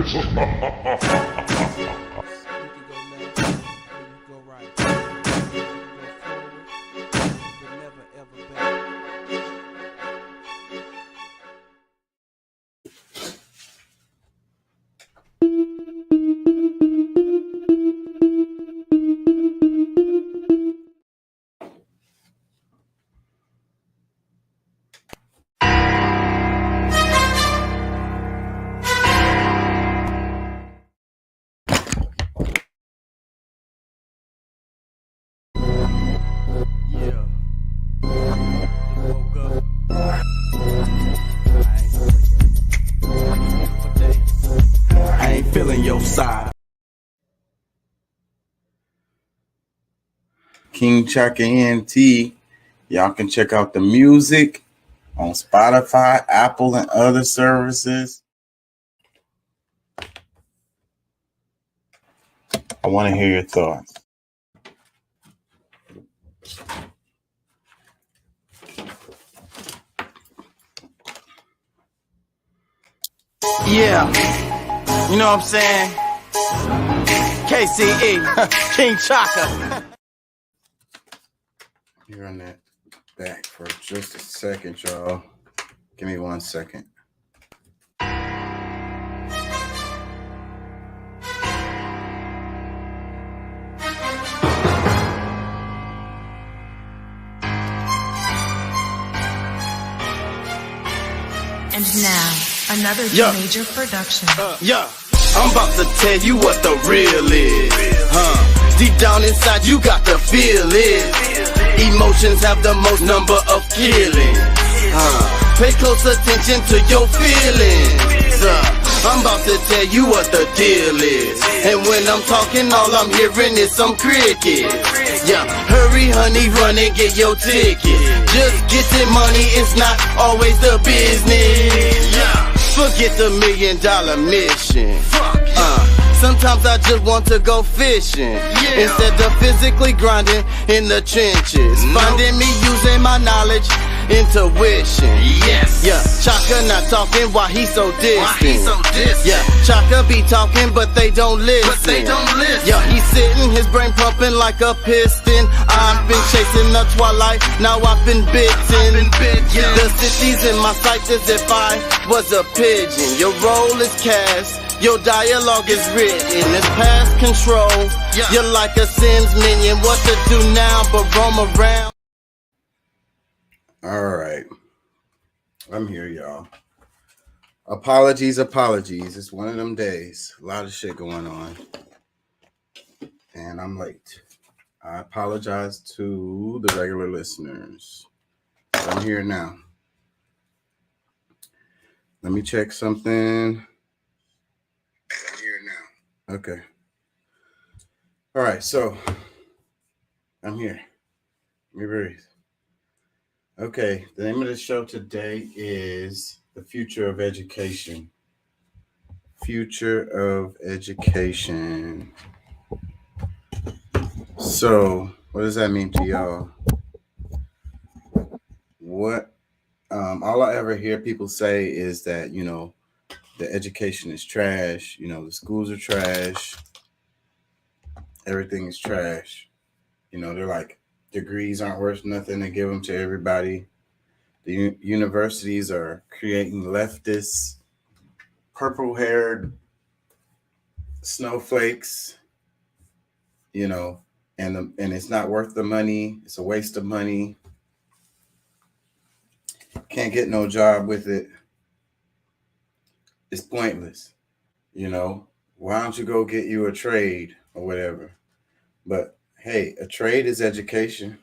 go right. You can go forward, but never ever back. Yeah. Just woke up. I ain't feeling your side. King Chaka ENT. Y'all can check out the music on Spotify, Apple, and other services. I want to hear your thoughts. Yeah, you know what I'm saying? KCE, King Chaka. You're on that back for just a second, y'all. Give me 1 second. And now, another Yeah. major production. Yeah, I'm about to tell you what the real is. Deep down inside, you got to feel it. Emotions have the most number of killings. Pay close attention to your feelings. I'm about to tell you what the deal is. And when I'm talking, all I'm hearing is some crickets. Yeah, hurry, honey, run and get your ticket. Just getting money is not always the business. Yeah, forget the $1 million mission. Sometimes I just want to go fishing instead of physically grinding in the trenches. Finding me using my knowledge, intuition. Yes. Yeah, Chaka not talking while he's so distant. Yeah, Chaka be talking but they don't listen. Yeah, he's sitting, his brain pumping like a piston. I've been chasing the twilight, now I've been bitten. The city's in my sights as if I was a pigeon. Your role is cast. Your dialogue is written, it's past control. You're like a Sims minion, what to do now but roam around. All right. I'm here, y'all. Apologies. It's one of them days. A lot of shit going on. And I'm late. I apologize to the regular listeners. I'm here now. Let me check something. I'm here now. Okay. All right, so I'm here. Let me breathe. Okay, the name of the show today is The Future of Education. Future of Education. So, what does that mean to y'all? What all I ever hear people say is that, the education is trash, the schools are trash, everything is trash. They're like, degrees aren't worth nothing, they give them to everybody. The universities are creating leftists, purple-haired snowflakes, and it's not worth the money. It's a waste of money. Can't get no job with it. It's pointless. Why don't you go get you a trade or whatever? But hey, a trade is education.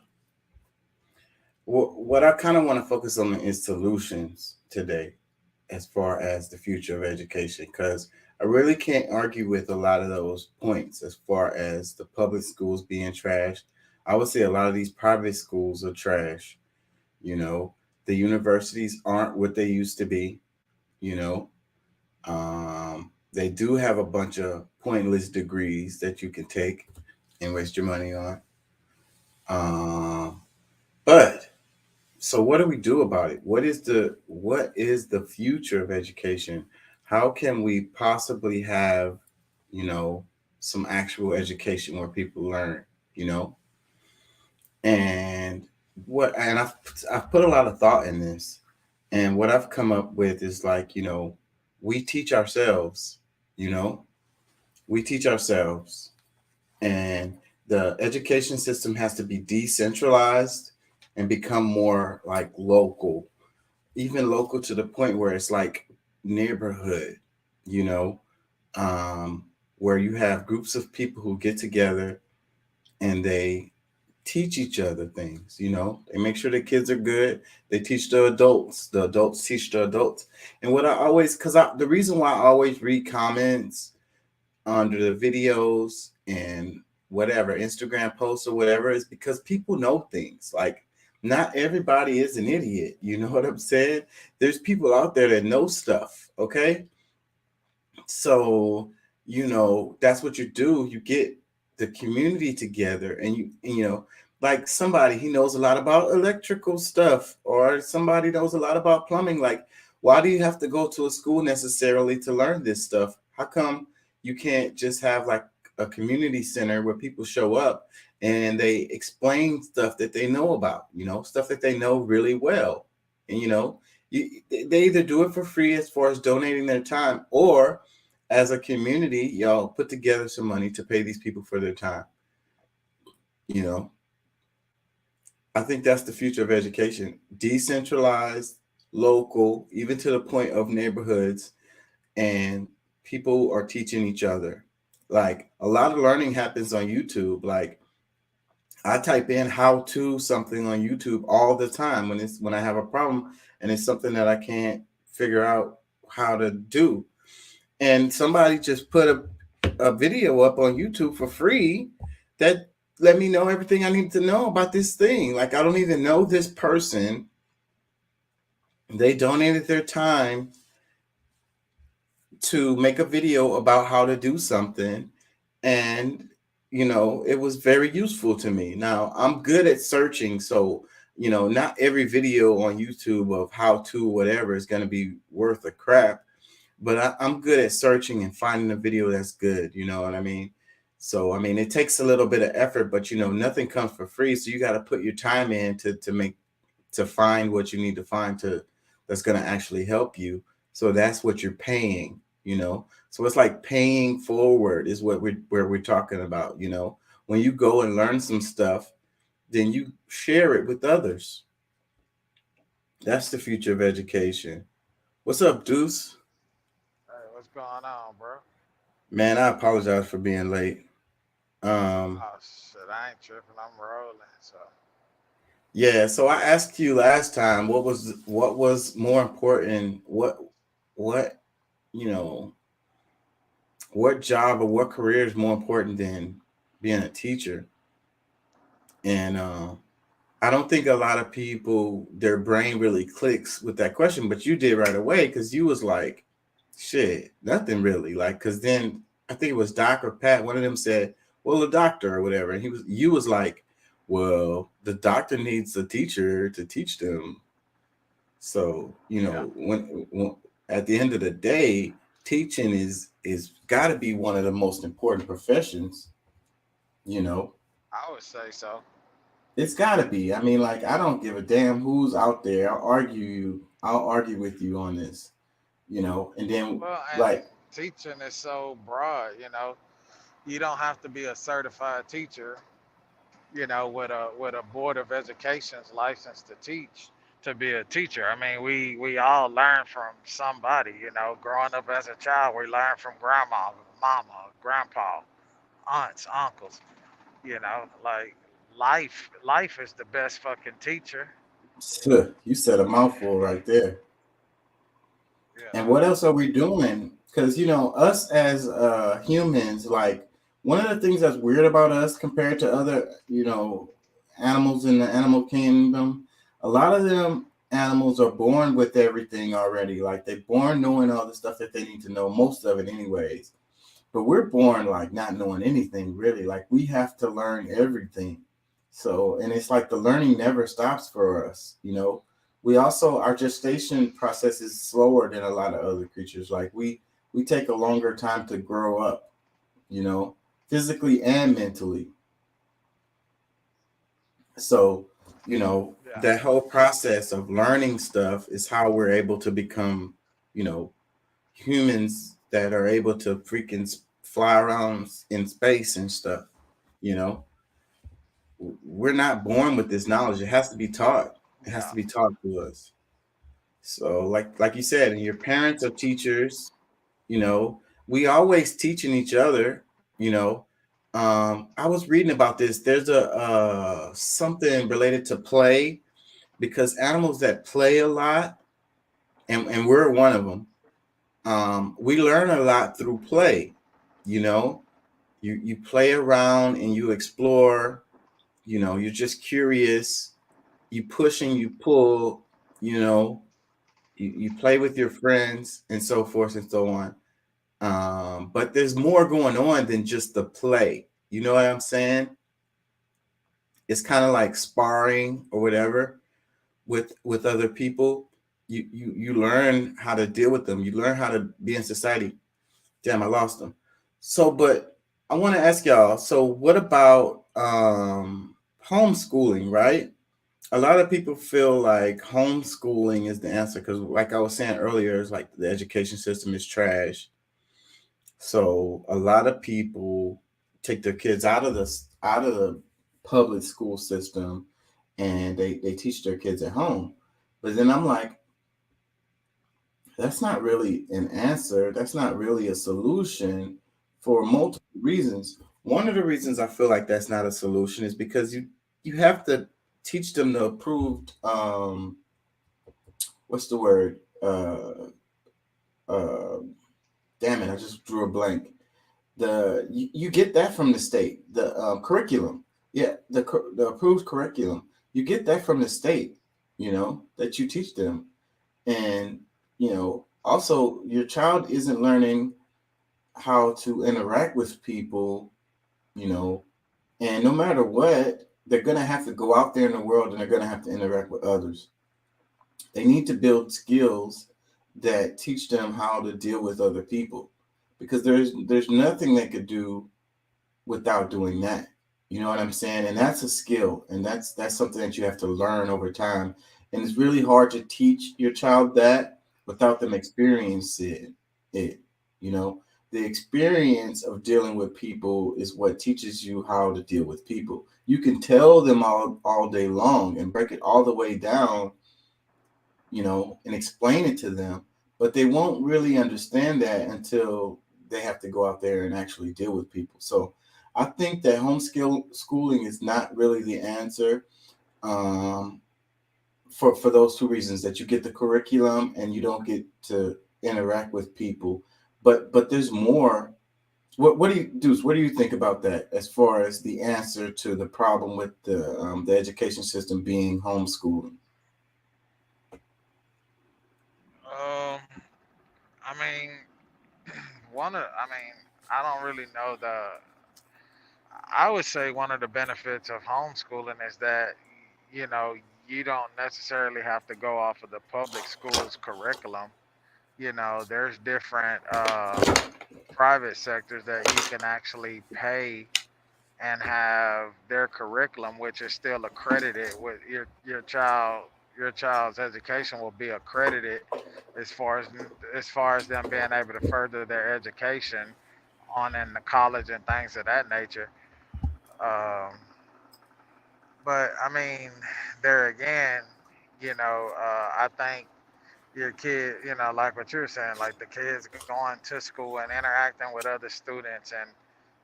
What I kind of want to focus on is solutions today as far as the future of education, because I really can't argue with a lot of those points as far as the public schools being trash. I would say a lot of these private schools are trash. The universities aren't what they used to be. They do have a bunch of pointless degrees that you can take and waste your money on. But so what do we do about it? What is the future of education? how can we possibly have, some actual education where people learn, you know? And I've put a lot of thought in this. And what I've come up with is like, we teach ourselves, you know, we teach ourselves, and the education system has to be decentralized and become more like local, even local to the point where it's like neighborhood, you know, where you have groups of people who get together and they teach each other things, they make sure the kids are good. They teach the adults teach the adults. And what I always, the reason why I always read comments under the videos and whatever Instagram posts or whatever is because people know things. Like, not everybody is an idiot. You know what I'm saying? There's people out there that know stuff. Okay. So, that's what you do. You get the community together and like somebody, he knows a lot about electrical stuff, or somebody knows a lot about plumbing. Like, why do you have to go to a school necessarily to learn this stuff? How come you can't just have like a community center where people show up and they explain stuff that they know about, stuff that they know really well? And, they either do it for free as far as donating their time, or as a community, y'all put together some money to pay these people for their time. I think that's the future of education. Decentralized, local, even to the point of neighborhoods, and people are teaching each other. Like, a lot of learning happens on YouTube. Like, I type in how to something on YouTube all the time when I have a problem and it's something that I can't figure out how to do. And somebody just put a video up on YouTube for free that let me know everything I need to know about this thing. Like, I don't even know this person. They donated their time to make a video about how to do something. And, it was very useful to me. Now, I'm good at searching. So, not every video on YouTube of how to whatever is going to be worth a crap. But I'm good at searching and finding a video that's good. You know what I mean? So, it takes a little bit of effort, but, nothing comes for free. So you got to put your time in to find what you need to find that's going to actually help you. So that's what you're paying, So it's like paying forward is where we're talking about, When you go and learn some stuff, then you share it with others. That's the future of education. What's up, Deuce? Hey, what's going on, bro? Man, I apologize for being late. Oh shit, I ain't tripping. I'm rolling. So Yeah, so I asked you last time what was more important, what you know, what job or what career is more important than being a teacher? And I don't think a lot of people, their brain really clicks with that question, but you did right away because you was like, shit, nothing really. Like, because then I think it was Doc or Pat, one of them said, well, a doctor or whatever. And you was like, well, the doctor needs a teacher to teach them. So, yeah, when at the end of the day, teaching is got to be one of the most important professions, you know. I would say so. It's got to be. I mean, like, I don't give a damn who's out there. I'll argue with you on this, and then Well, and like, teaching is so broad. You don't have to be a certified teacher. With a board of education's license to teach to be a teacher. I mean, we all learn from somebody. Growing up as a child, we learn from grandma, mama, grandpa, aunts, uncles. Like life is the best fucking teacher. you said a mouthful right there. You And know. what else are we doing? Because us as humans, like, one of the things that's weird about us compared to other, animals in the animal kingdom, a lot of them animals are born with everything already. Like, they're born knowing all the stuff that they need to know, most of it anyways. But we're born like not knowing anything really. Like, we have to learn everything. So, and it's like the learning never stops for us. We also, our gestation process is slower than a lot of other creatures. Like, we take a longer time to grow up, physically and mentally. So, Yeah. that whole process of learning stuff is how we're able to become, you know, humans that are able to freaking fly around in space and stuff. You know, we're not born with this knowledge. It has to be taught. It has Yeah. to be taught to us. So, like you said, and your parents are teachers. You know, we always teaching each other. You know, I was reading about this. There's a something related to play because animals that play a lot, and we're one of them. We learn a lot through play. You know, you play around and you explore. You're just curious. You push and you pull. You know, you play with your friends and so forth and so on. But there's more going on than just the play. You know what I'm saying? It's kind of like sparring or whatever with other people. You learn how to deal with them. You learn how to be in society. Damn, I lost them. So, but I want to ask y'all. So, what about homeschooling? Right? A lot of people feel like homeschooling is the answer because, like I was saying earlier, it's like the education system is trash. So a lot of people take their kids out of the public school system and they teach their kids at home. But then I'm like, that's not really an answer. That's not really a solution for multiple reasons. One of the reasons I feel like that's not a solution is because you have to teach them the approved what's the word? Uh damn it, I just drew a blank. You get that from the state, the curriculum. Yeah, the approved curriculum. You get that from the state, that you teach them. And also your child isn't learning how to interact with people, you know and no matter what, they're going to have to go out there in the world and they're going to have to interact with others. They need to build skills that teach them how to deal with other people, because there's nothing they could do without doing that. You know what I'm saying? And that's a skill, and that's something that you have to learn over time. And it's really hard to teach your child that without them experiencing it. You know, the experience of dealing with people is what teaches you how to deal with people. You can tell them all day long and break it all the way down, and explain it to them, but they won't really understand that until they have to go out there and actually deal with people. So I think that schooling is not really the answer, um, for those two reasons, that you get the curriculum and you don't get to interact with people. But there's more. What do you, Deuce? What do you think about that as far as the answer to the problem with the education system being homeschooling? Um, I mean, I mean, I don't really know I would say one of the benefits of homeschooling is that, you know, you don't necessarily have to go off of the public school's curriculum. There's different private sectors that you can actually pay and have their curriculum, which is still accredited with your child's education will be accredited as far as them being able to further their education on in the college and things of that nature. Um, but I mean, there again, I think your kid, like what you're saying, like the kids going to school and interacting with other students and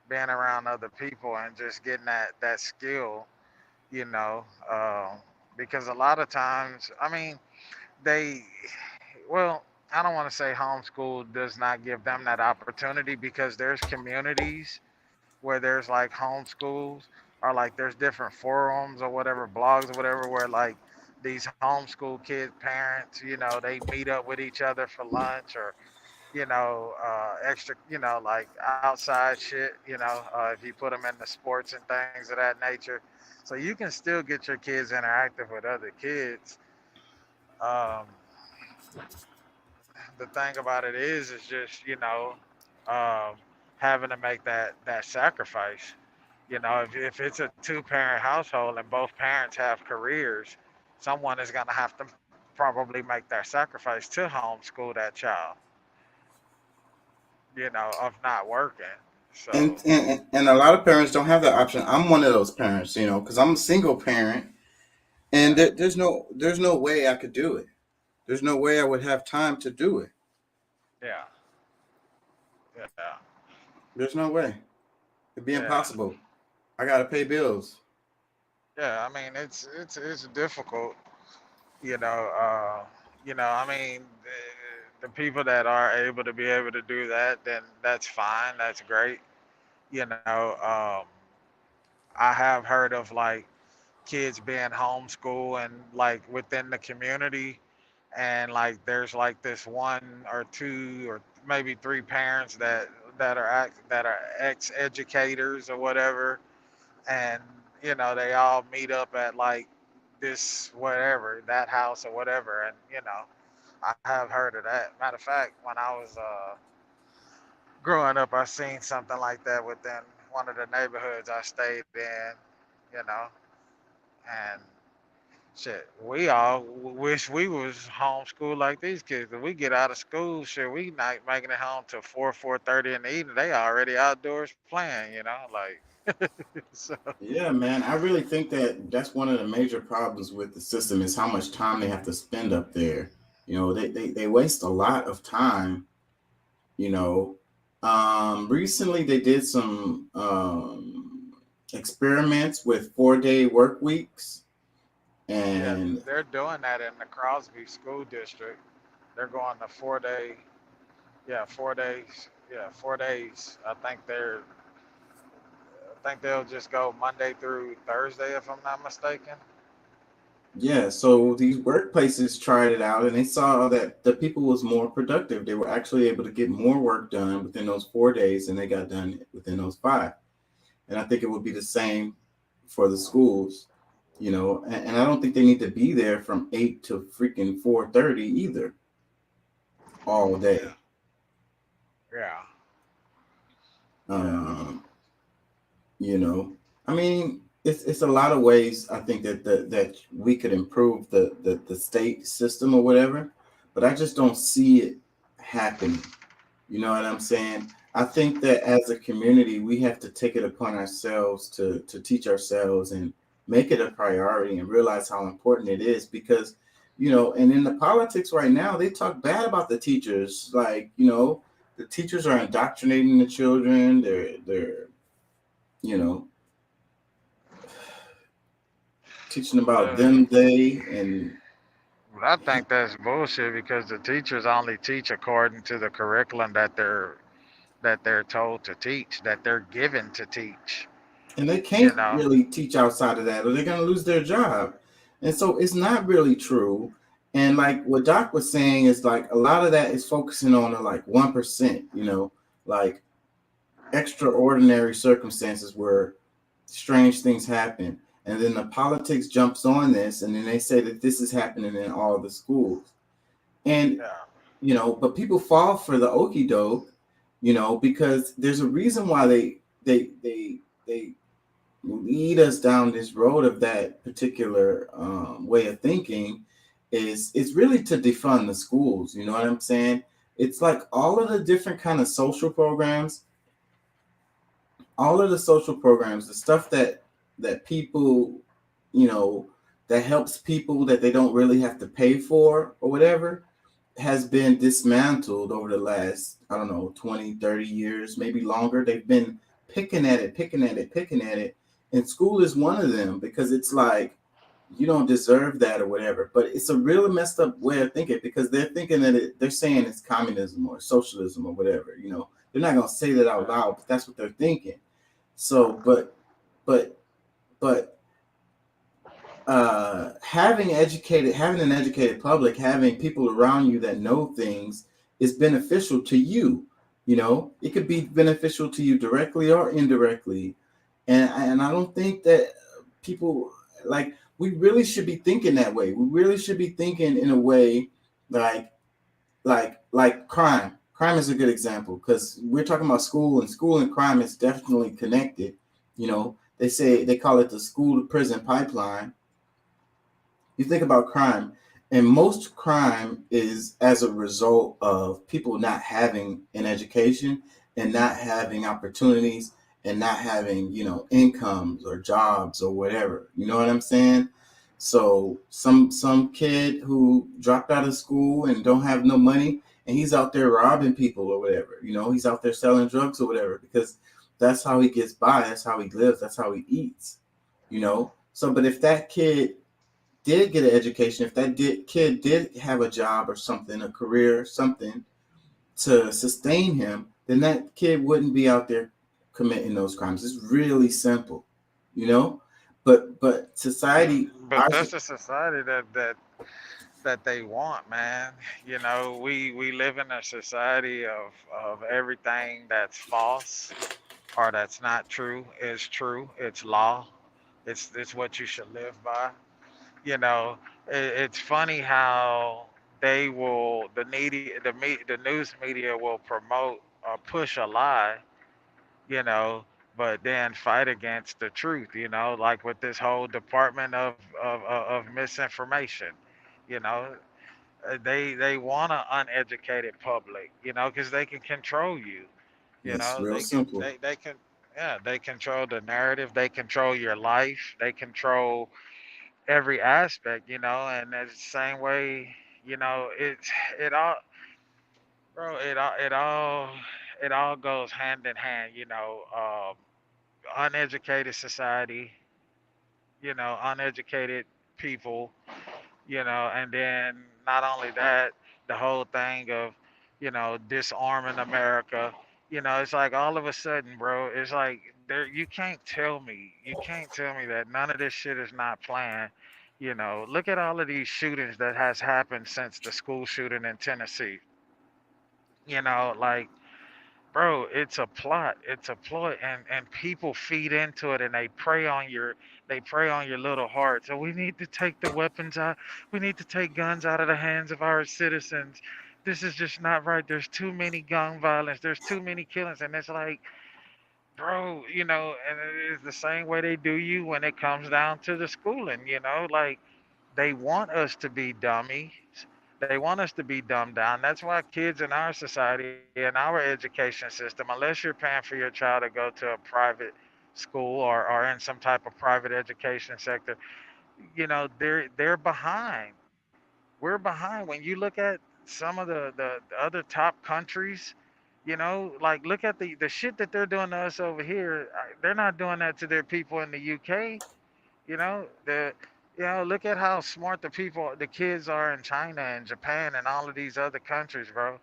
being around other people and just getting that skill, you know, because a lot of times, I mean, they, well, I don't want to say homeschool does not give them that opportunity because there's communities where there's like homeschools or like there's different forums or whatever, blogs or whatever, where like these homeschool kid parents, they meet up with each other for lunch or extra, like outside shit, if you put them in the sports and things of that nature. So you can still get your kids interactive with other kids. Um, the thing about it is just um, having to make that sacrifice. If it's a two-parent household and both parents have careers, someone is going to have to probably make that sacrifice to homeschool that child, of not working. And, So, and a lot of parents don't have that option. I'm one of those parents, because I'm a single parent, and yeah, there's no way I could do it. There's no way I would have time to do it. yeah, yeah, There's no way. It'd be yeah, impossible. I gotta pay bills. yeah. I mean, it's difficult, you know. I mean, the people that are able to do that, then that's fine. That's great. You know, I have heard of like kids being homeschooled and like within the community, and like there's like this one or two or maybe three parents that are ex educators or whatever, and they all meet up at like this whatever that house or whatever, and I have heard of that. Matter of fact, when I was growing up, I seen something like that within one of the neighborhoods I stayed in, you know, and shit, we all wish we was homeschooled like these kids. If we get out of school, shit, we not making it home till 4:30 in the evening. They already outdoors playing, like so. Yeah, man. I really think that that's one of the major problems with the system is how much time they have to spend up there. They waste a lot of time. You know, Recently they did some experiments with 4-day work weeks, Yeah, and they're doing that in the Crosby School District. They're going to 4 day, yeah, 4 days, yeah, 4 days. I think they'll just go Monday through Thursday, if I'm not mistaken. yeah, so these workplaces tried it out and they saw that the people was more productive. They were actually able to get more work done within those 4 days than they got done within those five. And I think it would be the same for the schools, and I don't think they need to be there from 8 to freaking 4:30 either all Yeah, day. yeah, yeah, Um, you know, I mean, it's a lot of ways I think that we could improve the state system or whatever, but I just don't see it happening. You know what I'm saying? I think that as a community, we have to take it upon ourselves to teach ourselves and make it a priority and realize how important it is because, and in the politics right now, they talk bad about the teachers. Like, the teachers are indoctrinating the children. They're, you know, teaching about uh, them, they, and but I think that's bullshit because the teachers only teach according to the curriculum that they're told to teach, that they're given to teach. they You can't know, really teach outside of that or they're going to lose their job. And so it's not really true. And like what Doc was saying is like a lot of that is focusing on the like 1%, like extraordinary circumstances where strange things happen. And then the politics jumps on this and then they say that this is happening in all the schools. And, yeah, but people fall for the okey doke, because there's a reason why they lead us down this road of that particular way of thinking is it's really to defund the schools. You know what I'm saying? It's like all of the different kind of social programs, the stuff that people, that helps people that they don't really have to pay for or whatever, has been dismantled over the last, I don't know, 20, 30 years, maybe longer. They've been picking at it. And school is one of them because it's like, you don't deserve that or whatever. But it's a really messed up way of thinking because they're thinking that they're saying it's communism or socialism or whatever. They're not going to say that out yeah, loud, but that's what they're thinking. So, but, but having an educated public, having people around you that know things is beneficial to you. It could be beneficial to you directly or indirectly. And I don't think that people like, we really should be thinking that way. We really should be thinking in a way like like crime. Crime is a good example because we're talking about school, and school and crime is definitely connected. You know, they call it the school to prison pipeline. You think about crime, and most crime is as a result of people not having an education and not having opportunities and not having, incomes or jobs or whatever. You know what I'm saying? So some kid who dropped out of school and don't have no money, and he's out there robbing people or whatever. He's out there selling drugs or whatever because that's how he gets by. That's how he lives. That's how he eats. So, but if that kid did get an education, if that kid did have a job or something, a career, something to sustain him, then that kid wouldn't be out there committing those crimes. It's really simple, But society, But that's the society that they want, man. We live in a society of everything that's false or that's not true is true. It's law. It's what you should live by. you know it's funny how the news media will promote or push a lie, you know but then fight against the truth, like with this whole department of misinformation. you know they want an uneducated public, because they can control you. it's real They can simple. they can yeah, they control the narrative, they control your life, they control every aspect, and it's the same way, it all, bro, it all goes hand in hand, uneducated society, uneducated people, and then not only that, the whole thing of, disarming America. It's like all of a sudden, bro, it's like you can't tell me that none of this shit is not planned. Look at all of these shootings that has happened since the school shooting in Tennessee. Like, bro, it's a plot, it's a ploy, and people feed into it, and they prey on your little heart. So we need to take the weapons out, we need to take guns out of the hands of our citizens. This is just not right. There's too many gun violence, there's too many killings, and it's like, bro, and it is the same way they do you when it comes down to the schooling. Like, they want us to be dummies. They want us to be dumbed down. That's why kids in our society and our education system, unless you're paying for your child to go to a private school or in some type of private education sector, they're behind. We're behind. When you look at some of the other top countries, like, look at the shit that they're doing to us over here. They're not doing that to their people in the UK. Look at how smart the kids are in China and Japan and all of these other countries, bro.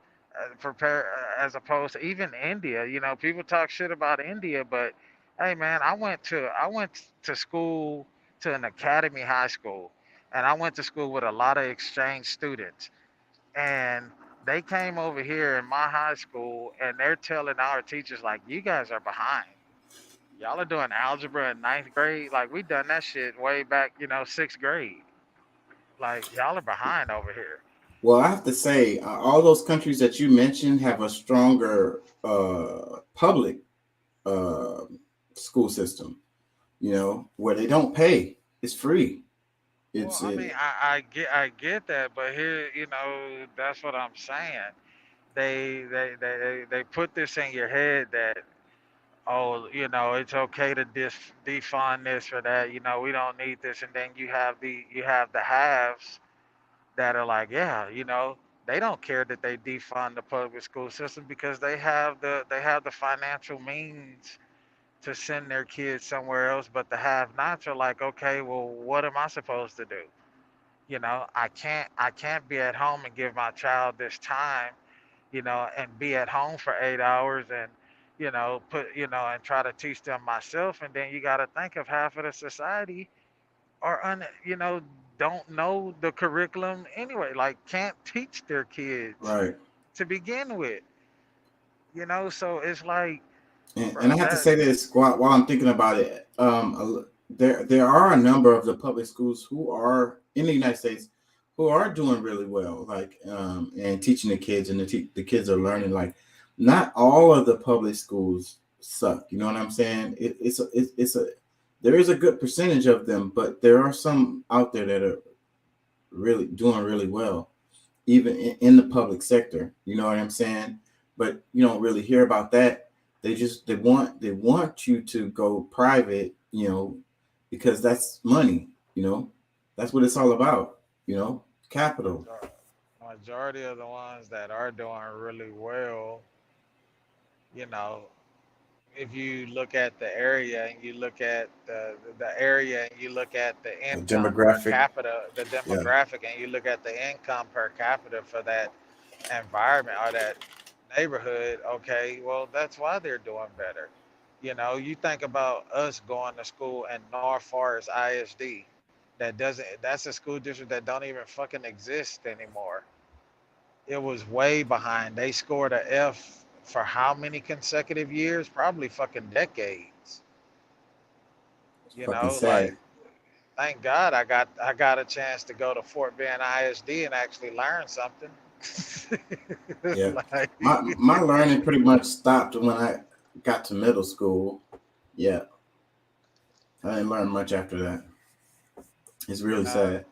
As opposed to even India. People talk shit about India, but hey, man, I went to school, to an academy high school, and I went to school with a lot of exchange students, and they came over here in my high school, and they're telling our teachers, like, you guys are behind. Y'all are doing algebra in ninth grade. Like, we done that shit way back, sixth grade. Like, y'all are behind over here. Well, I have to say, all those countries that you mentioned have a stronger public uh, school system. Where they don't pay; it's free. Well, It's I mean, I get that, but here, that's what I'm saying. They put this in your head that, oh, it's okay to defund this or that. We don't need this, and then you have the haves that are like, yeah, they don't care that they defund the public school system because they have the financial means to send their kids somewhere else. But the have-nots are like, okay, well, what am I supposed to do? I can't be at home and give my child this time, and be at home for 8 hours and, and try to teach them myself. And then you got to think of half of the society are don't know the curriculum anyway, like, can't teach their kids right. to begin with. So it's like, And I bro, have to that say this while I'm thinking about it. There are a number of the public schools who are in the United States who are doing really well, like and teaching the kids, and the kids are learning. Like, not all of the public schools suck. You know what I'm saying? It's a there is a good percentage of them, but there are some out there that are really doing really well, even in the public sector. You know what I'm saying? But you don't really hear about that. They want you to go private, because that's money. That's what it's all about. Capital. Majority of the ones that are doing really well, you know, if you look at the area and you look at the area and you look at the The income per demographic. capita, the Yeah. demographic, and you look at the income per capita for that environment or that neighborhood, okay, well, that's why they're doing better. You think about us going to school in North Forest ISD. That's a school district that don't even fucking exist anymore. It was way behind. They scored a F for how many consecutive years? Probably fucking decades. Fucking Like, sad. thank God I got a chance to go to Fort Bend ISD and actually learn something. Yeah. Like, My learning pretty much stopped when I got to middle school. Yeah. I didn't learn much after that. It's you really know, sad.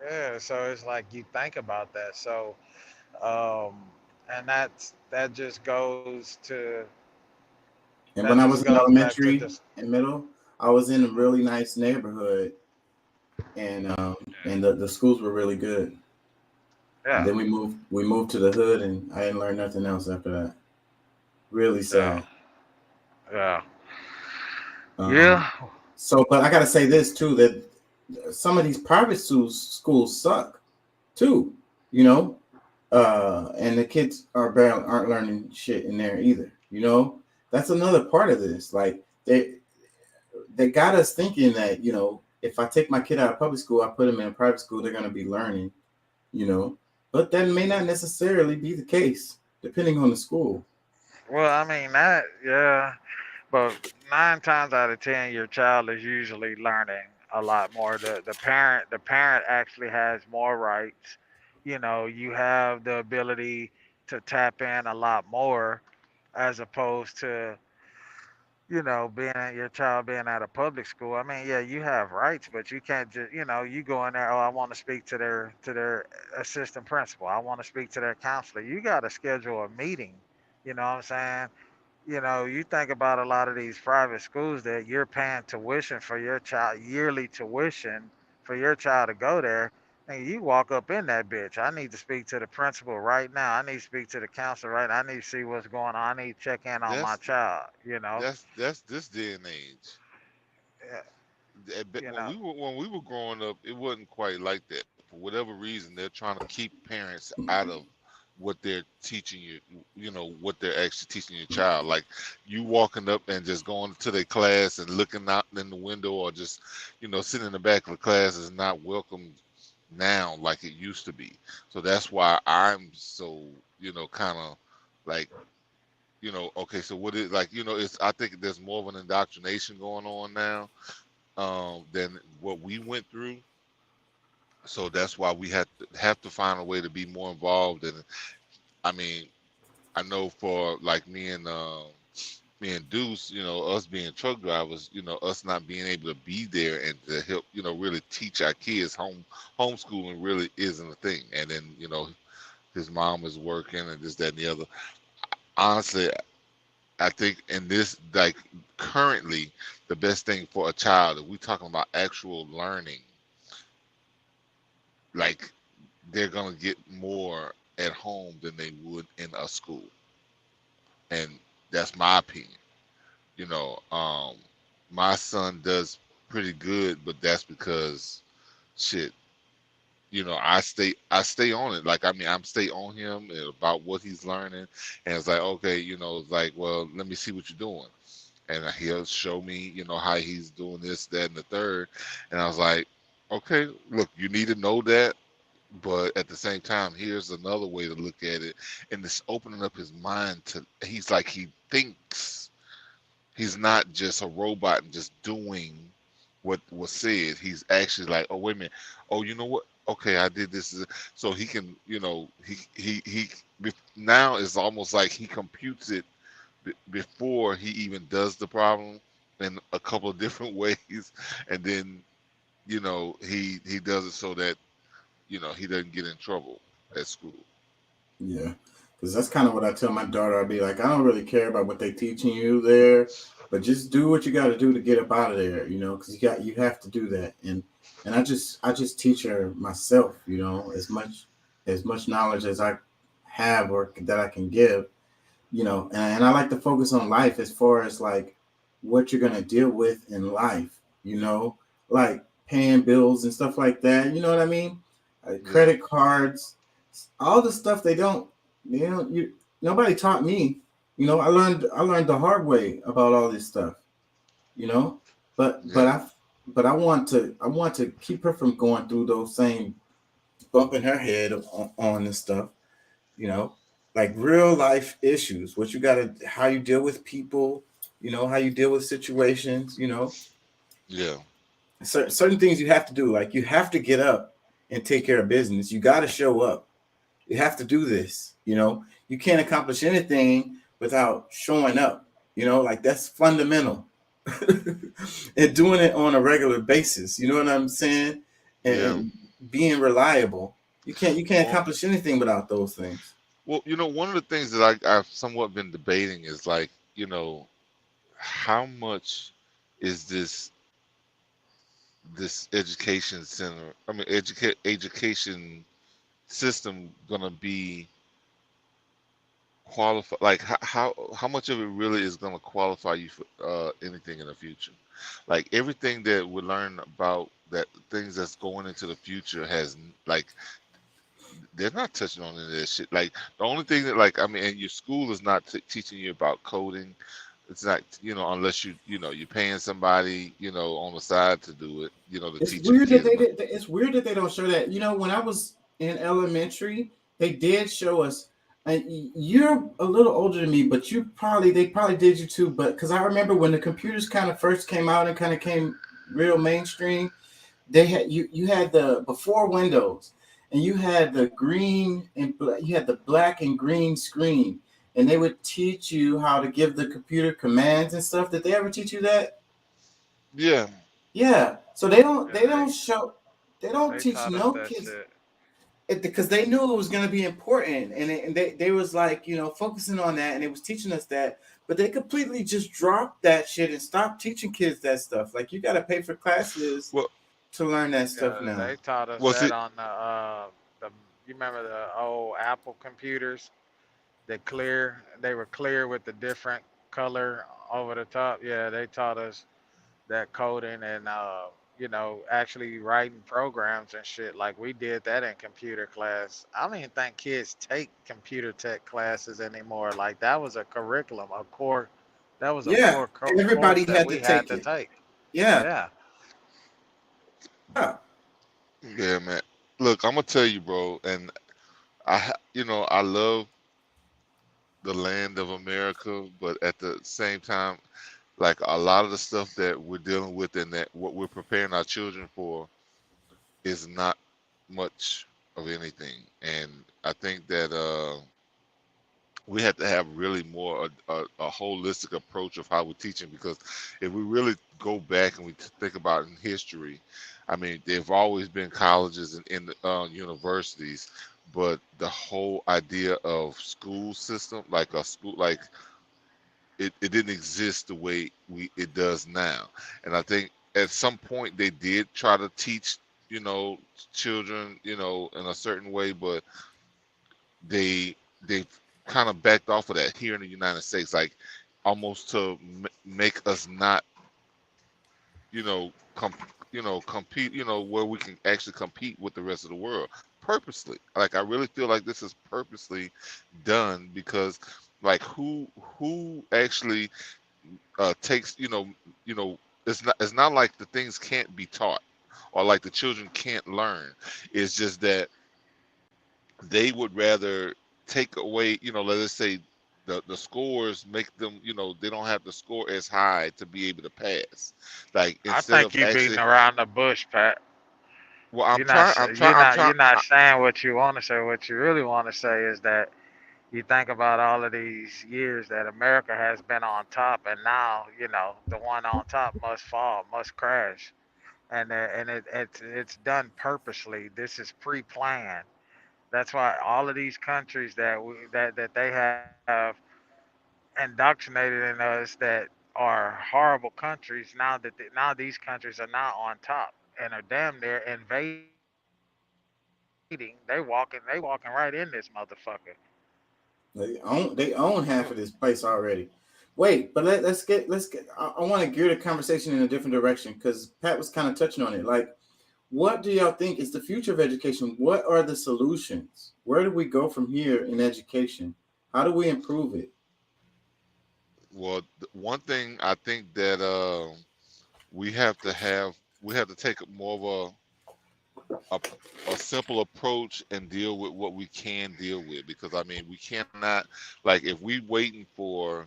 yeah. So it's like you think about that. So, um, and that just goes to And that when I just was in goes back to elementary this. and middle, I was in a really nice neighborhood, and the schools were really good. And Yeah, then we moved to the hood, and I didn't learn nothing else after that. Really yeah, sad. yeah, Um, yeah. so, but I got to say this too, that some of these private schools suck too. You know, and the kids aren't learning shit in there either. That's another part of this. Like, they got us thinking that if I take my kid out of public school, I put him in a private school, they're gonna be learning. You know, but that may not necessarily be the case, depending on the school. Well, I mean that, yeah. But 9 times out of 10, your child is usually learning a lot more. The parent actually has more rights. You have the ability to tap in a lot more, as opposed to being at your child being at a public school. I mean, yeah, you have rights, but you can't just you go in there. Oh, I want to speak to their assistant principal. I want to speak to their counselor. You got to schedule a meeting. You know what I'm saying? You think about a lot of these private schools that you're paying tuition for your child, yearly tuition for your child to go there, and you walk up in that bitch. I need to speak to the principal right now. I need to speak to the counselor right now. I need to see what's going on. I need to check in on my That's child. that's this day and age. Yeah, But you when know. we were growing up, it wasn't quite like that. For whatever reason, they're trying to keep parents out of what they're teaching you. What they're actually teaching your child. Like, you walking up and just going to their class and looking out in the window, or just sitting in the back of the class is not welcome now like it used to be. So that's why I'm so kind of like okay. So what is, like, it's, I think there's more of an indoctrination going on now than what we went through. So that's why we have to find a way to be more involved. And I mean, I know for like me and Deuce, us being truck drivers, us not being able to be there and to help, really teach our kids. Homeschooling really isn't a thing. And then his mom is working and this, that, and the other. Honestly, I think in this, like, currently, the best thing for a child, if we're talking about actual learning, like, they're gonna get more at home than they would in a school, and that's my opinion. You know, my son does pretty good, but that's because, shit. I stay on it. Like, I mean, I'm stay on him about what he's learning, and it's like, okay, it's like, well, let me see what you're doing, and he'll show me, how he's doing this, that, and the third, and I was like, okay, look, you need to know that, but at the same time, here's another way to look at it, and it's opening up his mind to. He's like, he thinks he's not just a robot and just doing what was said. He's actually like, oh, wait a minute, oh, you know what? okay, I did this, so he can, now it's almost like he computes it before he even does the problem in a couple of different ways, and then he does it so that he doesn't get in trouble at school. Yeah, because that's kind of what I tell my daughter. I'd be like, I don't really care about what they teaching you there, but just do what you got to do to get up out of there. Because you have to do that. And I just teach her myself. As much knowledge as I have or that I can give. And I like to focus on life as far as like what you're gonna deal with in life. Like paying bills and stuff like that. You know what I mean? Credit cards, all the stuff nobody taught me. I learned the hard way about all this stuff. But Yeah. I want to keep her from going through those same bumping her head on this stuff. You know, like real life issues. What you gotta, how you deal with people. How you deal with situations. Yeah. Certain things you have to do. Like you have to get up and take care of business. You got to show up. You have to do this. You can't accomplish anything without showing up. Like that's fundamental. And doing it on a regular basis. You know what I'm saying? Yeah. And being reliable. You can't Well, accomplish anything without those things. one of the things that I've somewhat been debating is like, how much is this education center, I mean, education system gonna be qualified? Like how much of it really is gonna qualify you for anything in the future? Like everything that we learn about that things that's going into the future like they're not touching on any of this shit. Like the only thing that like I mean, and your school is not teaching you about coding. It's not, unless you're paying somebody, on the side to do it, to It's teach your weird that kids. they did. It's weird that they don't show that. When I was in elementary, they did show us. And you're a little older than me, but they probably did you too. But because I remember when the computers kind of first came out and kind of came real mainstream, they had you had the before Windows, and you had the green and you had the black and green screen, and they would teach you how to give the computer commands and stuff. Did they ever teach you that? Yeah, Yeah. So they don't Yeah, they don't show they don't they teach taught us no that kids shit. because they knew it was going to be important, and they was like focusing on that, and it was teaching us that, but they completely just dropped that shit and stopped teaching kids that stuff. Like you got to pay for classes well, to learn that stuff Yeah, now. they taught us was that it? on the you remember the old Apple computers? They were clear with the different color over the top. Yeah, they taught us that coding and actually writing programs and shit. Like we did that in computer class. I don't even think kids take computer tech classes anymore. Like that was a curriculum, a core. That was a Yeah, core course everybody that had to we had take to it. take. Yeah. Yeah, Yeah. Yeah, man. Look, I'm gonna tell you, bro, and I love the land of America, but at the same time, like a lot of the stuff that we're dealing with and that what we're preparing our children for is not much of anything. And I think that we have to have really more a holistic approach of how we're teaching, because if we really go back and we think about in history, I mean, there've always been colleges and in universities, but the whole idea of school system, like a school, like it didn't exist the way it does now. And I think at some point they did try to teach, children, in a certain way, but they kind of backed off of that here in the United States, like almost to make us not, you know, com- compete, where we can actually compete with the rest of the world purposely. Like I really feel like this is purposely done, because like who actually takes, it's not like the things can't be taught or like the children can't learn. It's just that they would rather take away, let us say the scores, make them, they don't have to score as high to be able to pass. Like I instead think of you beating actually, around the bush, Pat. Well, You're not I'm trying. you're not saying what you want to say. What you really want to say is that you think about all of these years that America has been on top, and now the one on top must fall, must crash, and it's done purposely. This is pre-planned. That's why all of these countries that they have indoctrinated in us that are horrible countries now these countries are now on top and are damn near invading. They walking right in this motherfucker. They own half of this place already. Wait, but let's get. I want to gear the conversation in a different direction because Pat was kind of touching on it. Like, what do y'all think is the future of education? What are the solutions? Where do we go from here in education? How do we improve it? Well, one thing I think that we have to have we have to take more of a simple approach and deal with what we can deal with, because I mean we cannot, like, if we waiting for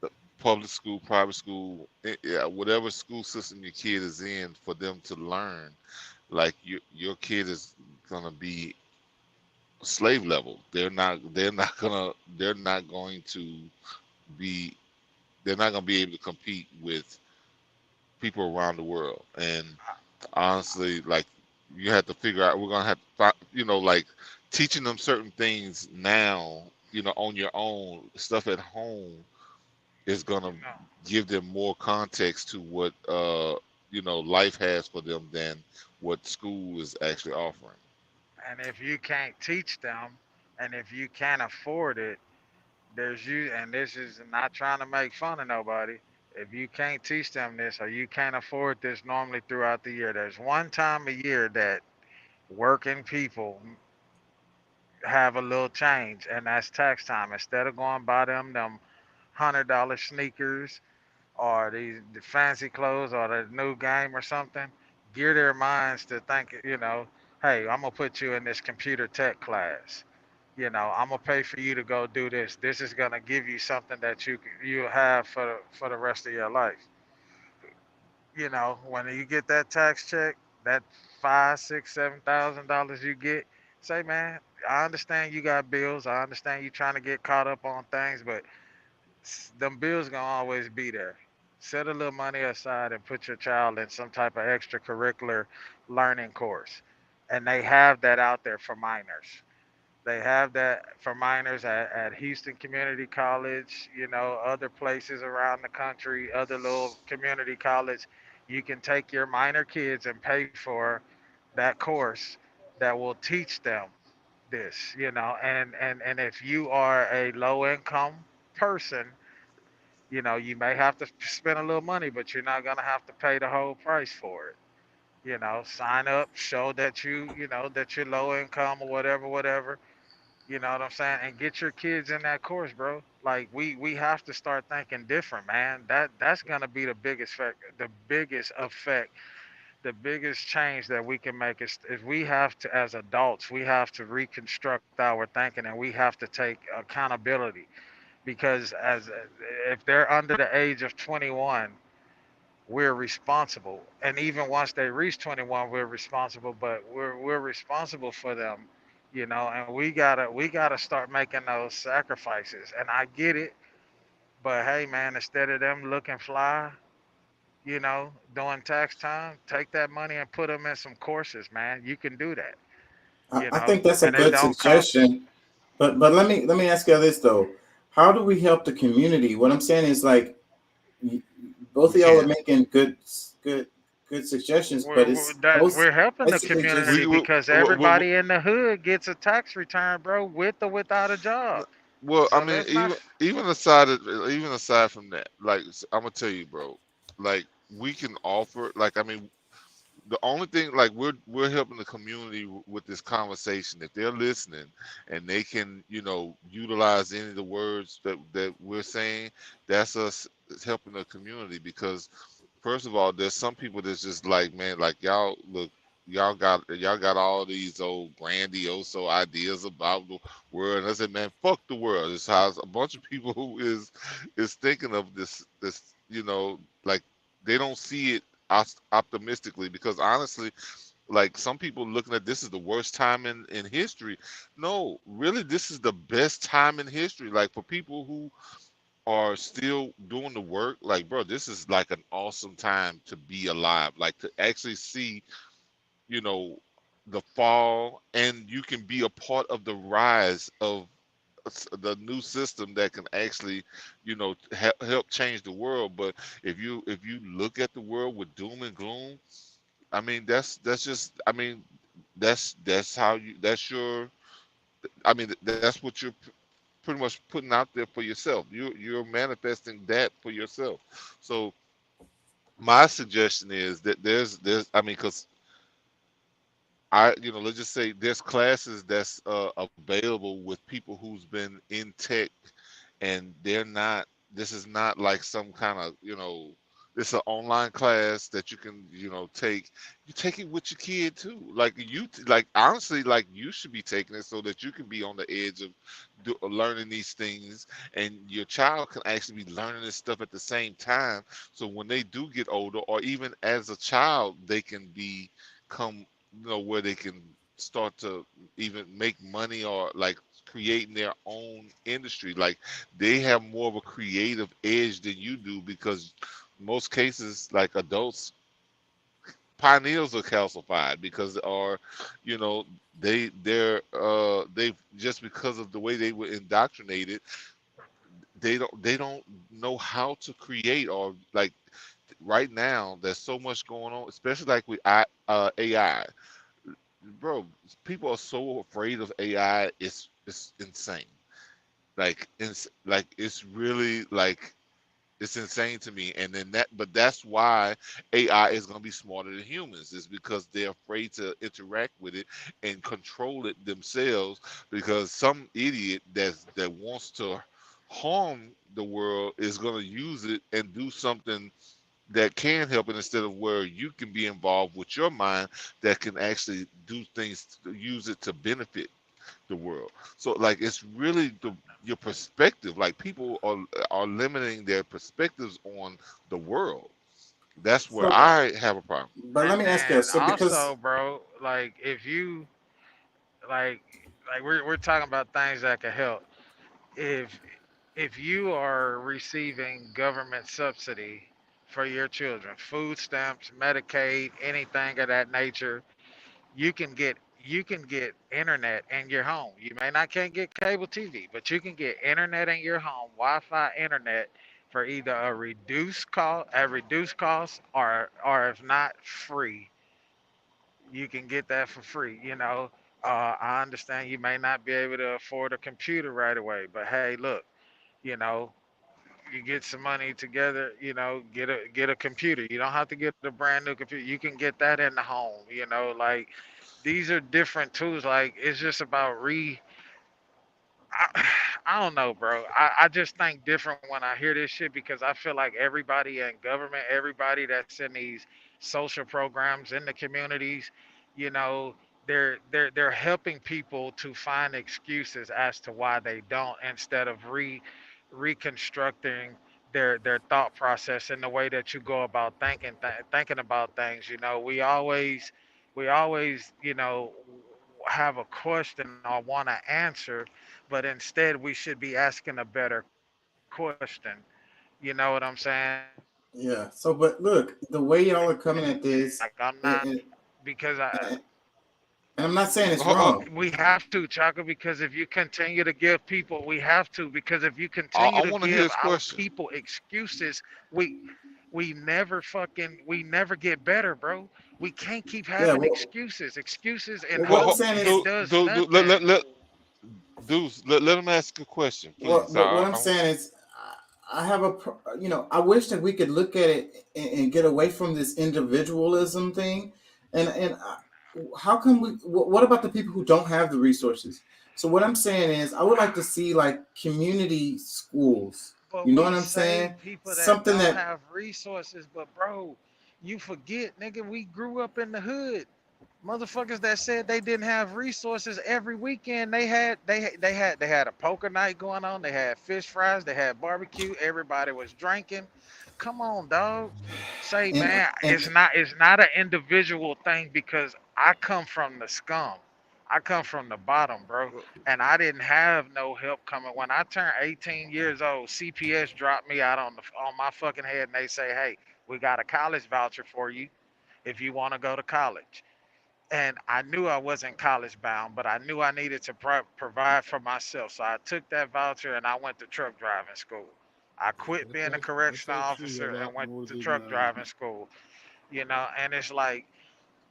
the public school, private school, yeah, whatever school system your kid is in for them to learn, like your kid is gonna be slave level. They're not going to be they're not going to be able to compete with people around the world. And honestly, like, you have to figure out, we're going to have to like, teaching them certain things now, on your own stuff at home is going to No. give them more context to what life has for them than what school is actually offering. And if you can't teach them, and if you can't afford it, there's you. And this is not trying to make fun of nobody. If you can't teach them this, or you can't afford this normally throughout the year, there's one time a year that working people have a little change, and that's tax time. Instead of going buy them $100 sneakers or the fancy clothes or the new game or something, gear their minds to think, hey, I'm gonna put you in this computer tech class. I'm gonna pay for you to go do this. This is gonna give you something that you have for the rest of your life. When you get that tax check, that five, six, $7,000 you get, say, man, I understand you got bills. I understand you trying to get caught up on things, but them bills gonna always be there. Set a little money aside and put your child in some type of extracurricular learning course. And they have that out there for minors. They have that for minors at Houston Community College, other places around the country, other little community college. You can take your minor kids and pay for that course that will teach them this, and if you are a low income person, you may have to spend a little money, but you're not gonna have to pay the whole price for it. Sign up, show that that you're low income or whatever, whatever. You know what I'm saying? And get your kids in that course, bro. Like we have to start thinking different, man. That's gonna be the biggest change that we can make is we have to, as adults, we have to reconstruct our thinking, and we have to take accountability, because as if they're under the age of 21, we're responsible. And even once they reach 21, we're responsible, but we're responsible for them, and we gotta start making those sacrifices. And I get it, but hey, man, instead of them looking fly, during tax time, take that money and put them in some courses, man. You can do that, I think that's a and it good don't cost. suggestion. But let me ask you this though. How do we help the community? What I'm saying is, like, both We of y'all are can't. making good suggestions, but it's We're helping the basically just community because everybody in the hood gets a tax return, bro, with or without a job. Well, I So mean, let's not. even aside from that, like, I'm gonna tell you, bro, like, we can offer, like, I mean, the only thing, like, we're helping the community with this conversation. If they're listening and they can, utilize any of the words that we're saying, that's us helping the community. Because first of all, there's some people that's just like, man, like, y'all look, y'all got all these old grandiose ideas about the world. And I said, man, fuck the world. It's how a bunch of people who is thinking of this, like, they don't see it optimistically, because honestly, like some people looking at this is the worst time in history. No, really, this is the best time in history. Like for people who are still doing the work, like bro, this is like an awesome time to be alive. Like to actually see, you know, the fall, and you can be a part of the rise of the new system that can actually, you know, help change the world. But if you look at the world with doom and gloom, I mean, that's just, I mean, that's how you, that's your, I mean, that's what you're pretty much putting out there for yourself. You're manifesting that for yourself. So my suggestion is that there's I mean, because let's just say there's classes that's available with people who's been in tech, and they're not. This is not like some kind of, it's an online class that you can, take. You take it with your kid too. Like honestly, like you should be taking it so that you can be on the edge of learning these things, and your child can actually be learning this stuff at the same time. So when they do get older, or even as a child, they can become, where they can start to even make money, or like creating their own industry. Like they have more of a creative edge than you do, because most cases, like adults, pioneers are calcified because, or they just, because of the way they were indoctrinated, they don't know how to create. Or like right now there's so much going on, especially like with AI. Bro, people are so afraid of AI. It's insane. It's really like, it's insane to me. And then but that's why AI is going to be smarter than humans, is because they're afraid to interact with it and control it themselves, because some idiot that wants to harm the world is going to use it and do something that can help it, instead of where you can be involved with your mind that can actually do things, use it to benefit the world. So like it's really your perspective. Like people are limiting their perspectives on the world. That's where So, I have a problem. but let And me ask you. then So, because also, bro, like if you like we're talking about things that can help. If if you are receiving government subsidy for your children, food stamps, Medicaid, anything of that nature, you can get internet in your home. You may not can't get cable TV, but you can get internet in your home, Wi-Fi internet, for either a reduced cost, or if not free, you can get that for free. I understand you may not be able to afford a computer right away, but hey, look, you know, you get some money together, get a computer. You don't have to get a brand new computer. You can get that in the home. Like these are different tools. Like it's just about I, I don't know, bro. I just think different when I hear this shit, because I feel like everybody in government, everybody that's in these social programs in the communities, you know, they're helping people to find excuses as to why they don't, instead of reconstructing their thought process in the way that you go about thinking about things. We always have a question or want to answer, but instead we should be asking a better question. You know what I'm saying? yeah. So, but look, the way y'all are coming at Like I'm this, not, and, because and I'm not saying it's Ho- ho- wrong. we have to, Chaka, because if you continue to give people, we have to, because if you continue I to want to hear give his our question. people excuses, we never get better, bro. We can't keep Yeah. having excuses and What I'm Ho- hope. saying It is, does let nothing. Deuce, let him ask a question, well, please. but what I'm saying is, I have I wish that we could look at it and get away from this individualism thing, and how come we? What about the people who don't have the resources? So what I'm saying is, I would like to see like community schools. But You know we what I'm say saying? people that Something don't that, have resources, but bro, you forget, nigga, we grew up in the hood. Motherfuckers that said they didn't have resources every weekend, they had a poker night going on, they had fish fries, they had barbecue, everybody was drinking. Come on, dog. Say, man, And it's not an individual thing because I come from the scum. I come from the bottom, bro. And I didn't have no help coming. When I turned 18 years old, CPS dropped me out on my fucking head and they say, hey, we got a college voucher for you if you want to go to college. And I knew I wasn't college bound, but I knew I needed to provide for myself. So I took that voucher and I went to truck driving school. I quit being a correctional officer and went to truck driving school. And it's like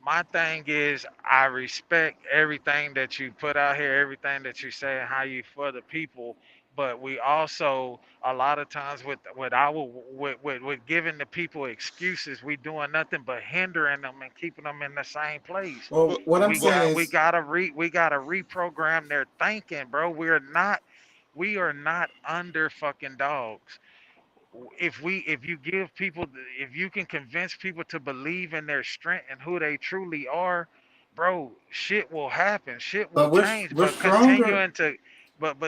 my thing is I respect everything that you put out here, everything that you say, and how you for the people. But we also a lot of times with giving the people excuses, we doing nothing but hindering them and keeping them in the same place. well, what I'm We saying got we is, gotta reprogram their thinking, bro. We are not under fucking dogs. If you can convince people to believe in their strength and who they truly are, bro, shit will happen, shit will but we're change. we're stronger. But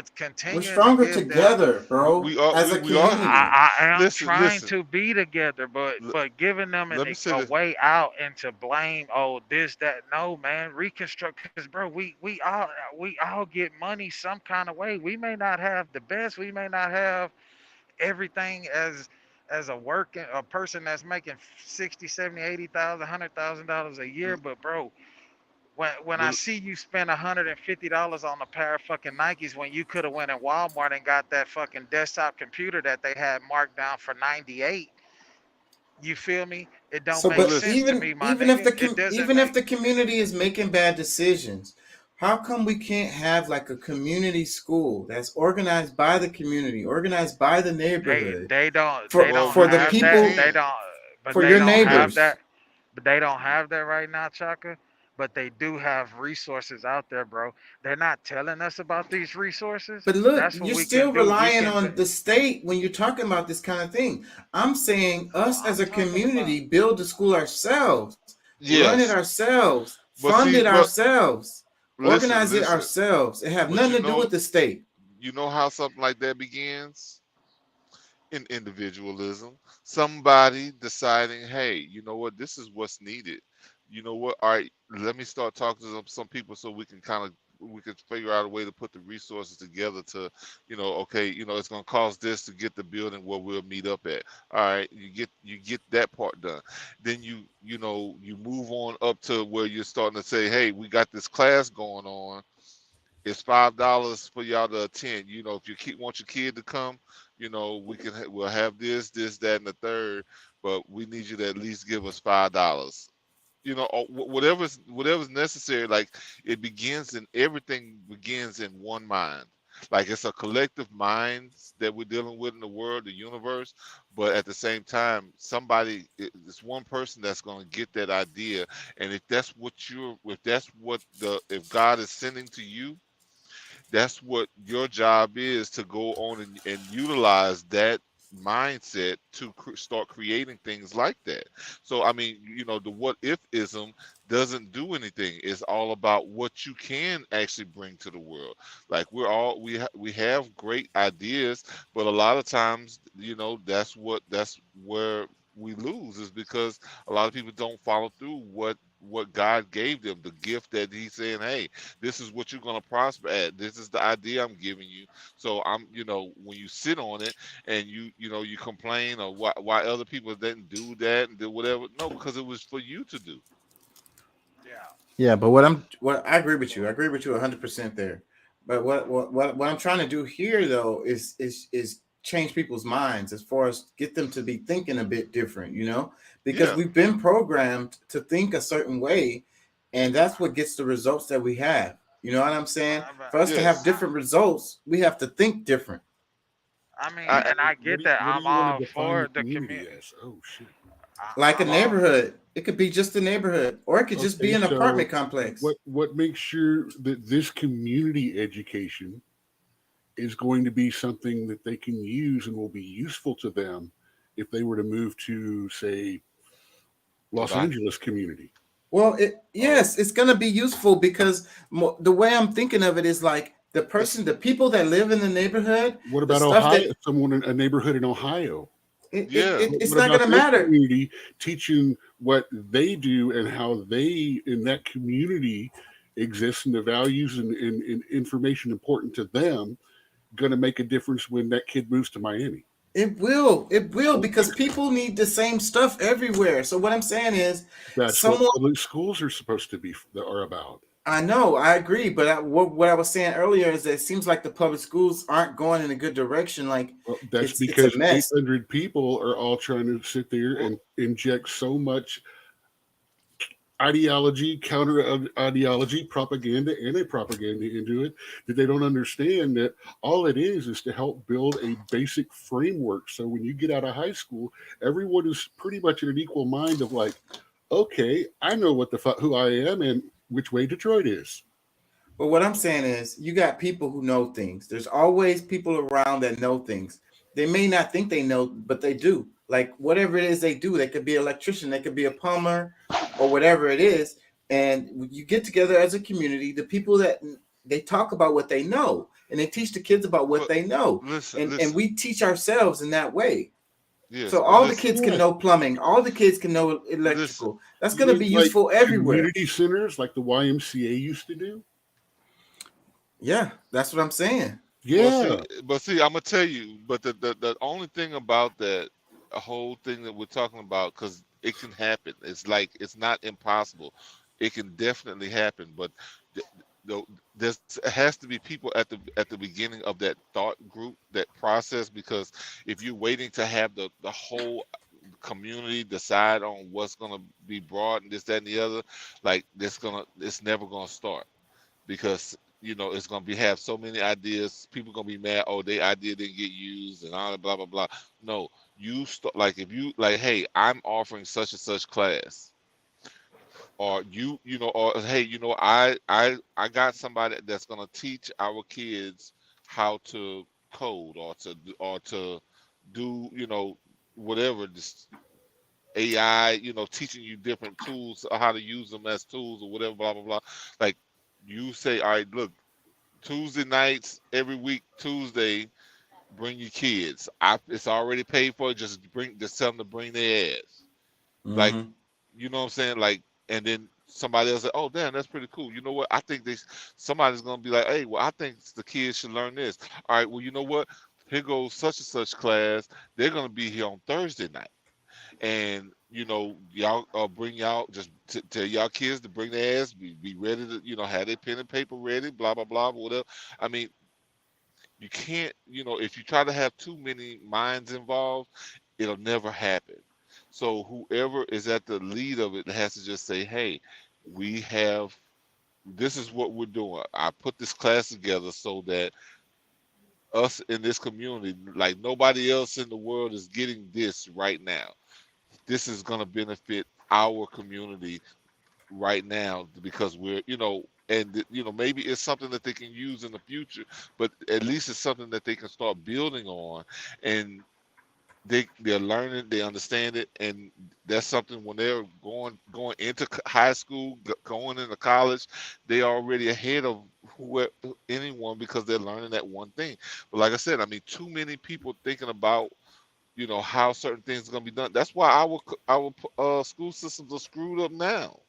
We're continuing to stronger give them. together, bro. We are As a we are. community. I am Listen, trying listen. to be together, but L- giving them let me say a this. way out and to blame, oh, this, that. No, man, reconstruct, because bro, we all get money some kind of way. We may not have the best, we may not have everything as a person that's making 60, 70, 80,000, $100,000 a year. But bro, when I Well, see you spend $150 on a pair of fucking Nikes when you could have went in Walmart and got that fucking desktop computer that they had marked down for 98, you feel me? It don't So, well, make but sense listen. to even me, my even if nigga. the It doesn't even if make. the community is making bad decisions, how come we can't have like a community school that's organized by the community, organized by the They neighborhood they don't for they Well, don't for we the have can. We that. people, They can. don't. But for they your don't have neighbors? that. But they don't have that right now, Chaka. But they do have resources out there, bro. They're not telling us about these resources. But look, That's what you're we can still do. We relying can. on the state when you're talking about this kind of thing. I'm saying us as I'm a talking about. community build the school ourselves, run it Yes, ourselves, but fund see, it but ourselves, listen, organize it listen. ourselves. It have But nothing to do with the state. you know how something like that begins in individualism. Somebody deciding, hey, you know what, this is what's needed. You know what? All right, let me start talking to some people so we can figure out a way to put the resources together to, okay, it's gonna cost this to get the building where we'll meet up at. All right, you get that part done. Then you move on up to where you're starting to say, hey, we got this class going on. It's $5 for y'all to attend. If you want your kid to come, we'll have this, that, and the third, but we need you to at least give us $5. Or whatever's necessary. Like everything begins in one mind. Like it's a collective minds that we're dealing with in the world, the universe. But at the same time, it's one person that's going to get that idea. And if God is sending to you, that's what your job is, to go on and utilize that mindset to start creating things like that. So I mean, the what if ism doesn't do anything. It's all about what you can actually bring to the world. Like we have great ideas, but a lot of times, that's where we lose, is because a lot of people don't follow through what God gave them, the gift that He's saying, hey, this is what you're going to prosper at. This is the idea I'm giving you. So when you sit on it and you complain, or why other people didn't do that and do whatever. No, because it was for you to do. Yeah. Yeah, but what I agree with you. I agree with you 100% there. But what I'm trying to do here though is change people's minds as far as get them to be thinking a bit different, because Yeah, we've been programmed to think a certain way, and that's what gets the results that we have. You know what I'm saying? I, For us to have yes. different results, we have to think different. I mean, I and I get that. What do I'm you want all to define the for the community community. as? Oh shit. Like a I'm all. neighborhood. It could be just a neighborhood, or it could just be Okay, an so apartment complex. what makes sure that this community education is going to be something that they can use and will be useful to them if they were to move to, say, Los Today. Angeles community? Well, yes, it's gonna be useful because the way I'm thinking of it is like the people that live in the neighborhood, What the about stuff Ohio? that Someone in a neighborhood in Ohio. Yeah. it's What not about gonna their matter. community teaching what they do and how they in that community exist and the values and information important to them going to make a difference when that kid moves to Miami? It will, because people need the same stuff everywhere. So what I'm saying is, That's what someone public schools are supposed to be are about. I know, I agree, but what I was saying earlier is that it seems like the public schools aren't going in a good direction. Like Well, that's it's a because mess. 800 people are all trying to sit there and inject so much ideology, counter ideology, propaganda, anti-propaganda into it that they don't understand that all it is to help build a basic framework. So when you get out of high school, everyone is pretty much in an equal mind of like, okay, I know what who I am and which way Detroit is. But what I'm saying is, you got people who know things. There's always people around that know things. They may not think they know, but they do. Like whatever it is they do, they could be an electrician, they could be a plumber, or whatever it is. And you get together as a community, the people that they talk about what they know, and they teach the kids about what But they know. listen, And we teach ourselves in that way. yes, So but all the listen, kids can know plumbing, all the kids can know electrical. That's going to be Like useful everywhere. community centers like the YMCA used to do. Yeah, that's what I'm saying. Yeah. But see, I'm gonna tell you. But the only thing about that whole thing that we're talking about, because it can happen. It's like it's not impossible. It can definitely happen. But there has to be people at the beginning of that thought group, that process. Because if you're waiting to have the whole community decide on what's gonna be brought and this, that, and the other, like it's never gonna start, because it's gonna have so many ideas. People gonna be mad. Oh, their idea didn't get used and all that, blah blah blah. No, you start, like, if you like, hey, I'm offering such and such class, or or hey, I got somebody that's gonna teach our kids how to code, or to do whatever, this AI, teaching you different tools, or how to use them as tools or whatever, blah blah blah. Like, you say, all right, look, Tuesday nights every week, Tuesday, bring your kids. It's already paid for. Just tell them to bring their ass. Like, Mhm. you know what I'm saying? Like, and then somebody else say, oh damn, that's pretty cool. You know what? I think somebody's gonna be like, hey, well, I think the kids should learn this. All right, well, you know what? Here goes such and such class. They're gonna be here on Thursday night. And y'all bring y'all, just tell y'all kids to bring their ass, be ready to have their pen and paper ready, blah blah blah, whatever. I mean, you can't, if you try to have too many minds involved, it'll never happen. So whoever is at the lead of it has to just say, hey, this is what we're doing. I put this class together so that us in this community, like nobody else in the world is getting this right now. This is going to benefit our community right now, because we're, and maybe it's something that they can use in the future, but at least it's something that they can start building on, and they're learning, they understand it, and that's something when they're going into high school, going into college, they are already ahead of anyone, because they're learning that one thing. But like I said, I mean, too many people thinking about how certain things are going to be done. That's why our school systems are screwed up now.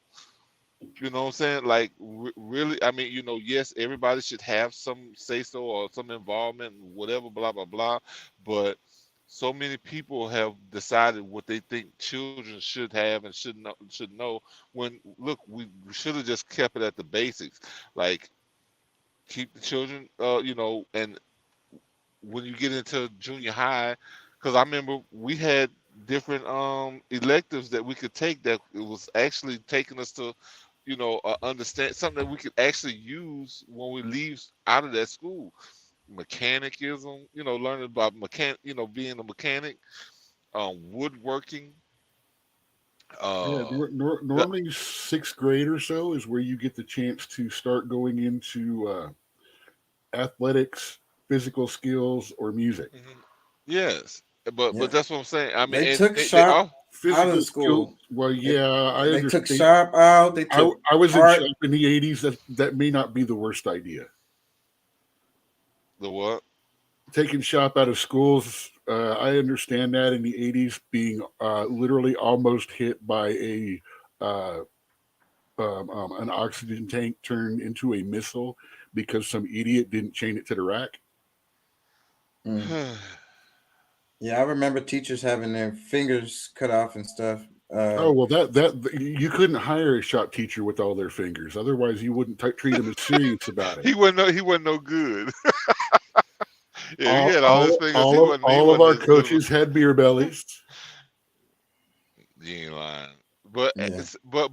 You know what I'm saying? Like, really, I mean, yes, everybody should have some say-so or some involvement, whatever, blah, blah, blah. But so many people have decided what they think children should have and should know. When, look, we should have just kept it at the basics. Like, keep the children, and when you get into junior high, because I remember we had different electives that we could take, that it was actually taking us to understand something that we could actually use when we leave out of that school. Mechanicism, learning about being a mechanic, woodworking. Normally 6th grade or so is where you get the chance to start going into athletics, physical skills, or music. Yes, but that's what I'm saying. I mean, They and took they sharp. out Physical of skill. school. Well, yeah, I They took understand. sharp out. They took I was in art. shop in the '80s. That may not be the worst idea. The what? Taking shop out of schools. I understand that in the '80s, being literally almost hit by a uh, an oxygen tank turned into a missile because some idiot didn't chain it to the rack. Mm. Yeah, I remember teachers having their fingers cut off and stuff. Oh well, that you couldn't hire a shop teacher with all their fingers. Otherwise, you wouldn't treat them as serious about it. He wasn't no good. Yeah, he had all his fingers. He wasn't. He All of our wasn't as good. coaches had beer bellies. You ain't lying. But Yeah.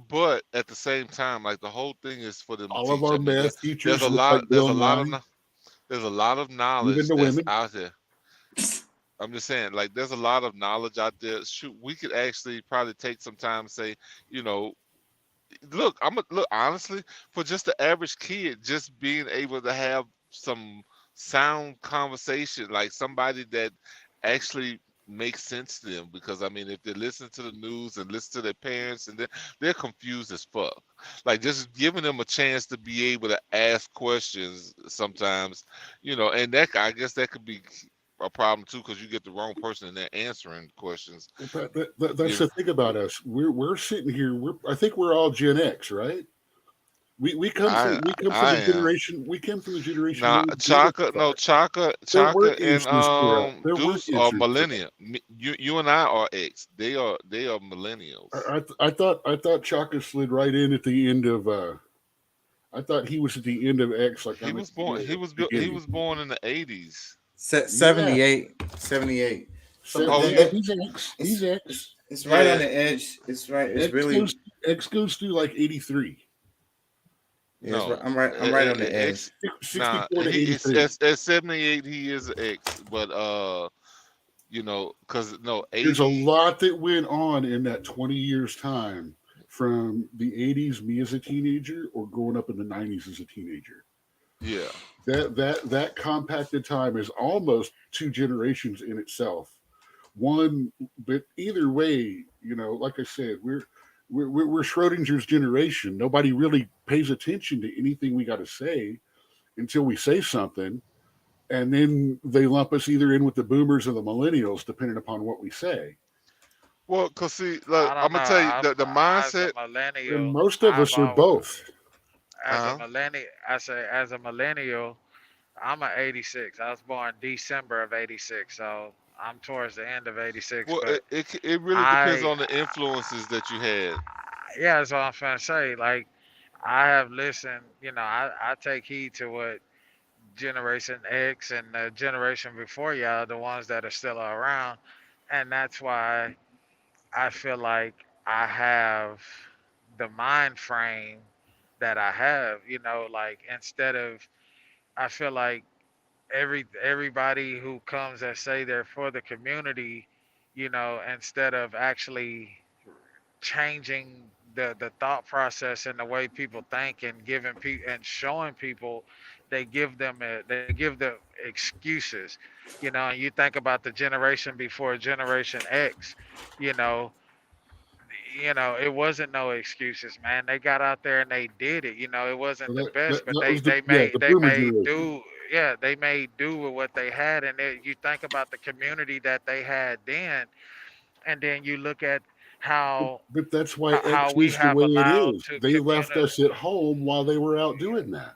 but at the same time, like the whole thing is for them to All of teach. our I mean, math teachers there's a look lot. like Bill Nye. There's a lot of Even knowledge the that's women. out there. I'm just saying, like, there's a lot of knowledge out there. Shoot, we could actually probably take some time and say, you know, look, look honestly, for just the average kid, just being able to have some sound conversation, like somebody that actually makes sense to them. Because I mean, if they listen to the news and listen to their parents, and they're confused as fuck. Like just giving them a chance to be able to ask questions sometimes, you know, and that I guess that could be a problem too, because you get the wrong person in there answering questions. That's Yeah. the thing about us. We're sitting here. I think we're all Gen X, right? We come from I the am. generation. We came from the generation. Nah, where we Chaka, did no, it. Chaka, There were Chaka, and issues for us. There were Deuce are issues for us. millennial. You and I are X. They are millennials. I thought Chaka slid right in at the end of. I thought he was at the end of X. Like He was born. He was born in the 80s. 78. 78. So Oh, then He's X. He's X. it's right Yeah. on the edge. It's right. It's X really. X goes through like 83. Yeah, it's No, right, I'm right. I'm right on the edge. X. 64 Nah, to 83. at 78 he is an X, but you know, because no, 80. There's a lot that went on in that 20 years time from the 80s, me as a teenager, or growing up in the 90s as a teenager. Yeah. That compacted time is almost two generations in itself. One, but either way, you know, like I said, we're Schrodinger's generation. Nobody really pays attention to anything we got to say until we say something, and then they lump us either in with the boomers or the millennials, depending upon what we say. Well, cause see, look, I I'm don't gonna know. tell you the mindset. As a millennial, And most of us are both. As a millennial, I'm an '86. I was born December of '86, so I'm towards the end of '86. Well, but it really depends on the influences that you had. yeah, that's what I'm trying to say. Like, I have listened. You know, I take heed to what Generation X and the generation before y'all, the ones that are still around, and that's why I feel like I have the mind frame that I have. You know, like instead of, I feel like everybody who comes that say they're for the community, you know, instead of actually changing the thought process and the way people think and giving people and showing people, they give them excuses, you know. And you think about the generation before Generation X, you know, it wasn't no excuses, man. They got out there and they did it. You know, it wasn't the best, but That was they the they boomer made generation. do. Yeah, they made do with what they had, and you think about the community that they had then, and then you look at how But that's why how X we is the have way it allowed is. to They left communicate. us at home while they were out doing that.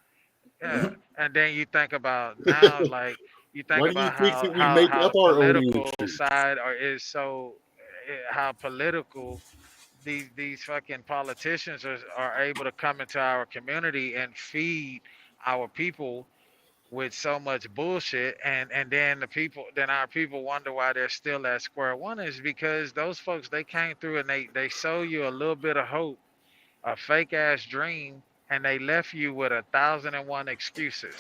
Yeah, and then you think about now, like you think Why do you about think that we make how up the our own political answers? side is so how political these fucking politicians are able to come into our community and feed our people with so much bullshit, and then our people wonder why they're still at square one, is because those folks, they came through and they sold you a little bit of hope, a fake ass dream, and they left you with 1,001 excuses,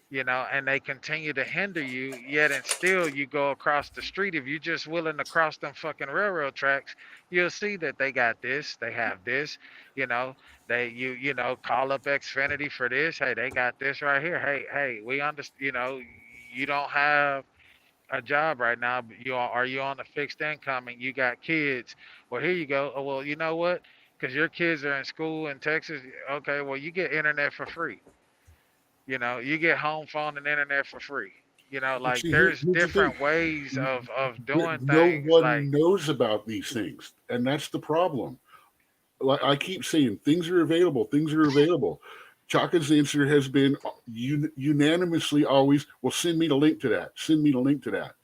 you know, and they continue to hinder you, yet and still you go across the street. If you're just willing to cross them fucking railroad tracks, you'll see that they got this, they have this, you know, you know, call up Xfinity for this. Hey, they got this right here. Hey, we understand, you know, you don't have a job right now, but are you on a fixed income and you got kids? Well, here you go. Oh, well, you know what? Because your kids are in school in Texas. Okay, well, you get internet for free. You get home phone and internet for free. But Like see, there's here's the thing. different ways of doing No things. Like, one knows about these things, and that's the problem. Like I keep saying, things are available. Things are available. Chaka's answer has been unanimously always, well, send me the link to that. Send me the link to that.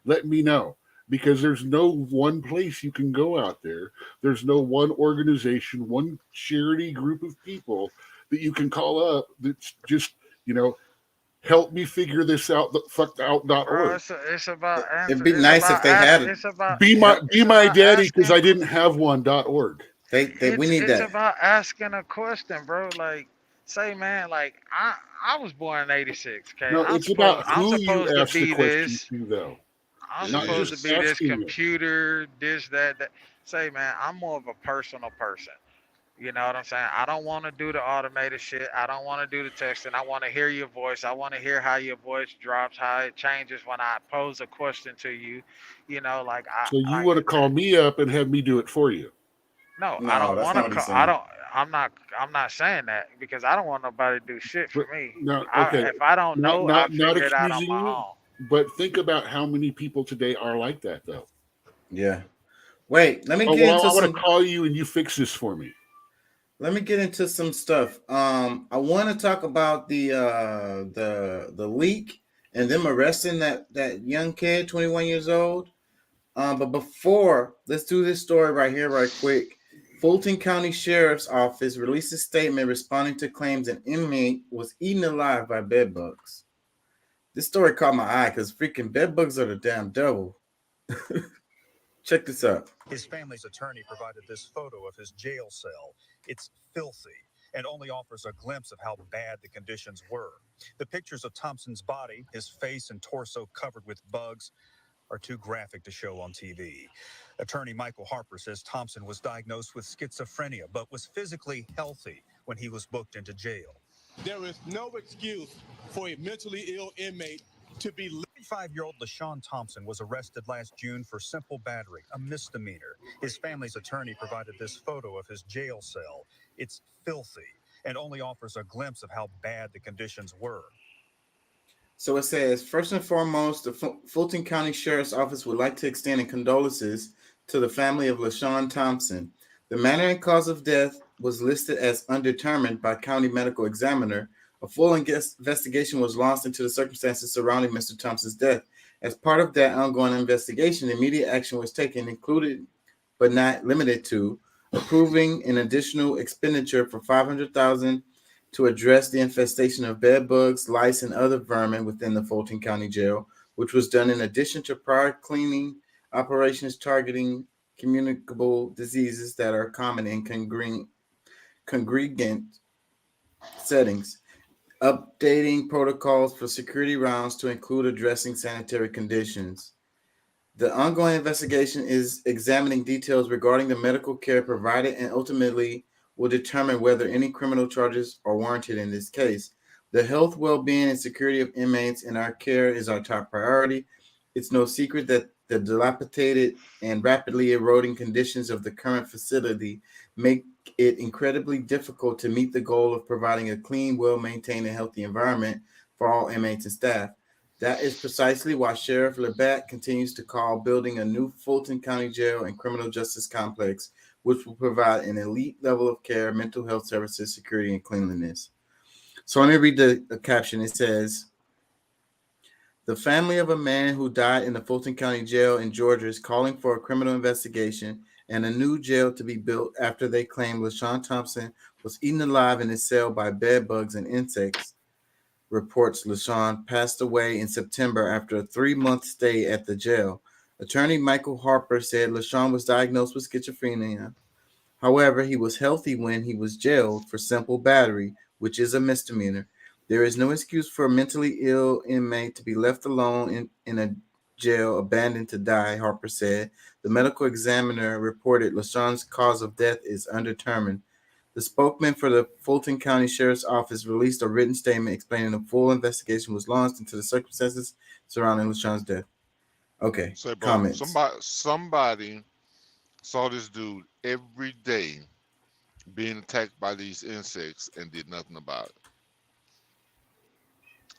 Let me know. Because there's no one place you can go out there. There's no one organization, one charity group of people that you can call up that's just, help me figure this out, bro, fuckedout.org. it's about It'd answer. be It's nice if about they ask. had it. It's about Be my Help. be it's my about daddy because asking. I didn't have one.org. We need It's that. about asking a question, bro. Like, say, man, like I was born in '86. Okay, No, I'm it's supposed about I'm who you supposed to ask the be question this. to, though. I'm Not supposed just to Yes. be this asking it. computer, this, that, that. Say, man, I'm more of a personal person. You know what I'm saying? I don't want to do the automated shit. I don't want to do the texting. I want to hear your voice. I want to hear how your voice drops, how it changes when I pose a question to you. Like So you want to call me up and have me do it for you? no, I No, don't that's want not to what he's call. I saying. don't. I'm not saying that because I don't want nobody to do shit for But me. no, okay, If I don't not know, I not not figure it out on accusing my you, own. but think about how many people today are like that, though. Yeah. Wait, let me Oh get well, into I want to some. call you and you fix this for me. Let me get into some stuff. I want to talk about the leak and them arresting that young kid, 21 years old. But before, let's do this story right here, right quick. Fulton County Sheriff's Office released a statement responding to claims an inmate was eaten alive by bed bugs. This story caught my eye because freaking bed bugs are the damn devil. Check this out. His family's attorney provided this photo of his jail cell. It's filthy and only offers a glimpse of how bad the conditions were. The pictures of Thompson's body, his face and torso covered with bugs, are too graphic to show on TV. Attorney Michael Harper says Thompson was diagnosed with schizophrenia, but was physically healthy when he was booked into jail. There is no excuse for a mentally ill inmate to be. 35-year-old LaShawn Thompson was arrested last June for simple battery, a misdemeanor. His family's attorney provided this photo of his jail cell. It's filthy and only offers a glimpse of how bad the conditions were. So it says, first and foremost, the Fulton County Sheriff's Office would like to extend condolences to the family of LaShawn Thompson. The manner and cause of death was listed as undetermined by county medical examiner. A full investigation was launched into the circumstances surrounding Mr. Thompson's death. As part of that ongoing investigation, immediate action was taken, included but not limited to approving an additional expenditure for $500,000 to address the infestation of bed bugs, lice, and other vermin within the Fulton County Jail, which was done in addition to prior cleaning operations targeting communicable diseases that are common in congregant settings, updating protocols for security rounds to include addressing sanitary conditions. The ongoing investigation is examining details regarding the medical care provided and ultimately will determine whether any criminal charges are warranted in this case. The health, well-being, and security of inmates in our care is our top priority. It's no secret that the dilapidated and rapidly eroding conditions of the current facility make it incredibly difficult to meet the goal of providing a clean, well-maintained, and healthy environment for all inmates and staff. That is precisely why Sheriff Labatt continues to call building a new Fulton County Jail and criminal justice complex, which will provide an elite level of care, mental health services, security, and cleanliness. So let me read the caption. It says, the family of a man who died in the Fulton County Jail in Georgia is calling for a criminal investigation and a new jail to be built after they claim LaShawn Thompson was eaten alive in his cell by bed bugs and insects. Reports LaShawn passed away in September after a 3-month stay at the jail. Attorney Michael Harper said LaShawn was diagnosed with schizophrenia. However, he was healthy when he was jailed for simple battery, which is a misdemeanor. There is no excuse for a mentally ill inmate to be left alone in a jail, abandoned to die, Harper said. The medical examiner reported LaShawn's cause of death is undetermined. The spokesman for the Fulton County Sheriff's Office released a written statement explaining a full investigation was launched into the circumstances surrounding LaShawn's death. Okay. Say, bro, Comments. somebody saw this dude every day being attacked by these insects and did nothing about it.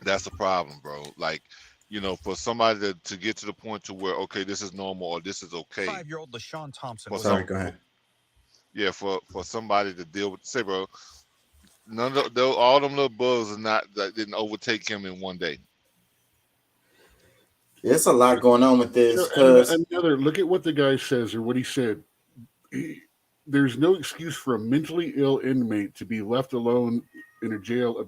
That's the problem, bro. Like, you know, for somebody to get to the point to where, okay, this is normal or this is okay. 5-year-old LaShawn Thompson For was Sorry, on go ahead. Yeah, for somebody to deal with, say, bro, none of those, all them little bugs are not that didn't overtake him in one day. There's a lot going on with this You know, because and another look at what the guy says or what he said. There's no excuse for a mentally ill inmate to be left alone in a jail.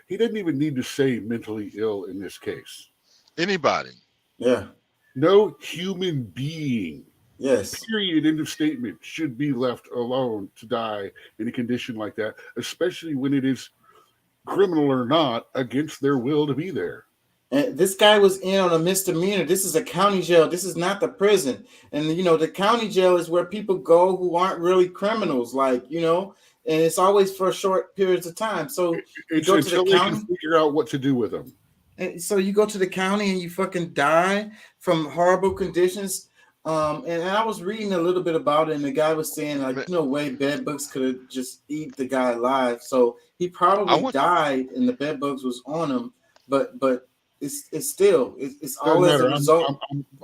He didn't even need to say mentally ill in this case. Anybody. yeah, No human being, yes, period, end of statement, should be left alone to die in a condition like that, especially when it is, criminal or not, against their will to be there. and this guy was in on a misdemeanor. This is a county jail. This is not the prison. And you know, the county jail is where people go who aren't really criminals, like, you know, and it's always for short periods of time. So It's go to the until they county? can figure out what to do with them. and so you go to the county and you fucking die from horrible conditions. And I was reading a little bit about it, and the guy was saying, like, no way bed bugs could have just eat the guy alive. So he probably died, and the bed bugs was on him. But it's still it's all as a result.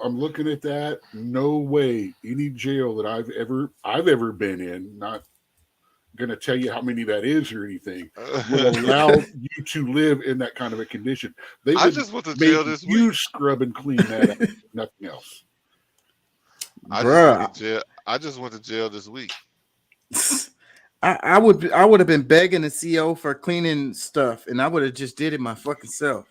I'm looking at that. No way any jail that I've ever been in, not gonna tell you how many that is or anything, will allow you to live in that kind of a condition. They I would just went to make jail this you week. scrub and clean that up, nothing else. I just went to jail this week. I would have been begging the CO for cleaning stuff, and I would have just did it my fucking self.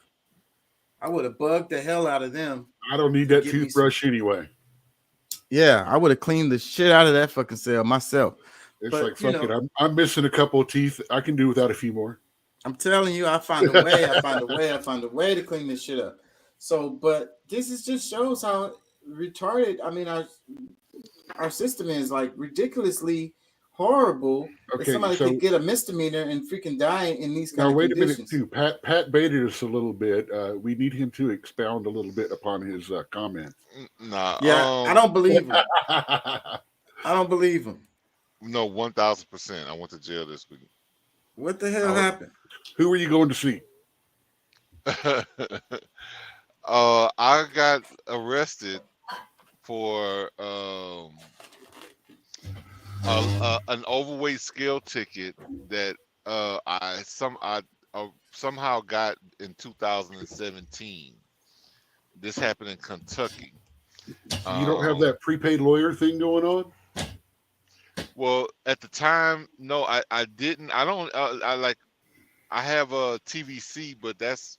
I would have bugged the hell out of them. I don't need that Give me toothbrush anyway. Yeah, I would have cleaned the shit out of that fucking cell myself. It's But, like, you fuck it. know- I'm missing a couple of teeth. I can do without a few more. I'm telling you, I find a way. I find a way to clean this shit up. So, but this is just shows how retarded. I mean, our system is like ridiculously horrible. That Okay, somebody so- could get a misdemeanor and freaking die in these kind Now of wait a conditions. minute, too. Pat baited us a little bit. We need him to expound a little bit upon his comment. Nah. Yeah, I don't believe him. I don't believe him. No, 1,000%. I went to jail this week. What the hell happened? Who were you going to see? I got arrested for an overweight scale ticket that I somehow got in 2017. This happened in Kentucky. You don't have that prepaid lawyer thing going on? Well, at the time, no, I didn't. I don't. I have a TVC, but that's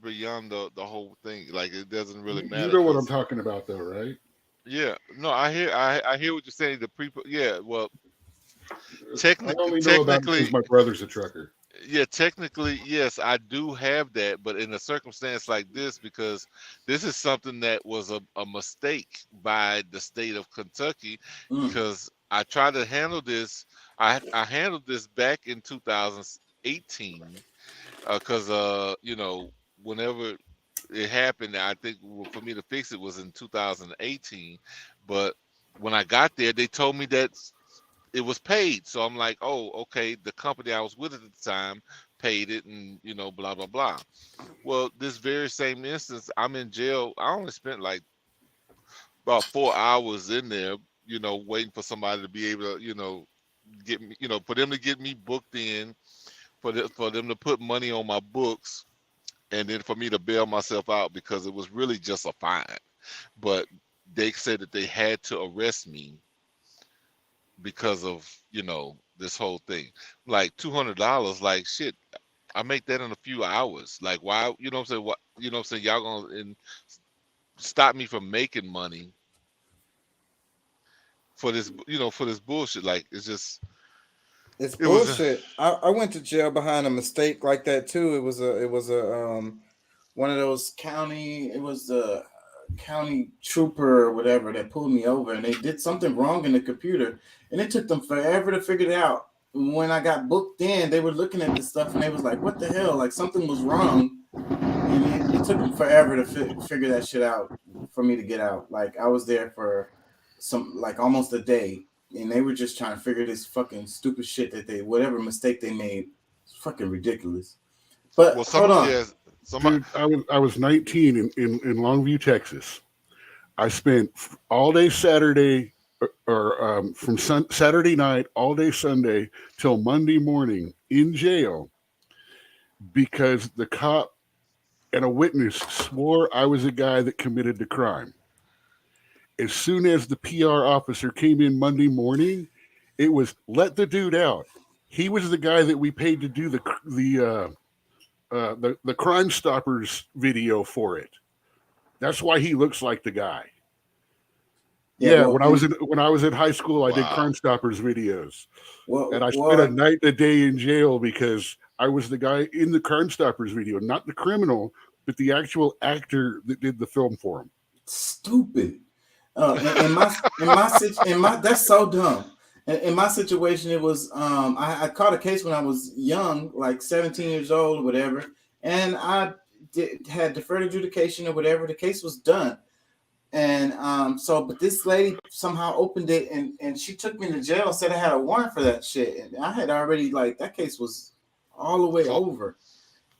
beyond the whole thing. Like, it doesn't really matter. You know what 'cause- I'm talking about, though, right? Yeah, no, I hear what you're saying. Yeah, well, I only know about it technically, because my brother's a trucker. yeah, technically, yes, I do have that, but in a circumstance like this, because this is something that was a mistake by the state of Kentucky, because I tried to handle this. I handled this back in 2018, because you know, whenever it happened, I think for me to fix it was in 2018, but when I got there, they told me that it was paid. So I'm like, oh, okay, the company I was with at the time paid it, and you know, blah blah blah. Well, this very same instance, I'm in jail. I only spent like about 4 hours in there, you know, waiting for somebody to be able to, you know, get me, you know, for them to get me booked in, for them to put money on my books, and then for me to bail myself out, because it was really just a fine. But they said that they had to arrest me because of, you know, this whole thing. Like $200, like shit, I make that in a few hours. Like, why, you know what I'm saying? What, you know what I'm saying? Y'all gonna stop me from making money for this, you know, for this bullshit. Like, it's just, It's it was bullshit. I went to jail behind a mistake like that too. It was a one of those county. It was the county trooper or whatever that pulled me over, and they did something wrong in the computer, and it took them forever to figure it out. When I got booked in, they were looking at this stuff, and they was like, "What the hell? Like, something was wrong." And it took them forever to figure that shit out for me to get out. Like I was there for almost a day, and they were just trying to figure this fucking stupid shit that whatever mistake they made. It's fucking ridiculous. But hold on. Yeah, Dude, I was 19 in Longview, Texas. I spent all day Saturday or from Saturday night all day Sunday till Monday morning in jail because the cop and a witness swore I was a guy that committed the crime. As soon as the PR officer came in Monday morning, it was let the dude out. He was the guy that we paid to do the Crime Stoppers video for it. That's why he looks like the guy. Yeah, well, when I was in high school, I did Crime Stoppers videos, and I spent a night and a day in jail because I was the guy in the Crime Stoppers video, not the criminal, but the actual actor that did the film for him. Stupid. That's so dumb. In my situation, it was I caught a case when I was young, like 17 years old or whatever, and I had deferred adjudication or whatever. The case was done, and but this lady somehow opened it and she took me to jail. Said I had a warrant for that shit, and I had already that case was all the way over,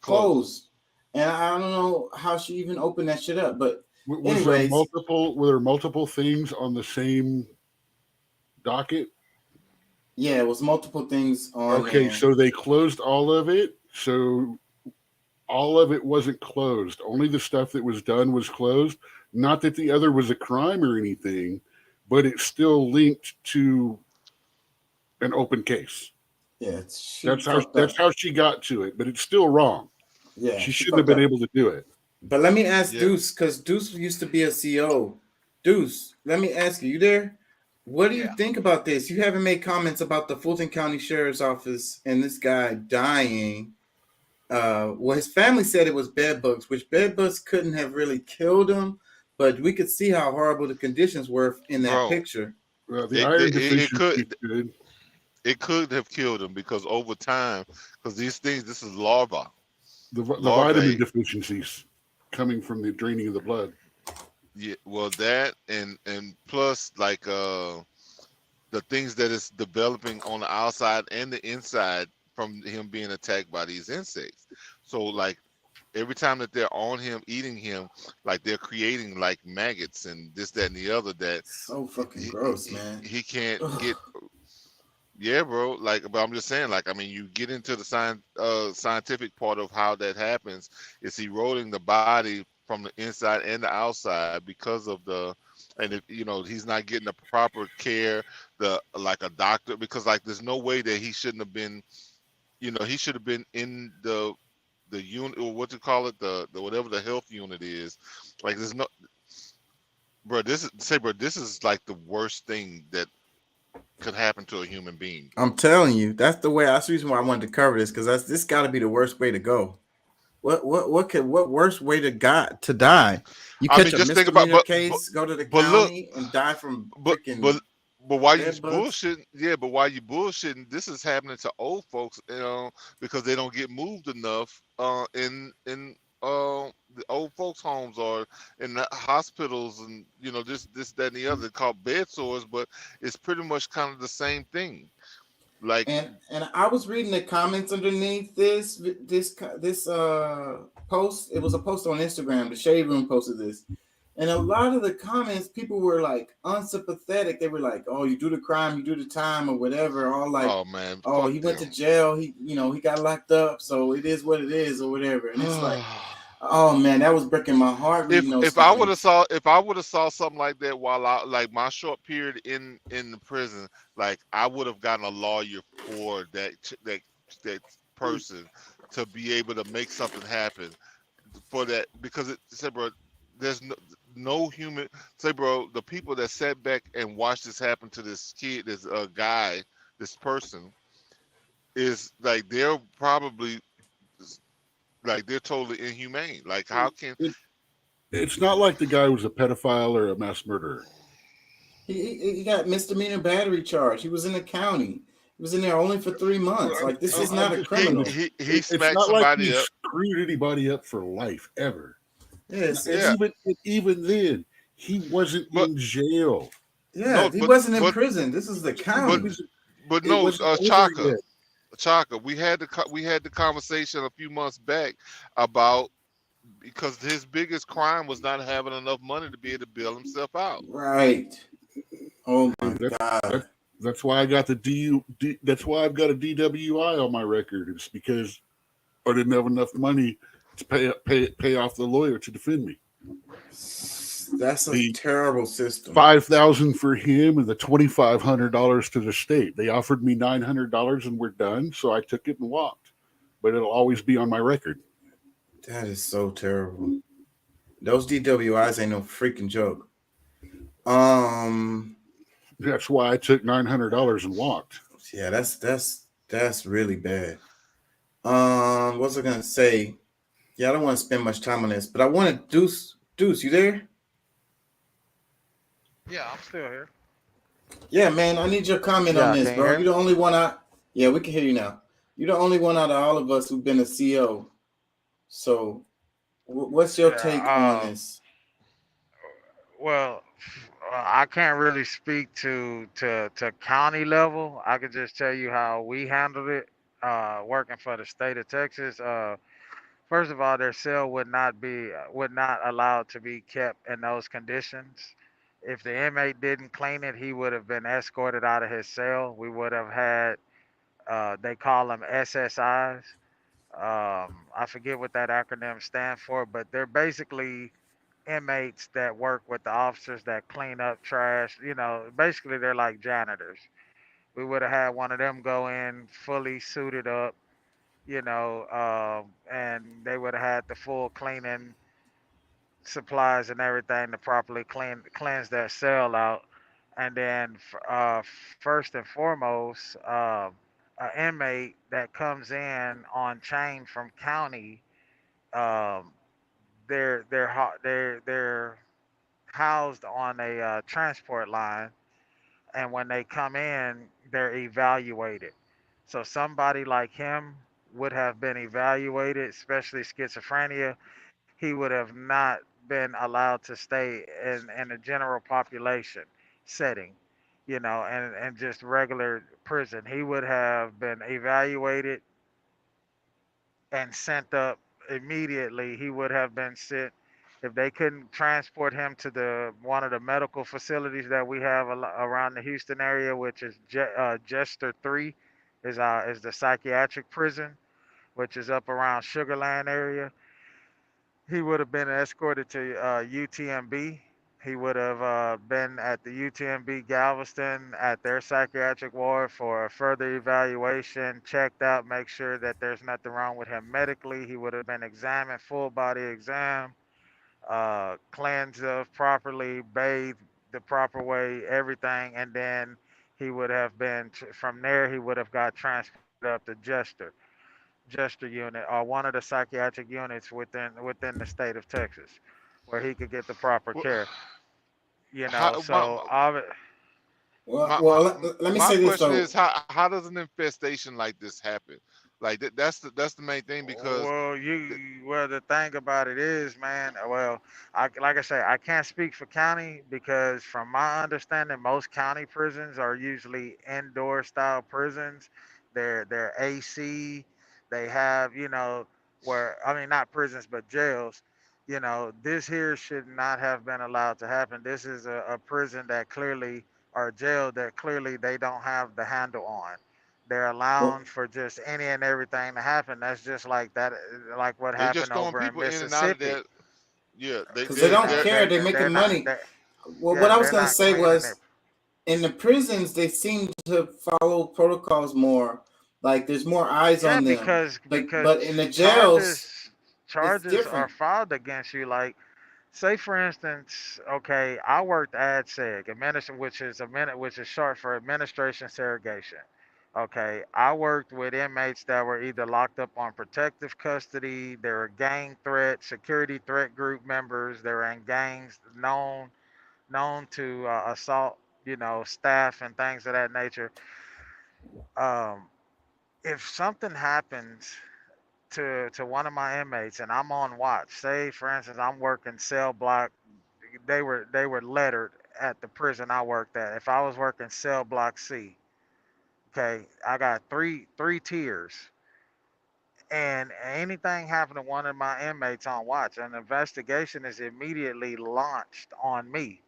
closed, and I don't know how she even opened that shit up, but. Were there multiple things on the same docket? Yeah, it was multiple things on. Okay, so they closed all of it. So all of it wasn't closed. Only the stuff that was done was closed. Not that the other was a crime or anything, but it's still linked to an open case. Yeah, that's how she got to it, but it's still wrong. Yeah, she shouldn't have been able to do it. But let me ask Deuce, because Deuce used to be a CO. Deuce, let me ask you, there? What do you think about this? You haven't made comments about the Fulton County Sheriff's Office and this guy dying. Well, his family said it was bed bugs, which bed bugs couldn't have really killed him, but we could see how horrible the conditions were in that picture. Well, the iron deficiency it could have killed him because over time, because this is larvae. The vitamin deficiencies coming from the draining of the blood. Yeah, well, that and plus the things that is developing on the outside and the inside from him being attacked by these insects. So every time that they're on him, eating him, they're creating maggots and this, that, and the other. That so fucking gross, man. He can't get. Yeah, bro. But I'm just saying, you get into the scientific part of how that happens. It's eroding the body from the inside and the outside because of he's not getting the proper care, a doctor, because there's no way that he shouldn't have been, he should have been in the unit, or what you call it, the whatever the health unit is. There's no, bro. This is the worst thing that could happen to a human being. I'm telling you, that's the reason why I wanted to cover this, because this got to be the worst way to go. What worse way to die? You catch a misdemeanor case, go to the county and die from freaking. But why you bullshitting? Yeah, but why you bullshitting? This is happening to old folks, because they don't get moved enough in the old folks' homes or in the hospitals, and this, that, and the other, called bed sores, but it's pretty much kind of the same thing. And I was reading the comments underneath this post. It was a post on Instagram. The Shade Room posted this, and a lot of the comments, people were unsympathetic. They were like, "Oh, you do the crime, you do the time, or whatever." All "Oh man, he went to jail. He got locked up, so it is what it is, or whatever." And it's oh man, that was breaking my heart. If I would have saw something like that while I my short period in the prison, I would have gotten a lawyer for that person to be able to make something happen for that, because it said, bro, there's no human. Say, bro, the people that sat back and watched this happen to this kid, this guy, this person, is they're probably. They're totally inhumane. How can it's not like the guy was a pedophile or a mass murderer. He got misdemeanor battery charge. He was in the county. He was in there only for 3 months. This is not a criminal. He smacked somebody up. Screwed anybody up for life ever. Yes, And Yeah, even then, he wasn't but in jail. yeah, no, he wasn't in but prison. This is the but He county. was. It no, wasn't over Chaka, yet. we had we had the conversation a few months back about because his biggest crime was not having enough money to be able to bail himself out. Right. Oh my And God. that's why I got the That's why I've got a DWI on my record. It's because I didn't have enough money to pay off the lawyer to defend me. That's a The terrible system. $5,000 for him and the $2,500 to the state. They offered me $900 and we're done, so I took it and walked. But it'll always be on my record. That is so terrible. Those DWIs ain't no freaking joke. Um, That's why I took $900 and walked. yeah, that's really bad. What was I gonna say? Yeah, I don't want to spend much time on this, but I want to Deuce, you there? Yeah, I'm still here. Yeah, man, I need your comment on Yeah, this, can you bro. hear You're me? the only one yeah, we can hear you now. You're the only one out of all of us who've been a CEO. So, what's your take on Yeah. this? Well, I can't really speak to county level. I could just tell you how we handled it. Working for the state of Texas. First of all, their cell would not allowed to be kept in those conditions. If the inmate didn't clean it, he would have been escorted out of his cell. We would have had they call them SSIs. I forget what that acronym stands for, but they're basically inmates that work with the officers that clean up trash. You know, basically they're like janitors. We would have had one of them go in fully suited up, and they would have had the full cleaning supplies and everything to properly cleanse their cell out. And then, first and foremost, an inmate that comes in on chain from county, um, they're housed on a transport line, and when they come in, they're evaluated. So somebody like him would have been evaluated, especially schizophrenia. He would have not been allowed to stay in a general population setting, and just regular prison. He would have been evaluated and sent up immediately. He would have been sent if they couldn't transport him to the one of the medical facilities that we have around the Houston area, which is Jester 3, is the psychiatric prison, which is up around Sugarland area. He would have been escorted to UTMB. He would have been at the UTMB Galveston at their psychiatric ward for a further evaluation, checked out, make sure that there's nothing wrong with him medically. He would have been examined, full body exam, cleansed of properly, bathed the proper way, everything, and then he would have been from there. He would have got transported up to Jester unit or one of the psychiatric units within the state of Texas, where he could get the proper Wh- care. How, So Well, my, my, well, let me my say this question though. is how does an infestation like this happen? Like that's the main thing because th- the thing about it is, man. Well, like I say, I can't speak for county because from my understanding, most county prisons are usually indoor style prisons. They're AC. They have where I mean not prisons but jails. This here should not have been allowed to happen. This is a prison that clearly or a jail that clearly they don't have the handle on. They're Well, allowing for just any and everything to happen. That's just like that, like what they just happened throwing over in people in and out of Mississippi. there. Yeah, because they You don't know, care. They're they're making not. money. Well, what Yeah, I was they're gonna not say cleaning was it. in the prisons they seem to follow protocols more. Like there's more eyes Yeah, on them. because But in the jails, charges it's charges are different. filed against you. Like, say for instance, okay, I worked ADSEG, which is short for administration segregation. Okay, I worked with inmates that were either locked up on protective custody, they were gang threat, security threat group members, they were in gangs known to assault, staff and things of that nature. Um, if something happens to one of my inmates and I'm on watch. Say for instance I'm working cell block. They were lettered at the prison I worked at. If I was working cell block C, okay, I got three tiers. And anything happened to one of my inmates on watch, an investigation is immediately launched on me.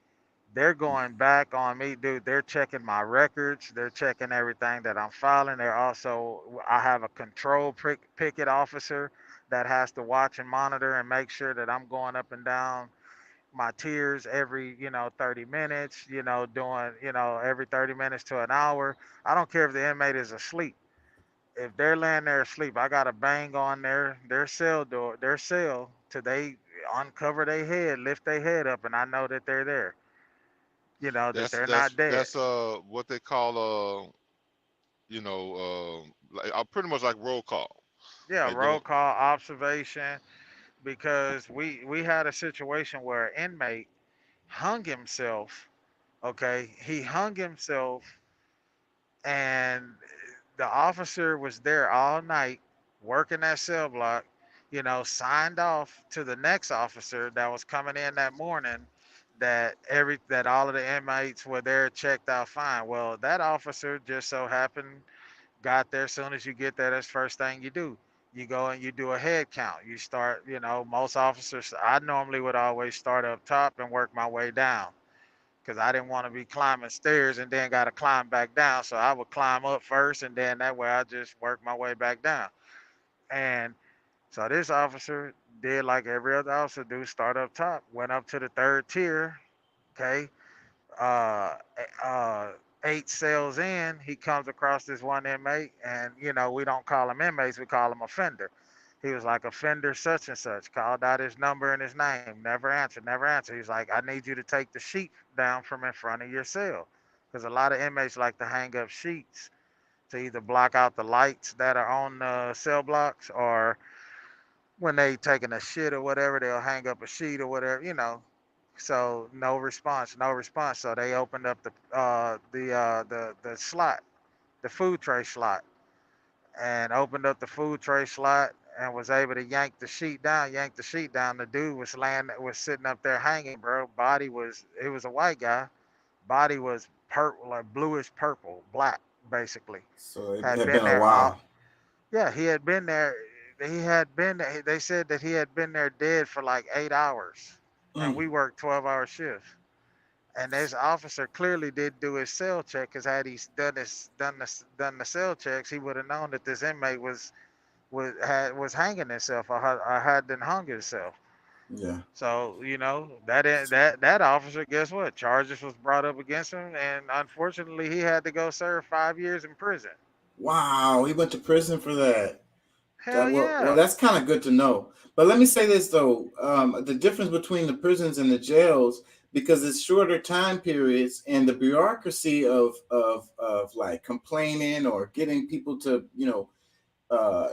They're going back on me, dude. They're checking my records. They're checking everything that I'm filing. I have a picket officer that has to watch and monitor and make sure that I'm going up and down my tiers every, 30 minutes, doing, every 30 minutes to an hour. I don't care if the inmate is asleep. If they're laying there asleep, I got to bang on their cell door, their cell, till they uncover their head, lift their head up, and I know that they're there. That That's they're that's not dead. that's what they call like pretty much like roll call. Yeah, Like roll don't call, observation, because we had a situation where an inmate hung himself. Okay, he hung himself, and the officer was there all night working that cell block. Signed off to the next officer that was coming in that morning that all of the inmates were there, checked out fine. Well, that officer just so happened got there. As soon as you get there, that's first thing you do. You go and you do a head count. You start, most officers, I normally would always start up top and work my way down because I didn't want to be climbing stairs and then got to climb back down. So I would climb up first, and then that way I just work my way back down. And so this officer did like every other officer do, start up top, went up to the third tier. Okay, uh, uh, 8 cells in, he comes across this one inmate, and we don't call him inmates, we call him offender. He was like offender such and such, called out his number and his name, never answered, never answered. He's like, I need you to take the sheet down from in front of your cell, because a lot of inmates like to hang up sheets to either block out the lights that are on the cell blocks, or when they taking a shit or whatever, they'll hang up a sheet or whatever. So no response, no response. So they opened up the slot, the food tray slot, and opened up the food tray slot and was able to yank the sheet down. Yank the sheet down. The dude was sitting up there hanging, bro. It was a white guy. Body was purple, like bluish purple, black, basically. So it Had had been been a there all. while. Yeah, he had been there. He had been there. They said that he had been there dead for like 8 hours, and Mm. we worked 12-hour shifts. And this officer clearly did do his cell check, because had he done the cell checks, he would have known that this inmate was hanging himself, or had been hung himself. Yeah. So that officer, guess what? Charges was brought up against him, and unfortunately, he had to go serve 5 years in prison. Wow, he went to prison for that. Hell Well, yeah. that's kind of good to know. But let me say this though, the difference between the prisons and the jails, because it's shorter time periods, and the bureaucracy of like complaining or getting people to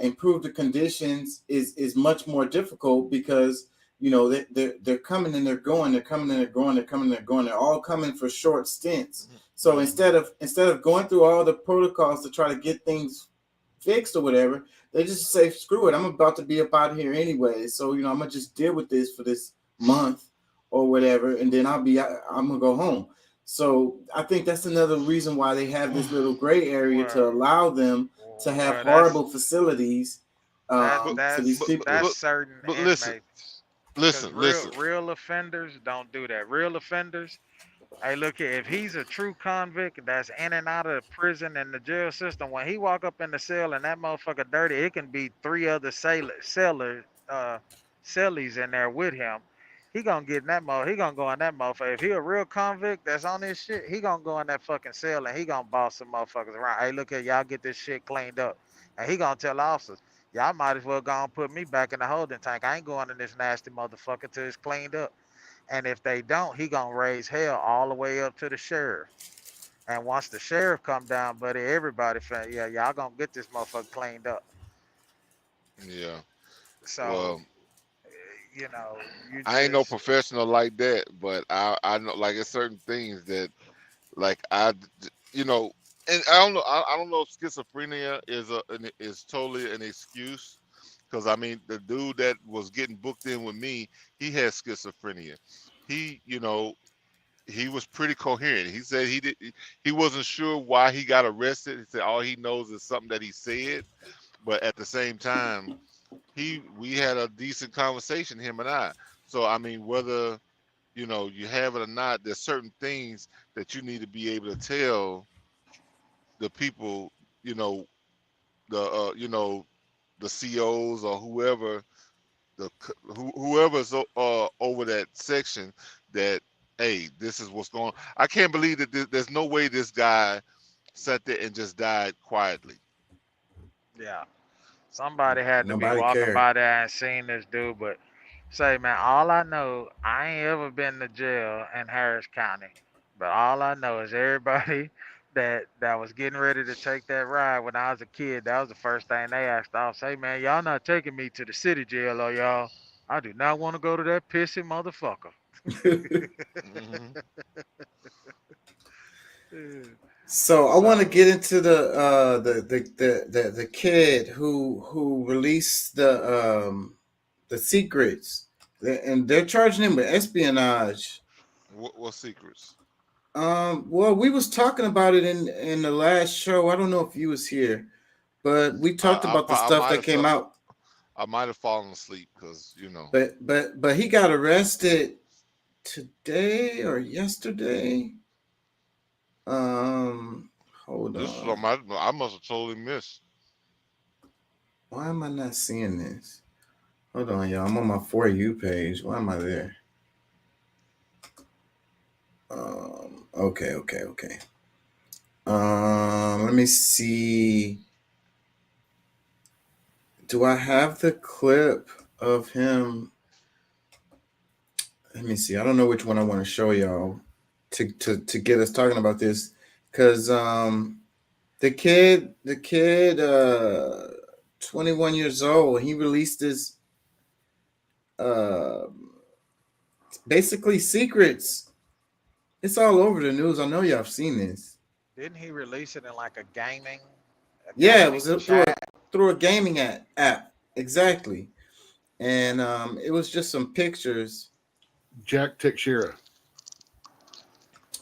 improve the conditions is much more difficult, because they're coming and they're going, they're coming and they're going, they're coming and they're going, they're all coming for short stints. So instead of going through all the protocols to try to get things fixed or whatever, they just say, screw it, I'm about to be up out of here anyway, so I'm gonna just deal with this for this month or whatever, and then I'm gonna go home. So I think that's another reason why they have this little gray area to Well, allow them to have well, horrible facilities that's to these that's people. that's certain but listen, inmates. Because real listen. real offenders don't do that. Real offenders, hey, look here. If he's a true convict that's in and out of the prison and the jail system, when he walk up in the cell and that motherfucker dirty, it can be 3 other cellies in there with him. He gonna get in that mo. He gonna go in that motherfucker. If he a real convict that's on this shit, he gonna go in that fucking cell and he gonna boss some motherfuckers around. Hey, look here, y'all get this shit cleaned up, and he gonna tell the officers, y'all might as well go and put me back in the holding tank. I ain't going in this nasty motherfucker till it's cleaned up. And if they don't, he gonna raise hell all the way up to the sheriff. And once the sheriff come down, buddy, everybody, yeah, y'all gonna get this motherfucker cleaned up. Yeah. So, Well, you know, you I ain't no just, professional like that, but I know like it's certain things that like and I don't know. I don't know if schizophrenia is totally an excuse, Because I mean, the dude that was getting booked in with me, he had schizophrenia. He, he was pretty coherent. He said he wasn't sure why he got arrested. He said all he knows is something that he said, but at the same time, we had a decent conversation, him and I. So I mean, whether you have it or not, there's certain things that you need to be able to tell the people, the the COs or whoever, whoever's over that section, that hey, this is what's going on. I can't believe that there's no way this guy sat there and just died quietly. Yeah. Somebody had to be Nobody walking cared. by there and seen this dude, but say, man, all I know, I ain't ever been to jail in Harris County, but all I know is everybody that was getting ready to take that ride when I was a kid, that was the first thing they asked off. Say, man, y'all not taking me to the city jail, or y'all? I do not want to go to that pissy motherfucker. So I want to get into the kid who released the secrets, and they're charging him with espionage. What secrets? Well, we was talking about it in the last show. I don't know if you was here, but we talked about the stuff that came out. I might have fallen asleep because But he got arrested today or yesterday. Hold this on. I must have totally missed. Why am I not seeing this? Hold on, y'all. I'm on my For You page. Why am I there? Okay. Let me see. Do I have the clip of him? Let me see. I don't know which one I want to show y'all to get us talking about this, because the kid 21 years old, he released his basically secrets. It's all over the news. I know y'all have seen this. Didn't he release it in like a gaming? Yeah, it was through a gaming app. Exactly. And it was just some pictures. Jack Teixeira.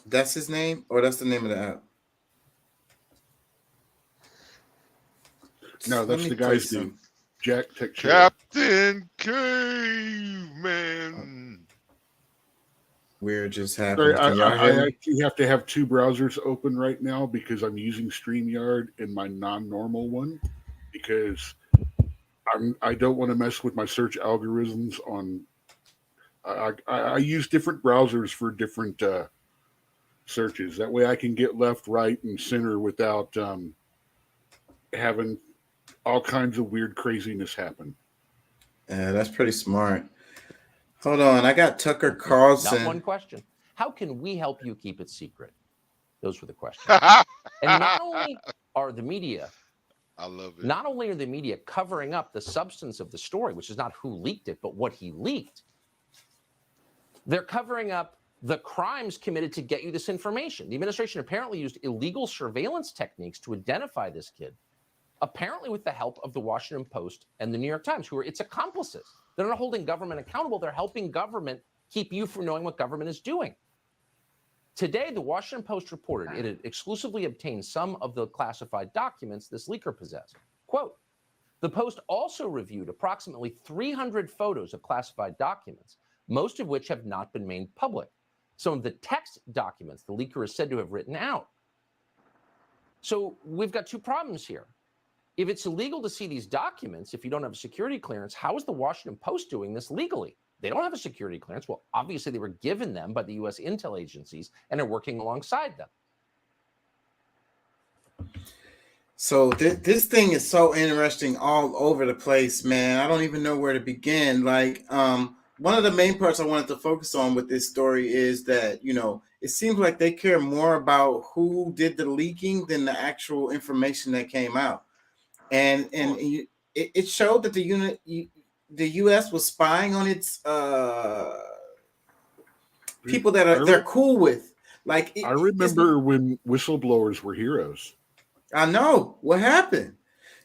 That's his name, or that's the name of the app? No, that's the guy's name. Jack Teixeira. Captain Caveman. Weird just happened. Sorry, I actually have to have two browsers open right now because I'm using StreamYard in my non-normal one, because I don't want to mess with my search algorithms on. I use different browsers for different searches. That way I can get left, right, and center without having all kinds of weird craziness happen. Yeah, that's pretty smart. Hold on, I got Tucker Carlson. Not one question. How can we help you keep it secret? Those were the questions. And not only are the media, I love it. Not only are the media covering up the substance of the story, which is not who leaked it, but what he leaked, they're covering up the crimes committed to get you this information. The administration apparently used illegal surveillance techniques to identify this kid, apparently with the help of the Washington Post and the New York Times, who are its accomplices. They're not holding government accountable. They're helping government keep you from knowing what government is doing. Today, the Washington Post reported it had exclusively obtained some of the classified documents this leaker possessed. Quote, the Post also reviewed approximately 300 photos of classified documents, most of which have not been made public. Some of the text documents the leaker is said to have written out. So we've got two problems here. If it's illegal to see these documents, if you don't have a security clearance, how is the Washington Post doing this legally? They don't have a security clearance. Well, obviously they were given them by the U.S. intel agencies and are working alongside them. So this thing is so interesting all over the place, man. I don't even know where to begin. Like, one of the main parts I wanted to focus on with this story is that, it seems like they care more about who did the leaking than the actual information that came out. And it showed that the U.S. was spying on its people that they're cool with. Like, I remember when whistleblowers were heroes. I know what happened.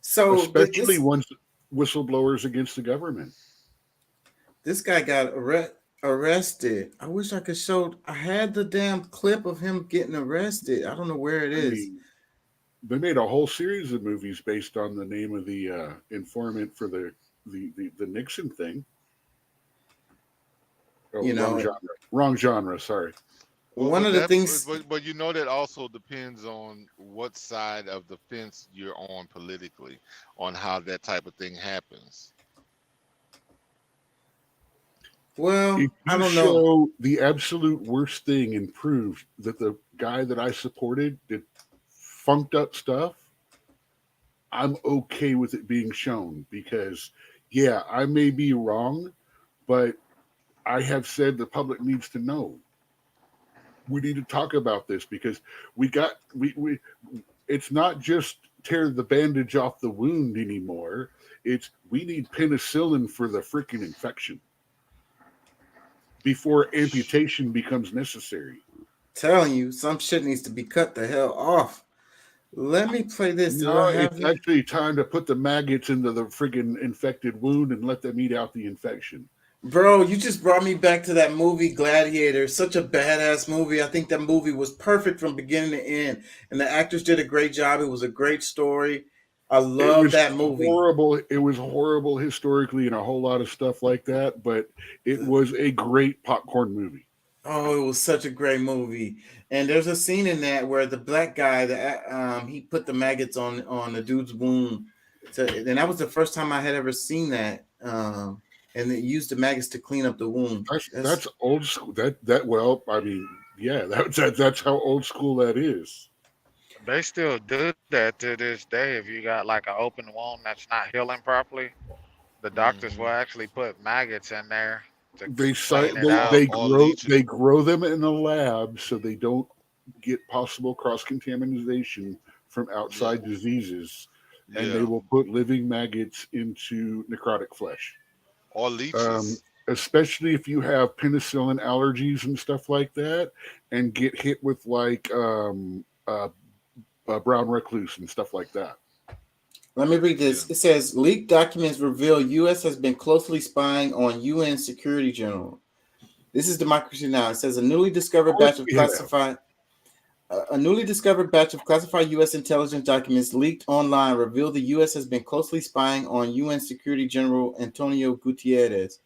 So especially ones whistleblowers against the government. This guy got arrested. I wish I could show. I had the damn clip of him getting arrested. I don't know where it I is. mean, they made a whole series of movies based on the name of the informant for the Nixon thing. Oh, You know, wrong genre. Sorry. One of the things, but you know that also depends on what side of the fence you're on politically, on how that type of thing happens. well, If I you don't know. show the absolute worst thing and prove that the guy that I supported did funked up stuff, I'm okay with it being shown because, yeah, I may be wrong, but I have said the public needs to know. We need to talk about this because we it's not just tear the bandage off the wound anymore. It's we need penicillin for the freaking infection before amputation becomes necessary. Telling you, some shit needs to be cut the hell off. Let me play this. Do No, I have it's it? actually time to put the maggots into the freaking infected wound and let them eat out the infection. Bro, you just brought me back to that movie Gladiator. Such a badass movie. I think that movie was perfect from beginning to end. And the actors did a great job. It was a great story. I love that movie. Horrible. It was horrible historically and a whole lot of stuff like that, but it was a great popcorn movie. Oh, it was such a great movie. And there's a scene in that where the black guy that he put the maggots on the dude's wound. And that was the first time I had ever seen that. And they used the maggots to clean up the wound. That's old school. Well, I mean, yeah, that's how old school that is. They still do that to this day. If you got like an open wound that's not healing properly, the doctors will actually put maggots in there to clean it out. They grow them in a lab so they don't get possible cross contamination from outside diseases, and they will put living maggots into necrotic flesh. Or leeches. Especially if you have penicillin allergies and stuff like that, and get hit with like brown recluse and stuff like that. Let me read this. It says leaked documents reveal U.S. has been closely spying on UN Security General. This is Democracy Now! It says a newly discovered batch of classified U.S. intelligence documents leaked online reveal the U.S. has been closely spying on UN Security General Antonio Guterres.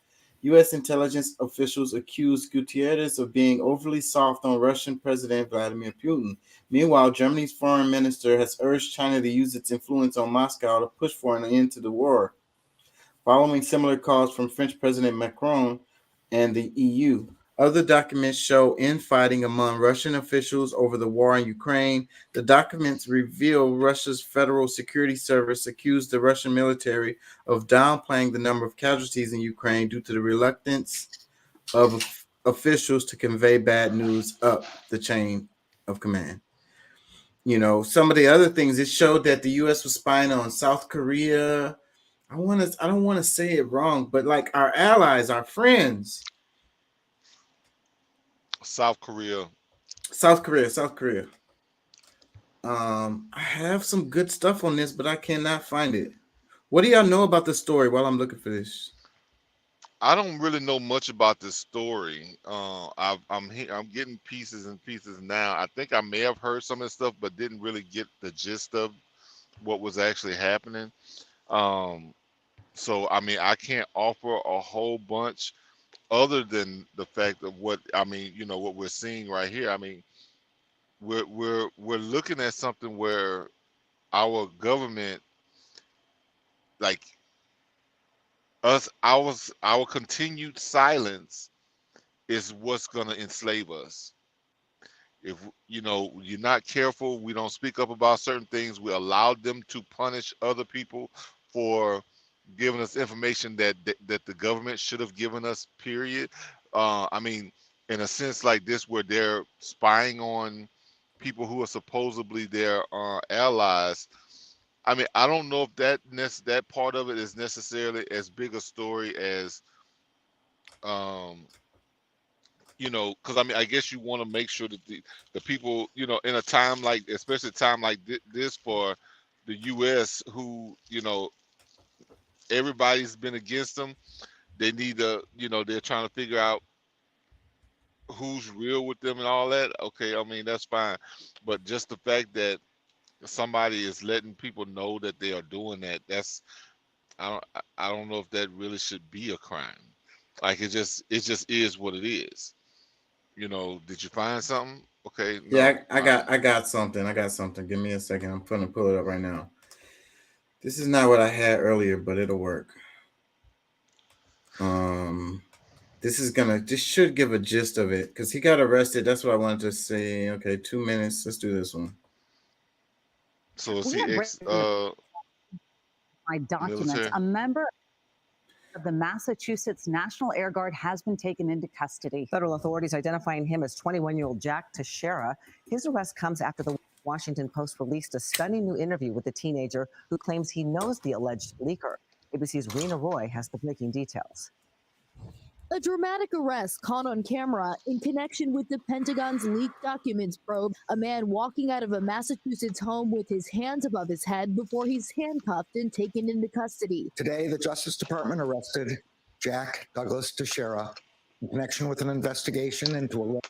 U.S. intelligence officials accused Guterres of being overly soft on Russian President Vladimir Putin. Meanwhile, Germany's foreign minister has urged China to use its influence on Moscow to push for an end to the war, following similar calls from French President Macron and the EU. Other documents show infighting among Russian officials over the war in Ukraine. The documents reveal Russia's Federal Security Service accused the Russian military of downplaying the number of casualties in Ukraine due to the reluctance of officials to convey bad news up the chain of command. You know, some of the other things, it showed that the U.S. was spying on South Korea. I don't want to say it wrong, but like our allies, our friends. South Korea. I have some good stuff on this, but I cannot find it. What do y'all know about the story while I'm looking for this? I don't really know much about this story. I'm getting pieces and pieces now. I think I may have heard some of this stuff, but didn't really get the gist of what was actually happening. So I mean, I can't offer a whole bunch other than the fact of what what we're seeing right here. I mean, we're looking at something where our government, like our continued silence is what's going to enslave us. If you're not careful, we don't speak up about certain things, we allow them to punish other people for giving us information that the government should have given us, period. I mean, in a sense like this, where they're spying on people who are supposedly their allies. I mean, I don't know if that part of it is necessarily as big a story as, because I mean, I guess you want to make sure that the people, in a time like, especially a time like this for the U.S., who, everybody's been against them. They need to, they're trying to figure out who's real with them and all that. Okay, I mean that's fine, but just the fact that somebody is letting people know that they are doing that, I don't know if that really should be a crime. Like it just is what it is. Did you find something? Okay. No, Yeah, I got something. Give me a second. I'm gonna pull it up right now. This is not what I had earlier, but it'll work. This should give a gist of it because he got arrested. That's what I wanted to say. Okay, 2 minutes. Let's do this one. So is We he have my documents. military? A member of the Massachusetts National Air Guard has been taken into custody. Federal authorities identifying him as 21-year-old Jack Teixeira. His arrest comes after the Washington Post released a stunning new interview with the teenager who claims he knows the alleged leaker. ABC's Rena Roy has the breaking details. A dramatic arrest caught on camera in connection with the Pentagon's leaked documents probe. A man walking out of a Massachusetts home with his hands above his head before he's handcuffed and taken into custody. Today, the Justice Department arrested Jack Douglas Teixeira in connection with an investigation into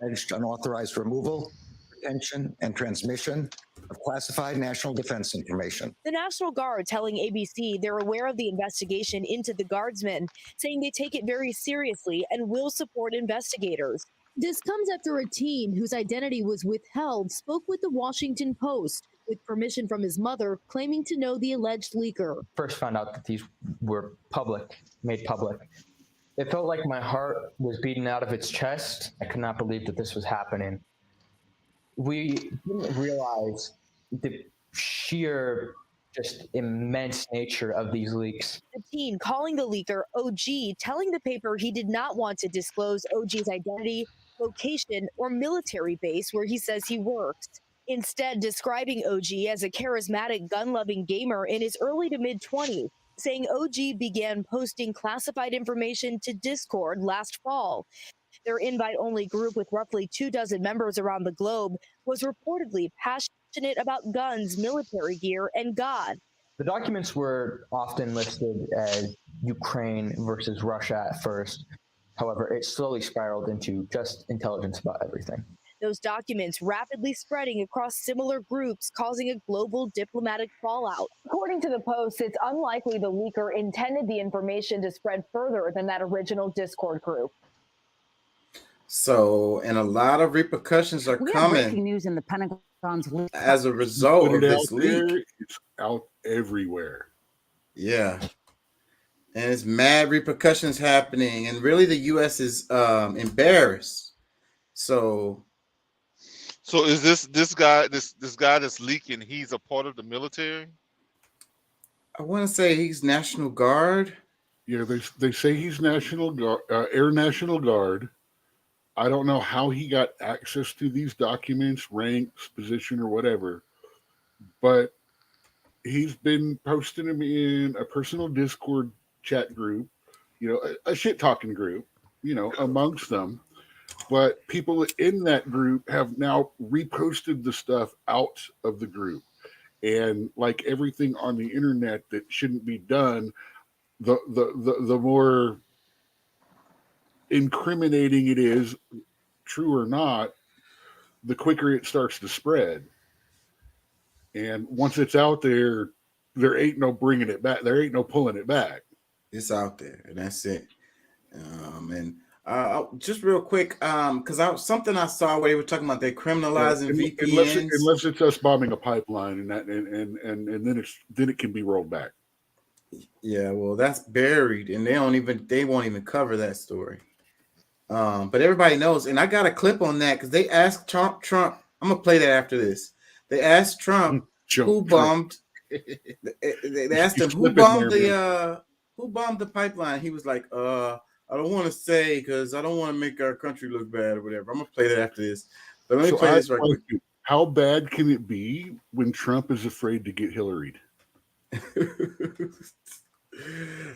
alleged unauthorized removal, retention, and transmission of classified national defense information. The National Guard telling ABC they're aware of the investigation into the guardsmen, saying they take it very seriously and will support investigators. This comes after a teen whose identity was withheld spoke with the Washington Post with permission from his mother, claiming to know the alleged leaker. First found out that these were made public. It felt like my heart was beating out of its chest. I could not believe that this was happening. We didn't realize the sheer, just immense nature of these leaks. The teen calling the leaker OG, telling the paper he did not want to disclose OG's identity, location, or military base where he says he works. Instead, describing OG as a charismatic, gun-loving gamer in his early to mid-20s, saying OG began posting classified information to Discord last fall. Their invite-only group with roughly 24 members around the globe was reportedly passionate about guns, military gear, and God. The documents were often listed as Ukraine versus Russia at first. However, it slowly spiraled into just intelligence about everything. Those documents rapidly spreading across similar groups, causing a global diplomatic fallout. According to the Post, it's unlikely the leaker intended the information to spread further than that original Discord group. So, and a lot of repercussions are We have breaking coming news in the Pentagon's leak. as a result Put of it this out there, leak. it's out everywhere. Yeah. And it's mad repercussions happening. And really the US is embarrassed. So is this guy that's leaking, he's a part of the military? I want to say he's National Guard. Yeah, they say he's National Guard, Air National Guard. I don't know how he got access to these documents, ranks, position, or whatever, but he's been posting them in a personal Discord chat group, a shit talking group, amongst them. But people in that group have now reposted the stuff out of the group. And like everything on the internet that shouldn't be done, the more incriminating it is, true or not, the quicker it starts to spread. And once it's out there, there ain't no bringing it back. There ain't no pulling it back. It's out there, and that's it. Just real quick, because something I saw where they were talking about they criminalizing VPNs. Unless it's us bombing a pipeline, and then it can be rolled back. Yeah, well, that's buried, and they won't even cover that story. But everybody knows, and I got a clip on that because they asked Trump. I'm gonna play that after this. They asked Trump who bombed. They asked him who bombed the pipeline. He was like, I don't want to say because I don't want to make our country look bad or whatever. I'm gonna play that after this. But let me play this right quick. How bad can it be when Trump is afraid to get Hillaried?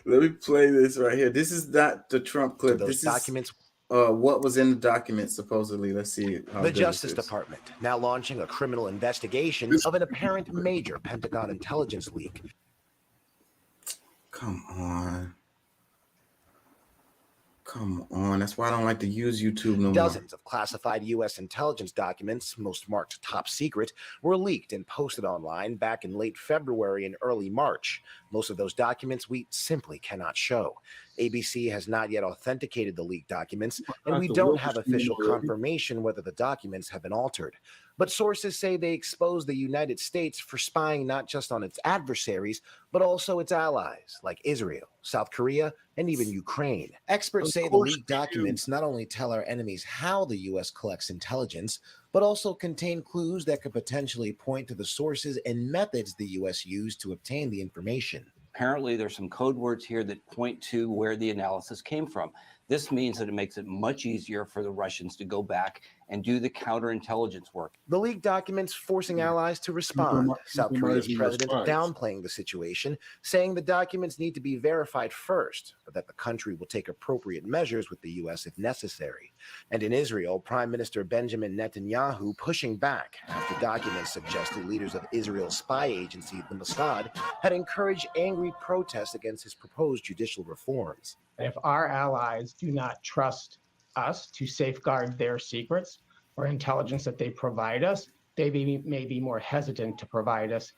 Let me play this right here. This is not the Trump clip. Those This documents. is what was in the document supposedly. Let's see. The Justice Department now launching a criminal investigation of an apparent major Pentagon intelligence leak. Come on. Come on. That's why I don't like to use YouTube no more. Dozens of classified U.S. intelligence documents, most marked top secret, were leaked and posted online back in late February and early March. Most of those documents we simply cannot show. ABC has not yet authenticated the leaked documents, and we don't have official confirmation whether the documents have been altered. But sources say they exposed the United States for spying not just on its adversaries, but also its allies, like Israel, South Korea, and even Ukraine. Experts say the leaked documents not only tell our enemies how the U.S. collects intelligence, but also contain clues that could potentially point to the sources and methods the U.S. used to obtain the information. Apparently, there's some code words here that point to where the analysis came from. This means that it makes it much easier for the Russians to go back and do the counterintelligence work. The leaked documents forcing allies to respond. South Korea's president downplaying the situation, saying the documents need to be verified first, but that the country will take appropriate measures with the U.S. if necessary. And in Israel, Prime Minister Benjamin Netanyahu pushing back after documents suggested leaders of Israel's spy agency, the Mossad, had encouraged angry protests against his proposed judicial reforms. If our allies do not trust us to safeguard their secrets or intelligence that they provide us, they may be more hesitant to provide us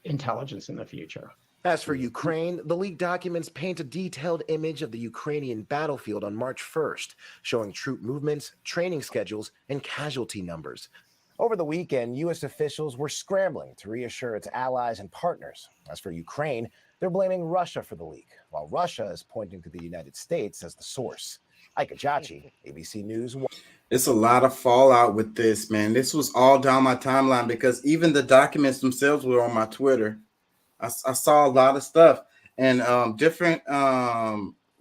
intelligence in the future. As for Ukraine, the leaked documents paint a detailed image of the Ukrainian battlefield on March 1st, showing troop movements, training schedules, and casualty numbers. Over the weekend, U.S. officials were scrambling to reassure its allies and partners. As for Ukraine, they're blaming Russia for the leak, while Russia is pointing to the United States as the source. Ike Ajachi, ABC News. It's a lot of fallout with this, man. This was all down my timeline because even the documents themselves were on my Twitter. I saw a lot of stuff, and different,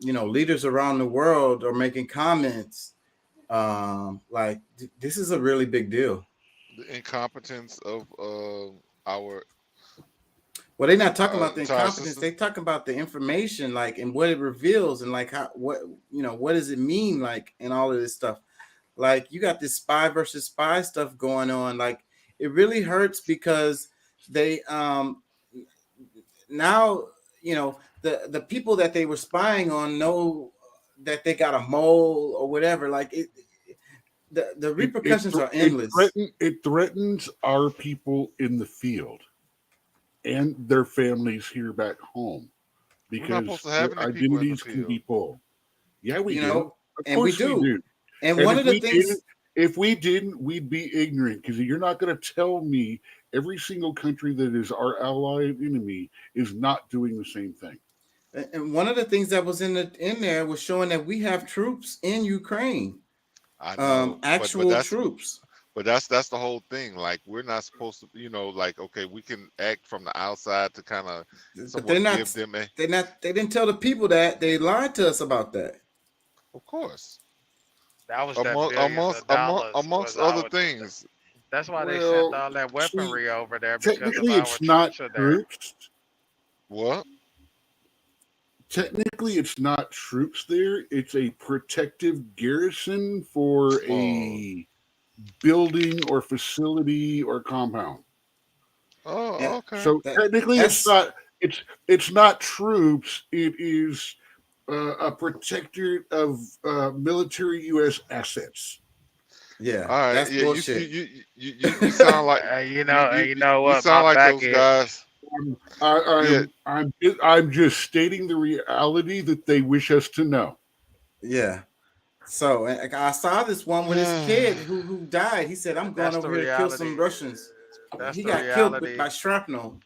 leaders around the world are making comments. This is a really big deal. The incompetence of our. Well, they're not talking about the incompetence. They're talking about the information, and what it reveals, and what does it mean, and all of this stuff. You got this spy versus spy stuff going on. It really hurts because they now the people that they were spying on know that they got a mole or whatever. The repercussions are endless. It threatens our people in the field and their families here back home because their identities can be pulled. Yeah, we do. And we do. And one of the things, if we didn't, we'd be ignorant because you're not going to tell me every single country that is our ally and enemy is not doing the same thing. And one of the things that was in there was showing that we have troops in Ukraine. I know, actual troops. But that's the whole thing. We're not supposed to, okay, we can act from the outside to kind of. But they're not. They didn't tell the people that. They lied to us about that. Of course. That was amongst other things. That's why they sent all that weaponry over there. Technically, it's not troops. What? Technically, it's not troops there. It's a protective garrison for a building or facility or compound. Oh, okay. So technically, it's not troops. It is a protector of military U.S. assets. Yeah, all right. That's bullshit. You sound like you know what? You sound like those guys. I'm just stating the reality that they wish us to know. Yeah. So I saw this one with his kid who died. He said, "I'm going over here to kill some Russians." He got killed by shrapnel.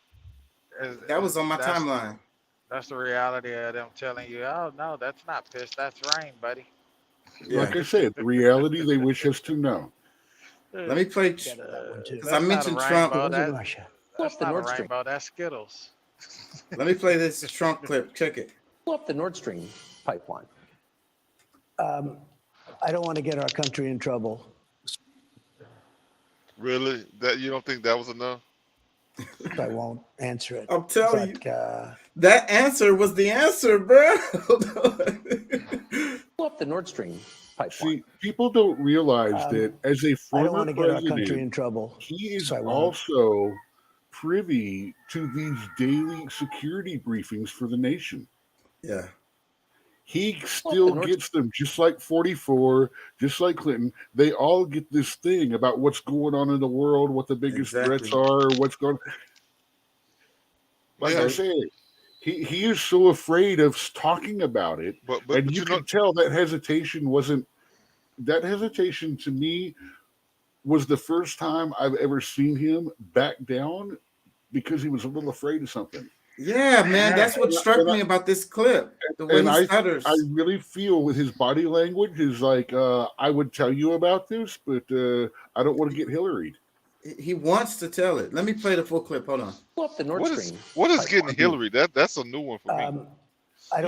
That was on my timeline. That's the reality of them telling you, "Oh no, that's not piss, that's rain, buddy." Yeah. Like I said, the reality they wish us to know. Let me play because I mentioned Trump. That's not a rainbow. That's Skittles. Let me play this Trump clip. Check it. Pull up the Nord Stream pipeline. I don't want to get our country in trouble. Really? That you don't think that was enough? I won't answer it. I'm telling you, that answer was the answer, bro. Pull up the Nord Stream pipeline. See, people don't realize that as a I don't former want to get our country in president, trouble. he is So I won't. also privy to these daily security briefings for the nation. Yeah. He still gets them, just like 44, just like Clinton. They all get this thing about what's going on in the world, what the biggest threats are, what's going. Like I said, he is so afraid of talking about it, and you can tell that hesitation wasn't. That hesitation to me was the first time I've ever seen him back down because he was a little afraid of something. Yeah, man, that's what struck me about this clip. The way he stutters. I really feel with his body language is like, I would tell you about this, but I don't want to get Hillaried. He wants to tell it. Let me play the full clip. Hold on. Pull up the Nord Stream. What is getting Hillary? That's a new one for me.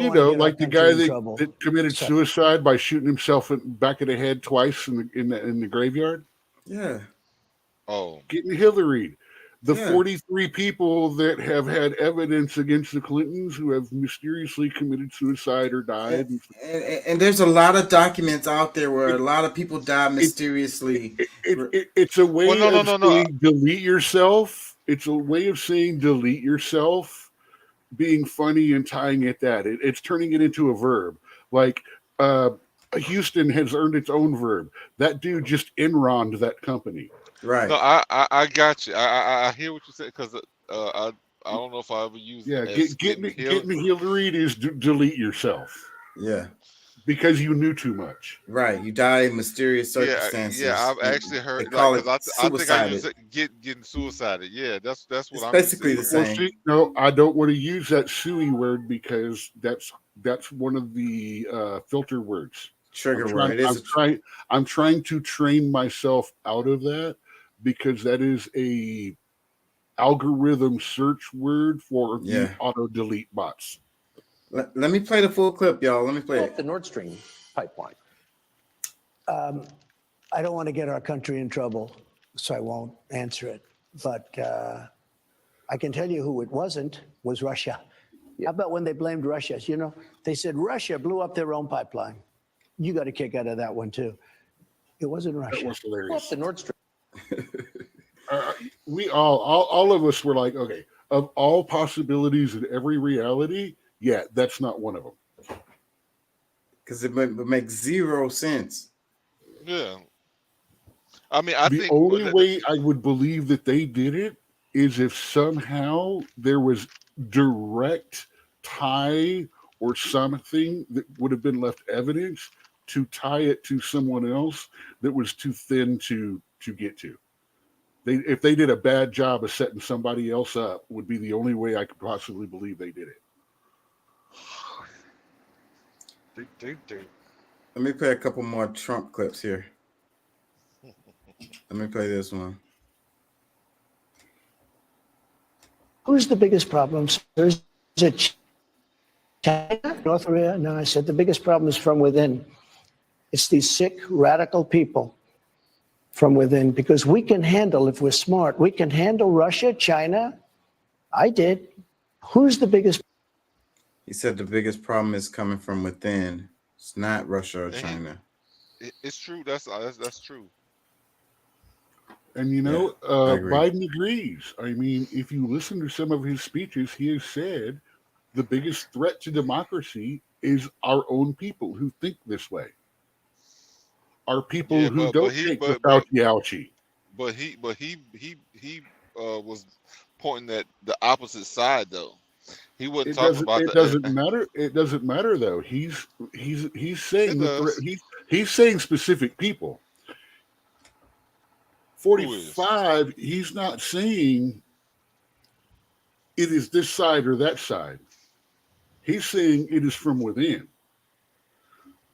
You know, like the guy that committed suicide by shooting himself in back of the head twice in the graveyard. Yeah. Oh, getting Hillaried. The 43 people that have had evidence against the Clintons who have mysteriously committed suicide or died. And there's a lot of documents out there where a lot of people die mysteriously. It's a way of saying delete yourself. It's a way of saying delete yourself, being funny and tying it that. It's turning it into a verb. Like Houston has earned its own verb. That dude just Enroned that company. Right. No, I got you. I hear what you said because I don't know if I ever used. Yeah, getting Hillaried is delete yourself. Yeah. Because you knew too much. Right. You die in mysterious circumstances. Yeah, I've actually heard. They call it I think I used suicided. it, getting suicided. Yeah, that's what It's I'm basically the saying. same. See, no, I don't want to use that SUI word because that's one of the filter words. Trigger word. I'm trying to train myself out of that because that is a algorithm search word for the auto delete bots. Let me play the full clip, y'all. Let me play Pull it. up the Nord Stream pipeline. I don't want to get our country in trouble, so I won't answer it. But I can tell you who it wasn't was Russia. How about when they blamed Russia? You know, they said Russia blew up their own pipeline. You got a kick out of that one too. It wasn't Russia. That was hilarious. Pull up the Nord Stream. We all of us were like, okay, of all possibilities in every reality, yeah, that's not one of them. Because it would make zero sense. Yeah. I mean, I the think only way I would believe that they did it is if somehow there was direct tie or something that would have been left evidence to tie it to someone else that was too thin to get to. If they did a bad job of setting somebody else up, would be the only way I could possibly believe they did it. Let me play a couple more Trump clips here. Let me play this one. Who's the biggest problem? Is it China, North Korea? No, I said the biggest problem is from within. It's these sick, radical people from within, because we can handle, if we're smart, we can handle Russia, China. I did. Who's the biggest? He said the biggest problem is coming from within. It's not Russia or China. It's true. That's true. And you know, I agree. Biden agrees. I mean, if you listen to some of his speeches, he has said the biggest threat to democracy is our own people who think this way. Our people who don't think without the ouchie. But he was pointing at the opposite side though. He wasn't talking about it doesn't matter. It doesn't matter though. He's saying he's saying specific people. 45, he's not saying it is this side or that side. He's saying it is from within.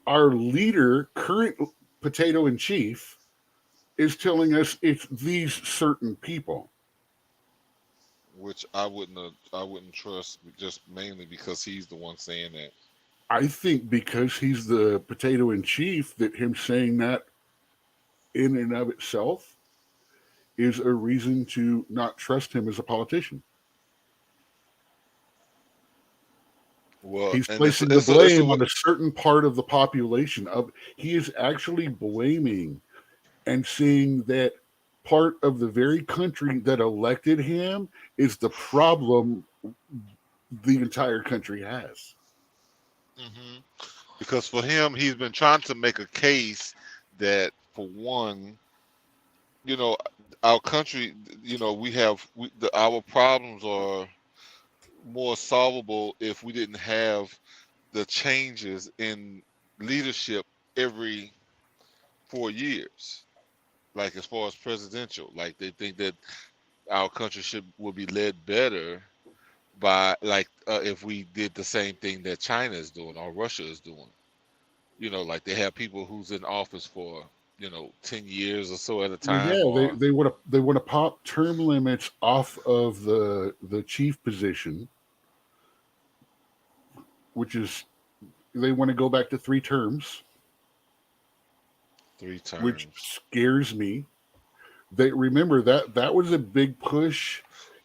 Our leader, current potato in chief, is telling us it's these certain people. Which I wouldn't trust, just mainly because he's the one saying that. I think because he's the potato in chief, that him saying that in and of itself is a reason to not trust him as a politician. Well, he's placing the blame on a certain part of the population. He is actually blaming and saying that part of the very country that elected him is the problem the entire country has. Because for him, he's been trying to make a case that, for one, you know, our country, you know, our problems are more solvable if we didn't have the changes in leadership every 4 years. Like as far as presidential, like they think that our country will be led better by if we did the same thing that China is doing or Russia is doing. You know, like they have people who's in office for 10 years or so at a time. Yeah, they want to pop term limits off of the chief position, which is they want to go back to 3 terms. 3 terms, which scares me. They remember that was a big push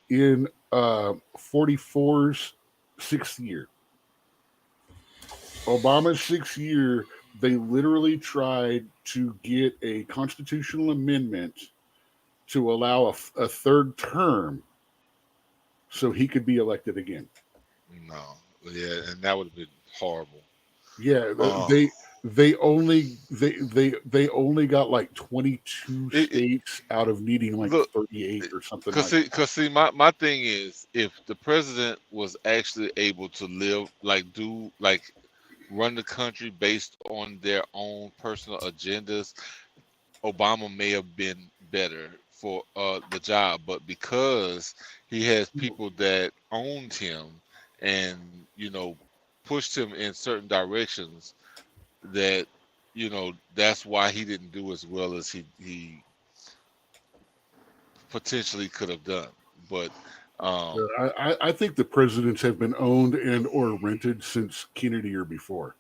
in 44's 6th year. Obama's 6th year, they literally tried to get a constitutional amendment to allow a 3rd term so he could be elected again. No, yeah, and that would have been horrible. Yeah, they only got like 22 states out of needing like 38 or something. Because see, my thing is, if the president was actually able to run the country based on their own personal agendas, Obama may have been better for the job. But because he has people that owned him and pushed him in certain directions, that that's why he didn't do as well as he potentially could have done. But I think the presidents have been owned and or rented since Kennedy or before.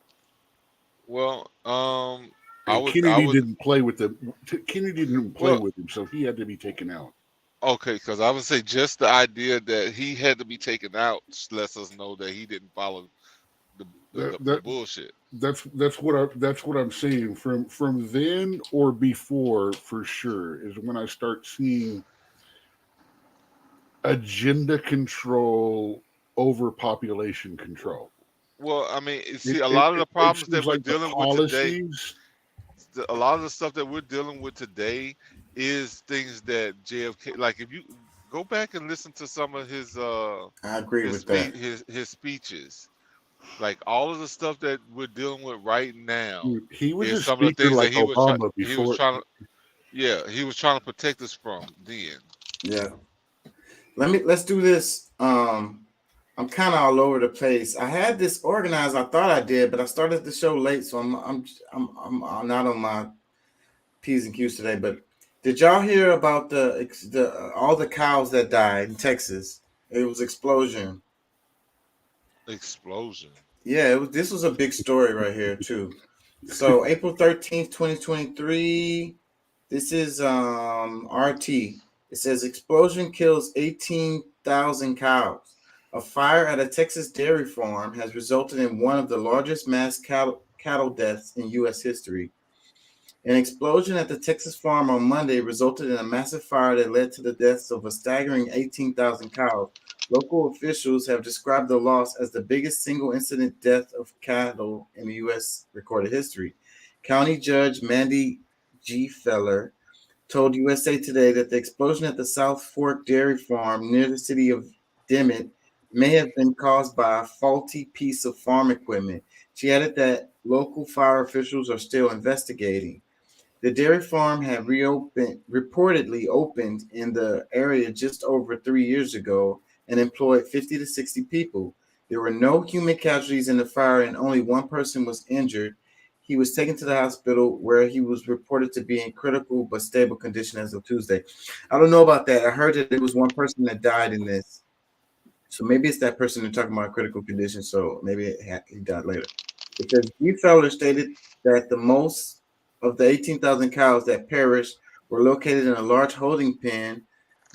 Well, Kennedy didn't play with them. Kennedy didn't play with him, so he had to be taken out. Okay, because I would say just the idea that he had to be taken out lets us know that he didn't follow the bullshit. That's what I'm saying. From then or before, for sure, is when I start seeing agenda control over population control. Well, I mean, see, a lot of the problems that we're dealing with today, a lot of the stuff that we're dealing with today is things that JFK, like if you go back and listen to some of his I agree with that. His speeches. Like all of the stuff that we're dealing with right now, he was is a some of the speaker things like that Obama he before. was trying to, he was trying to protect us from then. Yeah. Let's do this. I'm kind of all over the place. I had this organized. I thought I did, but I started the show late, so I'm not on my P's and Q's today. But did y'all hear about the all the cows that died in Texas? It was explosion. Explosion. Yeah, this was a big story right here too. So April 13th, 2023. This is RT. It says explosion kills 18,000 cows. A fire at a Texas dairy farm has resulted in one of the largest mass cattle deaths in U.S. history. An explosion at the Texas farm on Monday resulted in a massive fire that led to the deaths of a staggering 18,000 cows. Local officials have described the loss as the biggest single incident death of cattle in the U.S. recorded history. County Judge Mandy G. Feller told USA Today that the explosion at the South Fork Dairy Farm near the city of Dimmitt may have been caused by a faulty piece of farm equipment. She added that local fire officials are still investigating. The dairy farm had reportedly opened in the area just over 3 years ago and employed 50 to 60 people. There were no human casualties in the fire and only one person was injured. He was taken to the hospital where he was reported to be in critical but stable condition as of Tuesday. I don't know about that. I heard that there was one person that died in this. So maybe it's that person they're talking about critical condition. So maybe he died later. Because G. Feller stated that the most of the 18,000 cows that perished were located in a large holding pen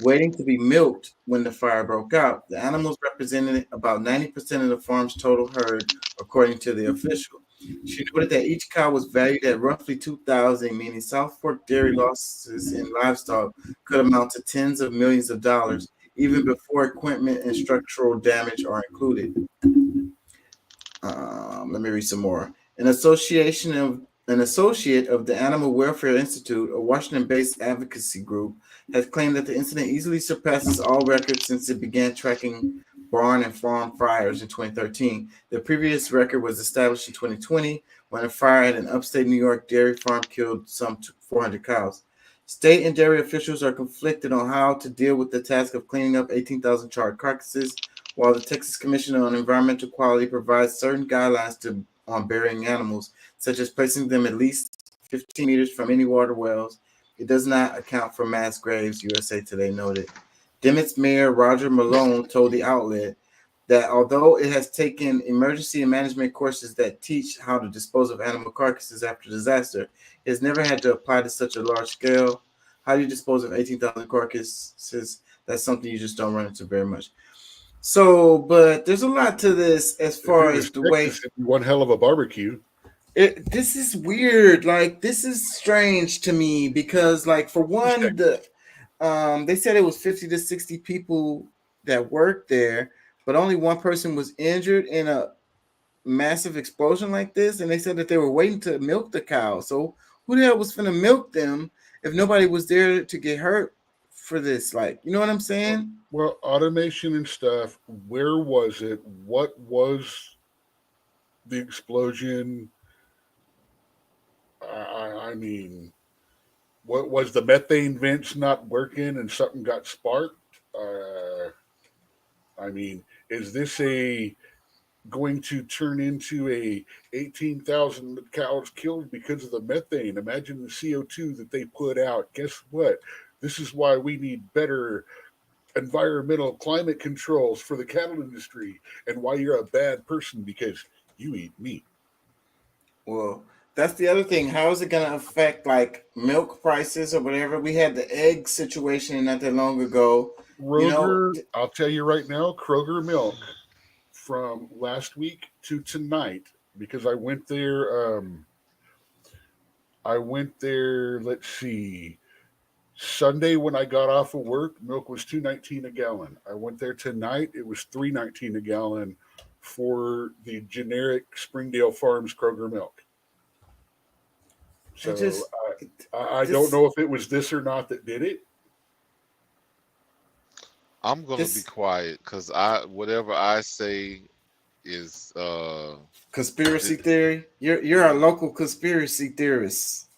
waiting to be milked when the fire broke out. The animals represented about 90% of the farm's total herd, according to the official. She noted that each cow was valued at roughly $2,000, meaning South Fork dairy losses in livestock could amount to tens of millions of dollars, even before equipment and structural damage are included. Let me read some more. An associate of the Animal Welfare Institute, a Washington-based advocacy group, has claimed that the incident easily surpasses all records since it began tracking barn and farm fires in 2013. The previous record was established in 2020 when a fire at an upstate New York dairy farm killed some 400 cows. State and dairy officials are conflicted on how to deal with the task of cleaning up 18,000 charred carcasses, while the Texas Commission on Environmental Quality provides certain guidelines on burying animals, such as placing them at least 15 meters from any water wells. It does not account for mass graves, USA Today noted. Dimmitt's Mayor Roger Malone told the outlet that although it has taken emergency and management courses that teach how to dispose of animal carcasses after disaster, it has never had to apply to such a large scale. How do you dispose of 18,000 carcasses? That's something you just don't run into very much. So, but there's a lot to this as far as the way. One hell of a barbecue. This is weird. Like, this is strange to me because, like, for one, they said it was 50 to 60 people that worked there, but only one person was injured in a massive explosion like this. And they said that they were waiting to milk the cow. So who the hell was finna milk them if nobody was there to get hurt for this? Like, you know what I'm saying? Well, automation and stuff. Where was it? What was the explosion? I mean, what was the methane vents not working and something got sparked? I mean, is this going to turn into a 18,000 cows killed because of the methane? Imagine the CO2 that they put out. Guess what? This is why we need better environmental climate controls for the cattle industry, and why you're a bad person because you eat meat. Well, that's the other thing. How is it going to affect like milk prices or whatever? We had the egg situation not that long ago. Kroger, I'll tell you right now, Kroger milk from last week to tonight, because I went there. Let's see, Sunday when I got off of work, milk was $2.19 a gallon. I went there tonight; it was $3.19 a gallon for the generic Springdale Farms Kroger milk. So I don't know if it was this or not that did it. I'm gonna be quiet because whatever I say is conspiracy theory. You're a local conspiracy theorist.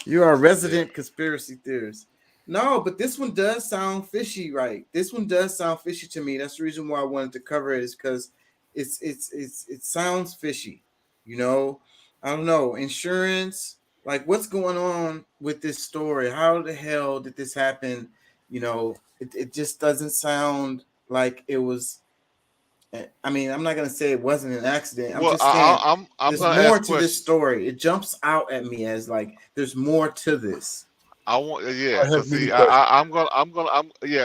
You are a resident conspiracy theorist. No, but this one does sound fishy, right? This one does sound fishy to me. That's the reason why I wanted to cover it, is because it sounds fishy. You know, I don't know. Insurance, like what's going on with this story? How the hell did this happen? You know, it just doesn't sound like it was. I mean, I'm not gonna say it wasn't an accident. I'm just saying there's more to this story. It jumps out at me as like there's more to this. I want,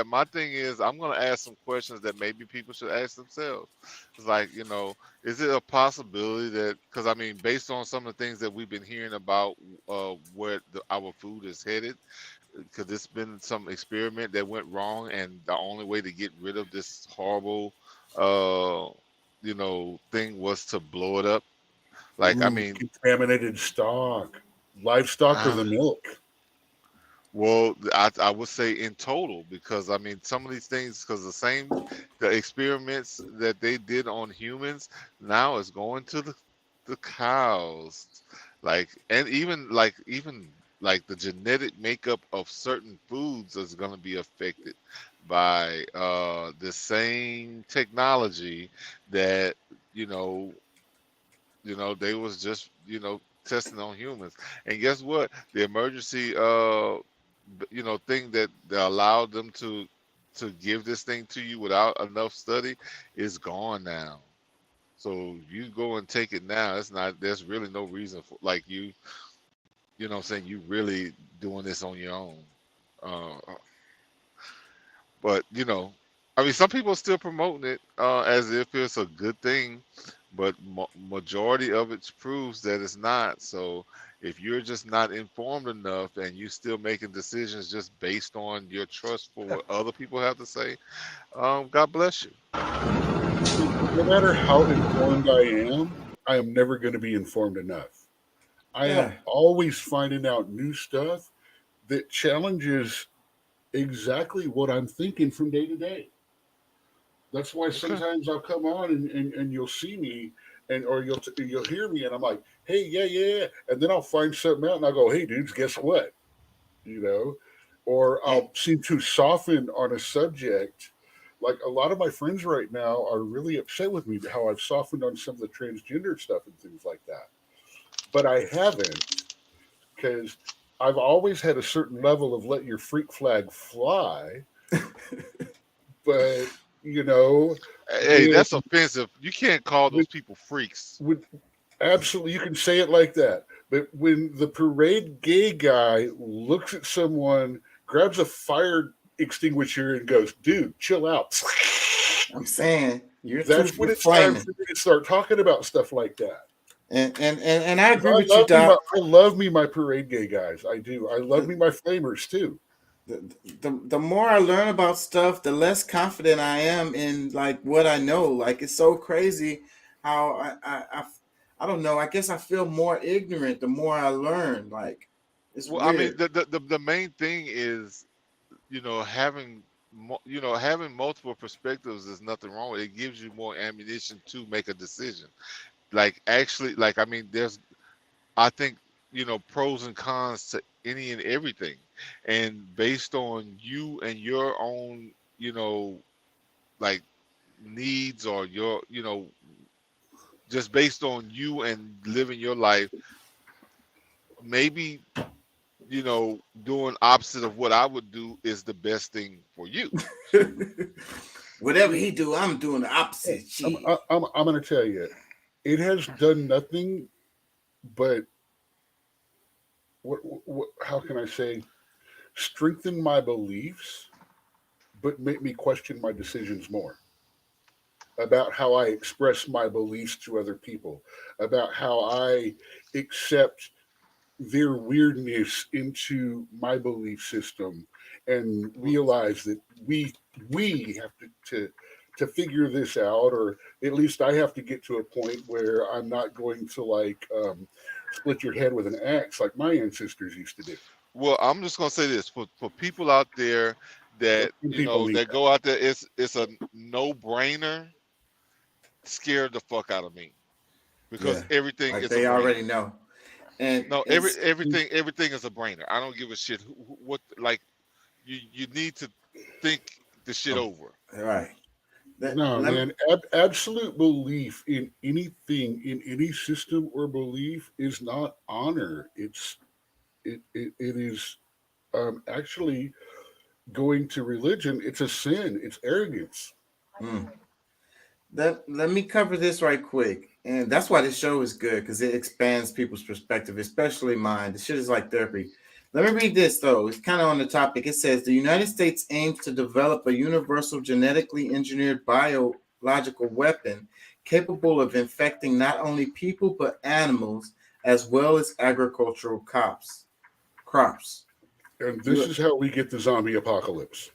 my thing is I'm gonna ask some questions that maybe people should ask themselves. It's like, you know, is it a possibility that, because I mean, based on some of the things that we've been hearing about where our food is headed, because it's been some experiment that went wrong, and the only way to get rid of this horrible, you know, thing was to blow it up. Like, I mean, contaminated stock, livestock, or the milk. Well, I would say in total, because I mean, some of these things, because the experiments that they did on humans now is going to the cows, like, and even the genetic makeup of certain foods is going to be affected by the same technology that you know they was just testing on humans. And guess what? The emergency thing that allowed them to give this thing to you without enough study is gone now. So you go and take it now. There's really no reason for, like, you know what I'm saying, you really doing this on your own. But I mean, some people are still promoting it as if it's a good thing, but majority of it proves that it's not. So if you're just not informed enough and you're still making decisions just based on your trust for what other people have to say, God bless you. no matter how informed I am never going to be informed enough. I am always finding out new stuff that challenges exactly what I'm thinking from day to day. That's why sometimes I'll come on and you'll see me or you'll hear me and I'm like, hey, yeah. And then I'll find something out and I'll go, hey, dudes, guess what? You know, or I'll seem to soften on a subject. Like a lot of my friends right now are really upset with me how I've softened on some of the transgender stuff and things like that. But I haven't, because I've always had a certain level of let your freak flag fly. But, you know. Hey, that's offensive. You can't call those people freaks. Absolutely, you can say it like that. But when the parade gay guy looks at someone, grabs a fire extinguisher and goes, dude, chill out. I'm saying that's when it's time for me to start talking about stuff like that. And I agree with you, Doc. I love me my parade gay guys. I do. I love me my flamers too. The more I learn about stuff, the less confident I am in like what I know. Like it's so crazy how I don't know. I guess I feel more ignorant the more I learn. Like it's weird. I mean, the main thing is, you know, having multiple perspectives is nothing wrong with it. It gives you more ammunition to make a decision. Like actually, like I mean, I think, you know, pros and cons to any and everything, and based on you and your own, you know, like needs or your, you know, just based on you and living your life, maybe, you know, doing opposite of what I would do is the best thing for you. Whatever he do, I'm doing the opposite. I'm going to tell you, it has done nothing but what how can I say, strengthen my beliefs, but make me question my decisions more about how I express my beliefs to other people, about how I accept their weirdness into my belief system, and realize that we have to figure this out, or at least I have to get to a point where I'm not going to like split your head with an axe like my ancestors used to do. Well, I'm just gonna say this for people out there that you know that go out there, it's a no-brainer. Scared the fuck out of me because everything like is they already know. And no, everything is a brainer. I don't give a shit what like you need to think the shit over. Right. Man, absolute belief in anything, in any system or belief is not honor. It is actually going to religion. It's a sin. It's arrogance. Let me cover this right quick. And that's why this show is good, because it expands people's perspective, especially mine. This shit is like therapy. Let me read this, though. It's kind of on the topic. It says, the United States aims to develop a universal genetically engineered biological weapon capable of infecting not only people but animals, as well as agricultural crops. And this is how we get the zombie apocalypse.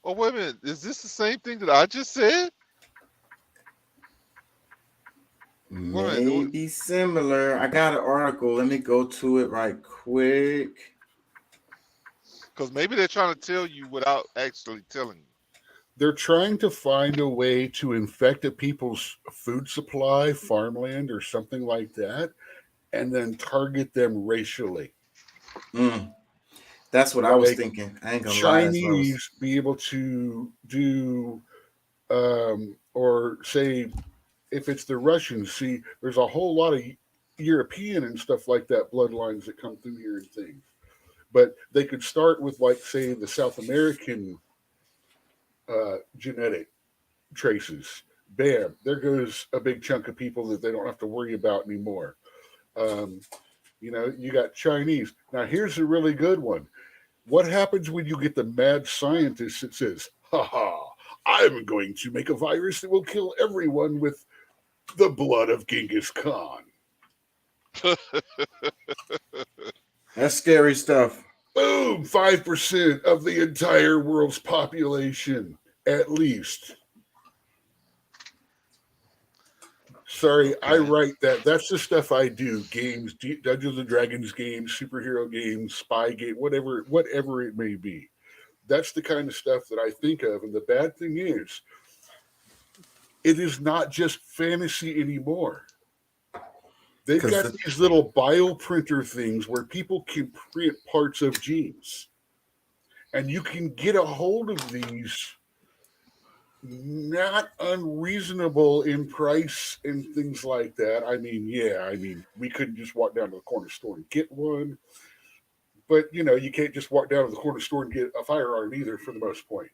Oh, wait a minute. Is this the same thing that I just said? Maybe similar. I got an article. Let me go to it right quick. Because maybe they're trying to tell you without actually telling you. They're trying to find a way to infect a people's food supply, farmland, or something like that, and then target them racially. That's what I was thinking. I ain't gonna Chinese be able to do, or say, if it's the Russians, see, there's a whole lot of European and stuff like that bloodlines that come through here and things. But they could start with, like, say, the South American genetic traces. Bam, there goes a big chunk of people that they don't have to worry about anymore. You know, you got Chinese. Now, here's a really good one. What happens when you get the mad scientist that says, I'm going to make a virus that will kill everyone with the blood of Genghis Khan? That's scary stuff. Boom, 5% of the entire world's population, at least. Sorry, I write that. That's the stuff I do. Games, Dungeons and Dragons games, superhero games, spy game, whatever it may be. That's the kind of stuff that I think of. And the bad thing is, it is not just fantasy anymore. They've got these little bioprinter things where people can print parts of genes. And you can get a hold of these not unreasonable in price and things like that. I mean, we couldn't just walk down to the corner store and get one. But, you can't just walk down to the corner store and get a firearm either for the most part.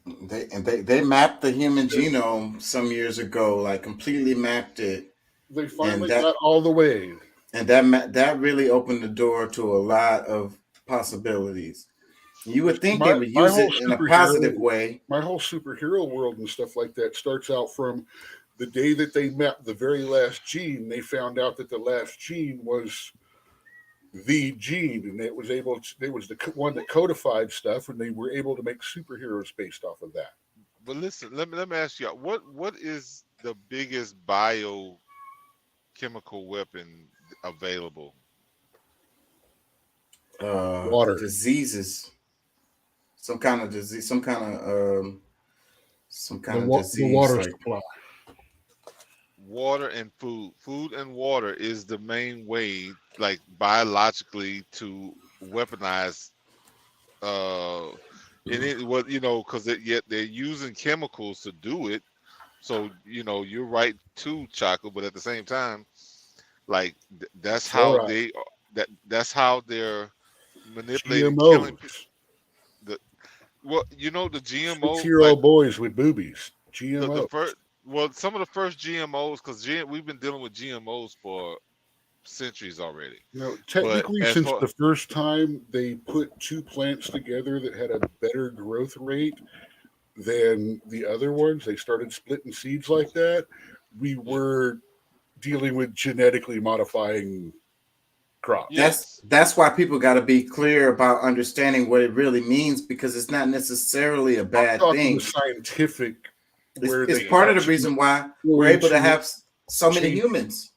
They mapped the human genome some years ago, like completely mapped it. They finally got all the way. And that really opened the door to a lot of possibilities. You would think they would use it in a positive way. My whole superhero world and stuff like that starts out from the day that they mapped the very last gene. They found out that the last gene was the gene, and it was the one that codified stuff, and they were able to make superheroes based off of that. But listen, let me ask you, what is the biggest biochemical weapon available? Water. Diseases. Some kind of disease. Some kind of disease. The water supply. Water and food. Food and water is the main way, like biologically, to weaponize. And it was, because yet they're using chemicals to do it. So you're right too, Chaco. But at the same time, like that's how that's how they're manipulating, killing people. The GMO. Hero boys with boobies. GMO. Some of the first GMOs, because we've been dealing with GMOs for centuries already. Technically, since the first time they put two plants together that had a better growth rate than the other ones, they started splitting seeds like that. We were dealing with genetically modifying crops. That's why people got to be clear about understanding what it really means, because it's not necessarily a bad thing. Scientific. It's part of the reason why we're able to have so many humans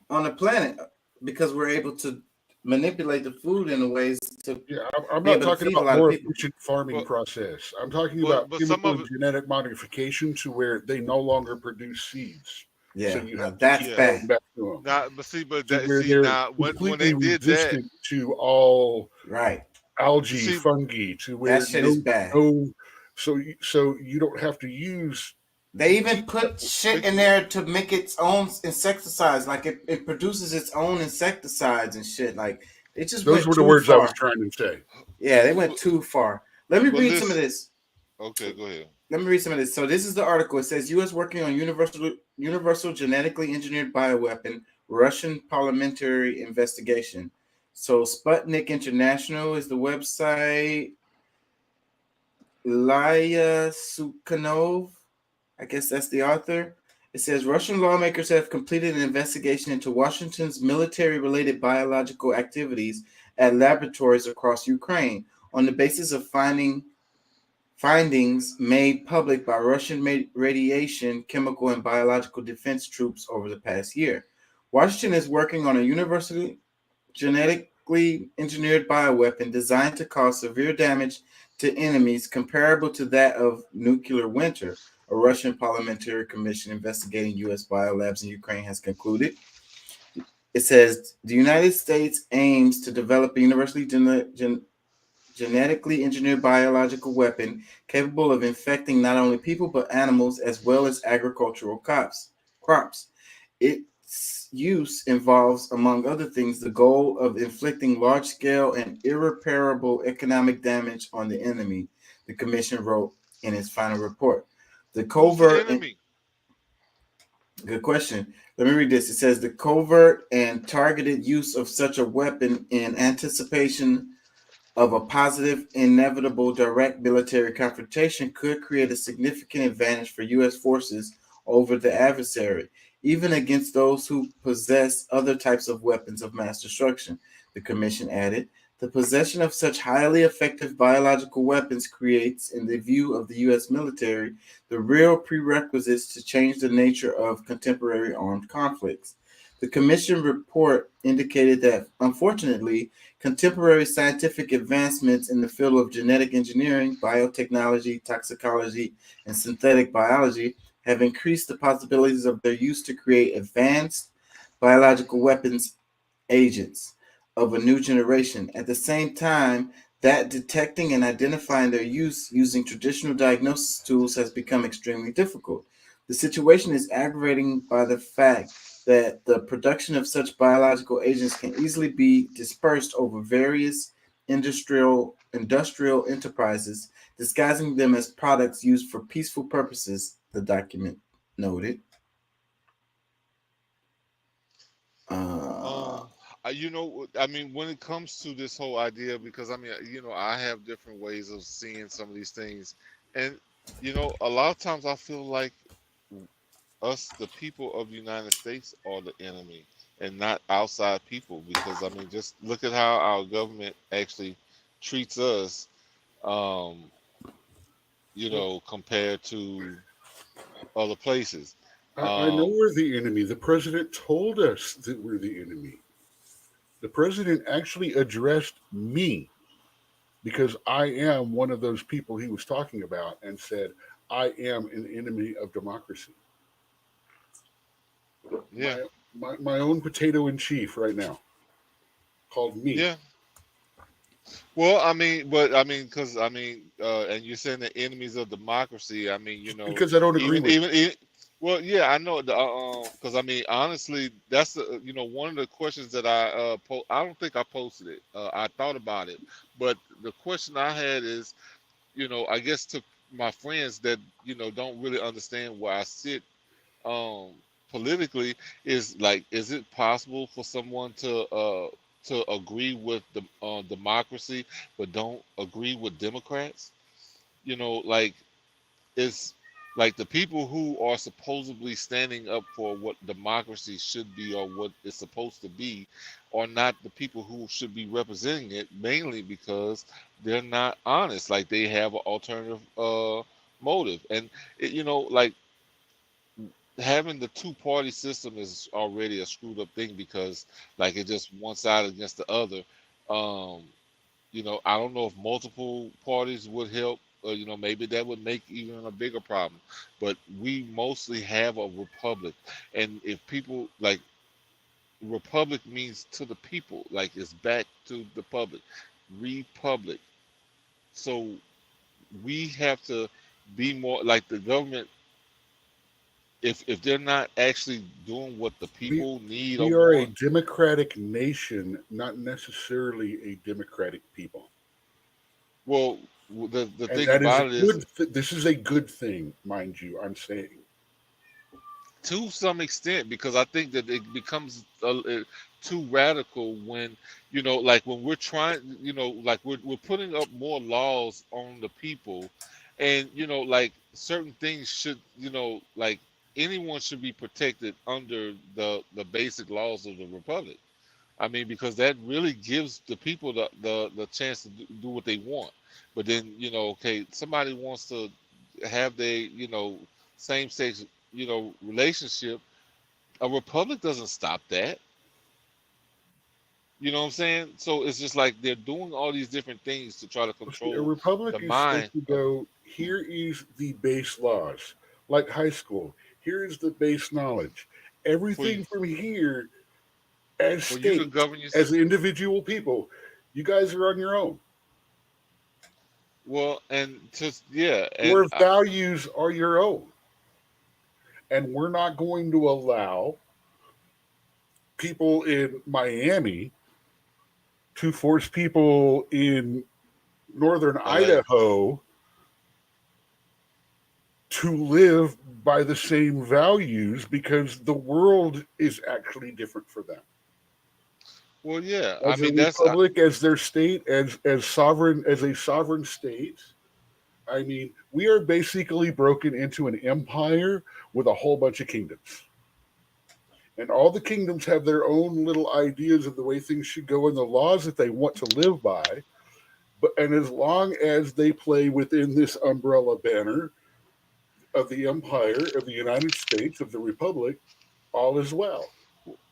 on the planet, because we're able to manipulate the food in a ways to. Yeah, I'm not talking about more efficient farming process. I'm talking about chemical and genetic modification to where they no longer produce seeds. Yeah, so you have that's bad. Back to them. When they did that, to all algae, fungi, to where that shit is bad. So you don't have to use. They even put shit in there to make its own insecticides. Like it produces its own insecticides and shit. Like it just those were the words I was trying to say. Yeah, they went too far. Let me read some of this. Okay, go ahead. Let me read some of this. So this is the article. It says U.S. working on universal genetically engineered bioweapon, Russian parliamentary investigation. So Sputnik International is the website. Ilya Sukhanov, I guess that's the author. It says Russian lawmakers have completed an investigation into Washington's military-related biological activities at laboratories across Ukraine on the basis of findings made public by Russian radiation, chemical, and biological defense troops over the past year. Washington is working on a universally genetically engineered bioweapon designed to cause severe damage to enemies comparable to that of nuclear winter, a Russian parliamentary commission investigating U.S. biolabs in Ukraine has concluded. It says the United States aims to develop a universally genetically engineered biological weapon capable of infecting not only people but animals as well as agricultural crops. Its use involves, among other things, the goal of inflicting large-scale and irreparable economic damage on the enemy, the commission wrote in its final report. The covert good question. Let me read this. It says the covert and targeted use of such a weapon in anticipation of a positive, inevitable, direct military confrontation could create a significant advantage for U.S. forces over the adversary, even against those who possess other types of weapons of mass destruction. The commission added, The possession of such highly effective biological weapons creates, in the view of the U.S. military, the real prerequisites to change the nature of contemporary armed conflicts. The Commission report indicated that, unfortunately, contemporary scientific advancements in the field of genetic engineering, biotechnology, toxicology, and synthetic biology have increased the possibilities of their use to create advanced biological weapons agents of a new generation. At the same time, that detecting and identifying their use using traditional diagnosis tools has become extremely difficult. The situation is aggravating by the fact that the production of such biological agents can easily be dispersed over various industrial enterprises, disguising them as products used for peaceful purposes, the document noted. You know, I mean, when it comes to this whole idea, because I mean, you know, I have different ways of seeing some of these things, and you know, a lot of times I feel like us, the people of the United States, are the enemy, and not outside people. Because I mean, just look at how our government actually treats us, you know, compared to other places. I know we're the enemy. The president told us that we're the enemy. The president actually addressed me because I am one of those people he was talking about and said, I am an enemy of democracy. Yeah. My own potato in chief right now called me. Yeah. Well, I mean, but I mean, because I mean, and you're saying the enemies of democracy. I mean, you know, Because I don't agree with even well, yeah, I know. Because I mean, honestly, that's the you know one of the questions that I I don't think I posted it. I thought about it, but the question I had is, you know, I guess to my friends that you know don't really understand where I sit politically is like, is it possible for someone to agree with the democracy but don't agree with Democrats? You know, like it's like the people who are supposedly standing up for what democracy should be or what it's supposed to be are not the people who should be representing it, mainly because they're not honest. Like they have an alternative motive, and you know, like having the two-party system is already a screwed up thing because like it's just one side against the other. You know, I don't know if multiple parties would help. You know, maybe that would make even a bigger problem. But we mostly have a republic, and if people like republic means to the people, like it's back to the public, republic. So we have to be more like the government. If they're not actually doing what the people need We or are a want, democratic nation, not necessarily a democratic people. well, the And thing that is a about it is, this is a good thing, mind you, I'm saying. to some extent, because I think that it becomes too radical when you know, like when we're trying, you know, like we're putting up more laws on the people, and you know, like certain things should, you know, like anyone should be protected under the basic laws of the republic. I mean, because that really gives the people the chance to do what they want. But then, you know, okay, somebody wants to have their, you know, same sex, you know, relationship. A republic doesn't stop that. You know what I'm saying? So it's just like they're doing all these different things to try to A control republic the is supposed mind. to go, here is the base laws, like high school. Here is the base knowledge. Everything from here, as For you to states, govern as yourself. individual people, you guys are on your own. Well, and just yeah, and Your values are your own. And we're not going to allow people in Miami to force people in northern LA. Idaho to live by the same values because the world is actually different for them. Well, yeah. I As a mean, that's republic, as their state, as sovereign, as a sovereign state, I mean, we are basically broken into an empire with a whole bunch of kingdoms. And all the kingdoms have their own little ideas of the way things should go and the laws that they want to live by. And as long as they play within this umbrella banner of the empire of the United States of the Republic, all is well.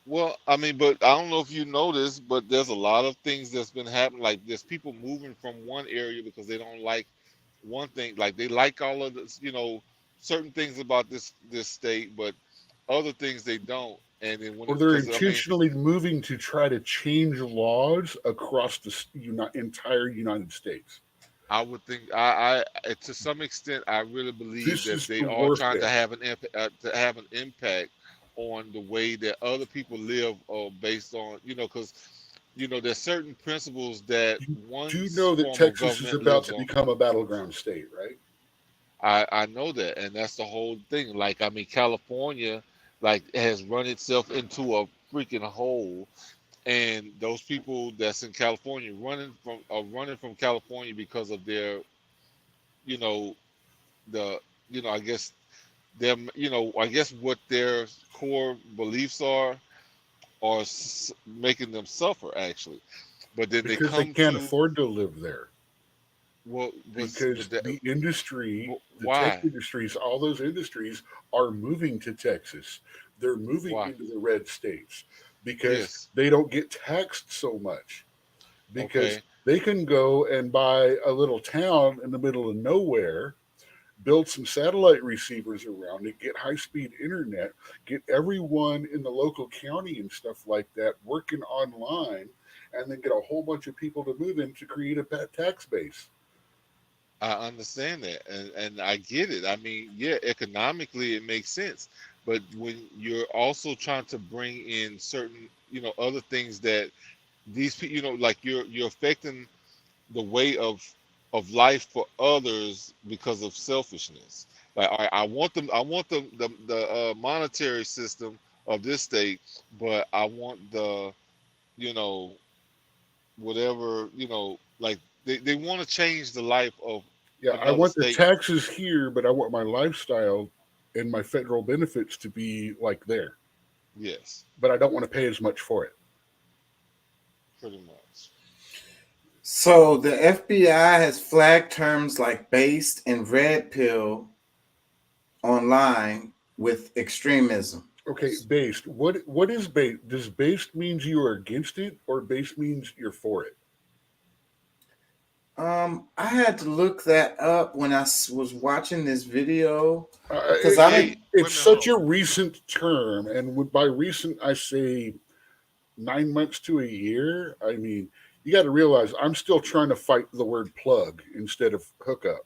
Well, I mean, but I don't know if you noticed, but there's a lot of things that's been happening. Like there's people moving from one area because they don't like one thing. Like they like all of this, certain things about this state, but other things they don't. And then when Or they're intentionally moving to try to change laws across the entire United States. I would think, I to some extent, I really believe This that is they the are trying to warfare. have an impact on the way that other people live, based on because there's certain principles that one Do you know that form of Texas is government about lives to on. become a battleground state, right? I know that, and that's the whole thing. Like, I mean, California, like, has run itself into a freaking hole, and those people that's in California are running from California because of their, I guess them, I guess what their core beliefs are making them suffer actually. But then Because they they can't to afford to live there. well, Because the industry, the why? tech industries, all those industries are moving to Texas. They're moving Why? into the red states because Yes. they don't get taxed so much. Because Okay. they can go and buy a little town in the middle of nowhere, build some satellite receivers around it, get high-speed internet, get everyone in the local county and stuff like that working online, and then get a whole bunch of people to move in to create a tax base. I understand that, and I get it. I mean, yeah, economically it makes sense, but when you're also trying to bring in certain, other things that these people, like you're affecting the way of life for others because of selfishness. Like, all right, I want the monetary system of this state, but I want the, whatever, like they want to change the life of Yeah, I another want the state. taxes here, but I want my lifestyle and my federal benefits to be like there. Yes, But I don't want to pay as much for it. pretty much. So the FBI has flagged terms like based and red pill online with extremism. Okay, based. What is based? Does based means you are against it, or based means you're for it? I had to look that up when I was watching this video because It's such a recent term, and by recent I say 9 months to a year. I mean, you got to realize I'm still trying to fight the word plug instead of hookup.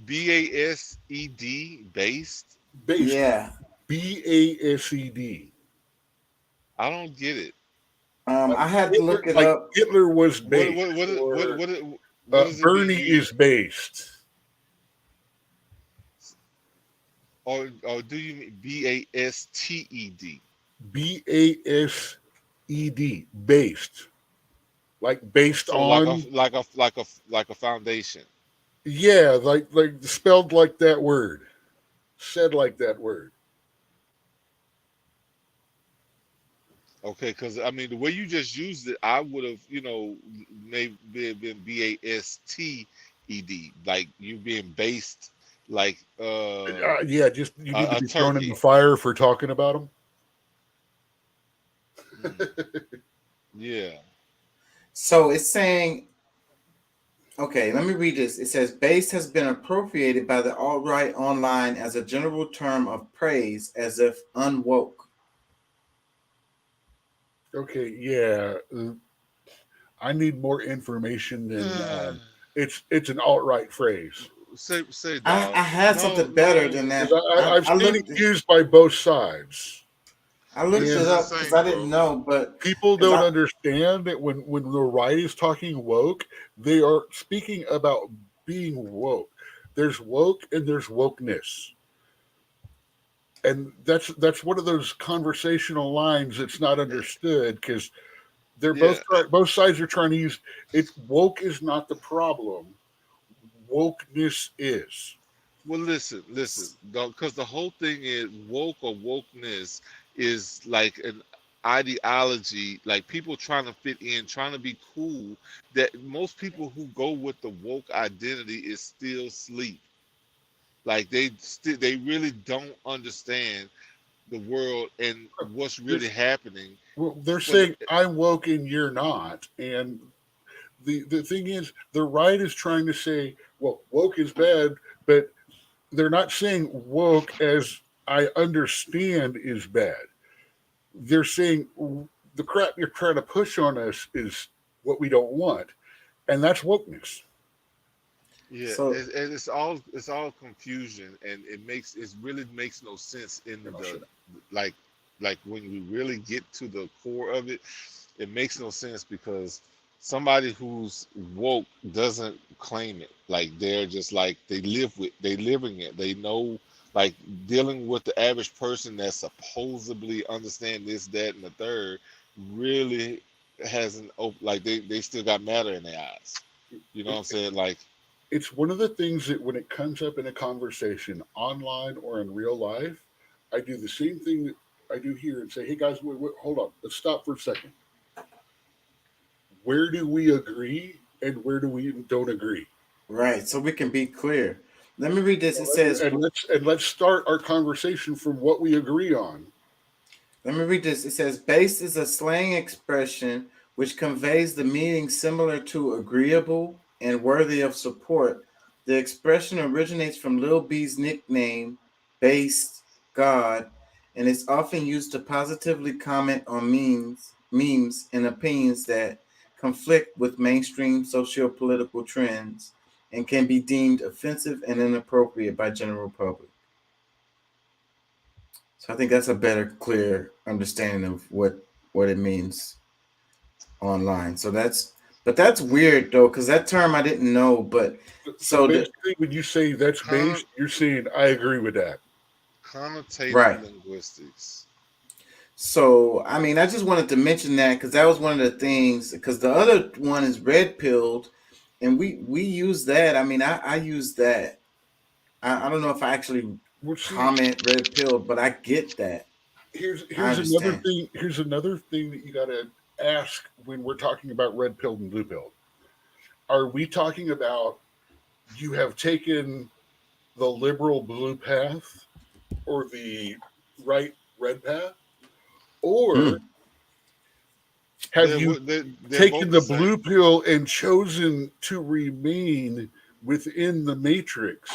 BASED, based. Based. Yeah. BASED. I don't get it. I had to look it like up. Hitler was What based. does it Bernie mean? is based. Or do you mean BASTED? BASED. Based. Like based So on. like a foundation. Yeah, like spelled like that word. Said like that word. Okay, because I mean the way you just used it, I would have, maybe been BASTED, like you being based, like Yeah, just you need a to be thrown in turkey. the fire for talking about them. Yeah. So it's saying, okay, let me read this. It says, based has been appropriated by the alt-right online as a general term of praise, as if unwoke. Okay, yeah. I need more information than it's an alt-right phrase. Say I had something better than that. 'Cause I've I seen looked, it used by both sides. I looked Yeah. it up because I didn't know, but People 'cause don't I- understand that when the right is talking woke, they are speaking about being woke. There's woke and there's wokeness. And that's one of those conversational lines that's not understood because they're both sides are trying to use it. Woke is not the problem. Wokeness is. Well, listen, because the whole thing is woke or wokeness is like an ideology, like people trying to fit in, trying to be cool. That most people who go with the woke identity is still sleep. Like they really don't understand the world and what's really happening. Well, they're But saying I'm woke and you're not, and the thing is, the right is trying to say, well, woke is bad, but they're not saying woke as I understand is bad. They're saying the crap you're trying to push on us is what we don't want, and that's wokeness. yeah, So it's all confusion, and it really makes no sense in the like when we really get to the core of it, it makes no sense because somebody who's woke doesn't claim it. Like they're just like they living it. They know, like, dealing with the average person that supposedly understand this, that, and the third really hasn't like they still got matter in their eyes. You know what I'm saying? Like, It's one of the things that when it comes up in a conversation online or in real life, I do the same thing that I do here and say, hey guys, wait, hold on, let's stop for a second. Where do we agree and where do we don't agree? right, so we can be clear. Let me read this. It says, And let's start our conversation from what we agree on. let me read this. It says, "Based is a slang expression which conveys the meaning similar to agreeable and worthy of support. The expression originates from Lil B's nickname, Based God, and is often used to positively comment on memes, and opinions that conflict with mainstream socio-political trends and can be deemed offensive and inappropriate by general public." So I think that's a better, clear understanding of what it means online. So that's weird though, because that term I didn't know. But So so the, basically, when you say that's based, you're saying I agree with that. connotative Right. linguistics. so I mean, I just wanted to mention that because that was one of the things. Because the other one is red pilled, and we use that. I mean, I use that. I don't know if I actually comment red pilled, but I get that. Here's I understand. Here's another thing that you got to ask when we're talking about red pilled and blue pilled. Are we talking about you have taken the liberal blue path or the right red path, or have you They're taken both the the same. blue pill and chosen to remain within the matrix,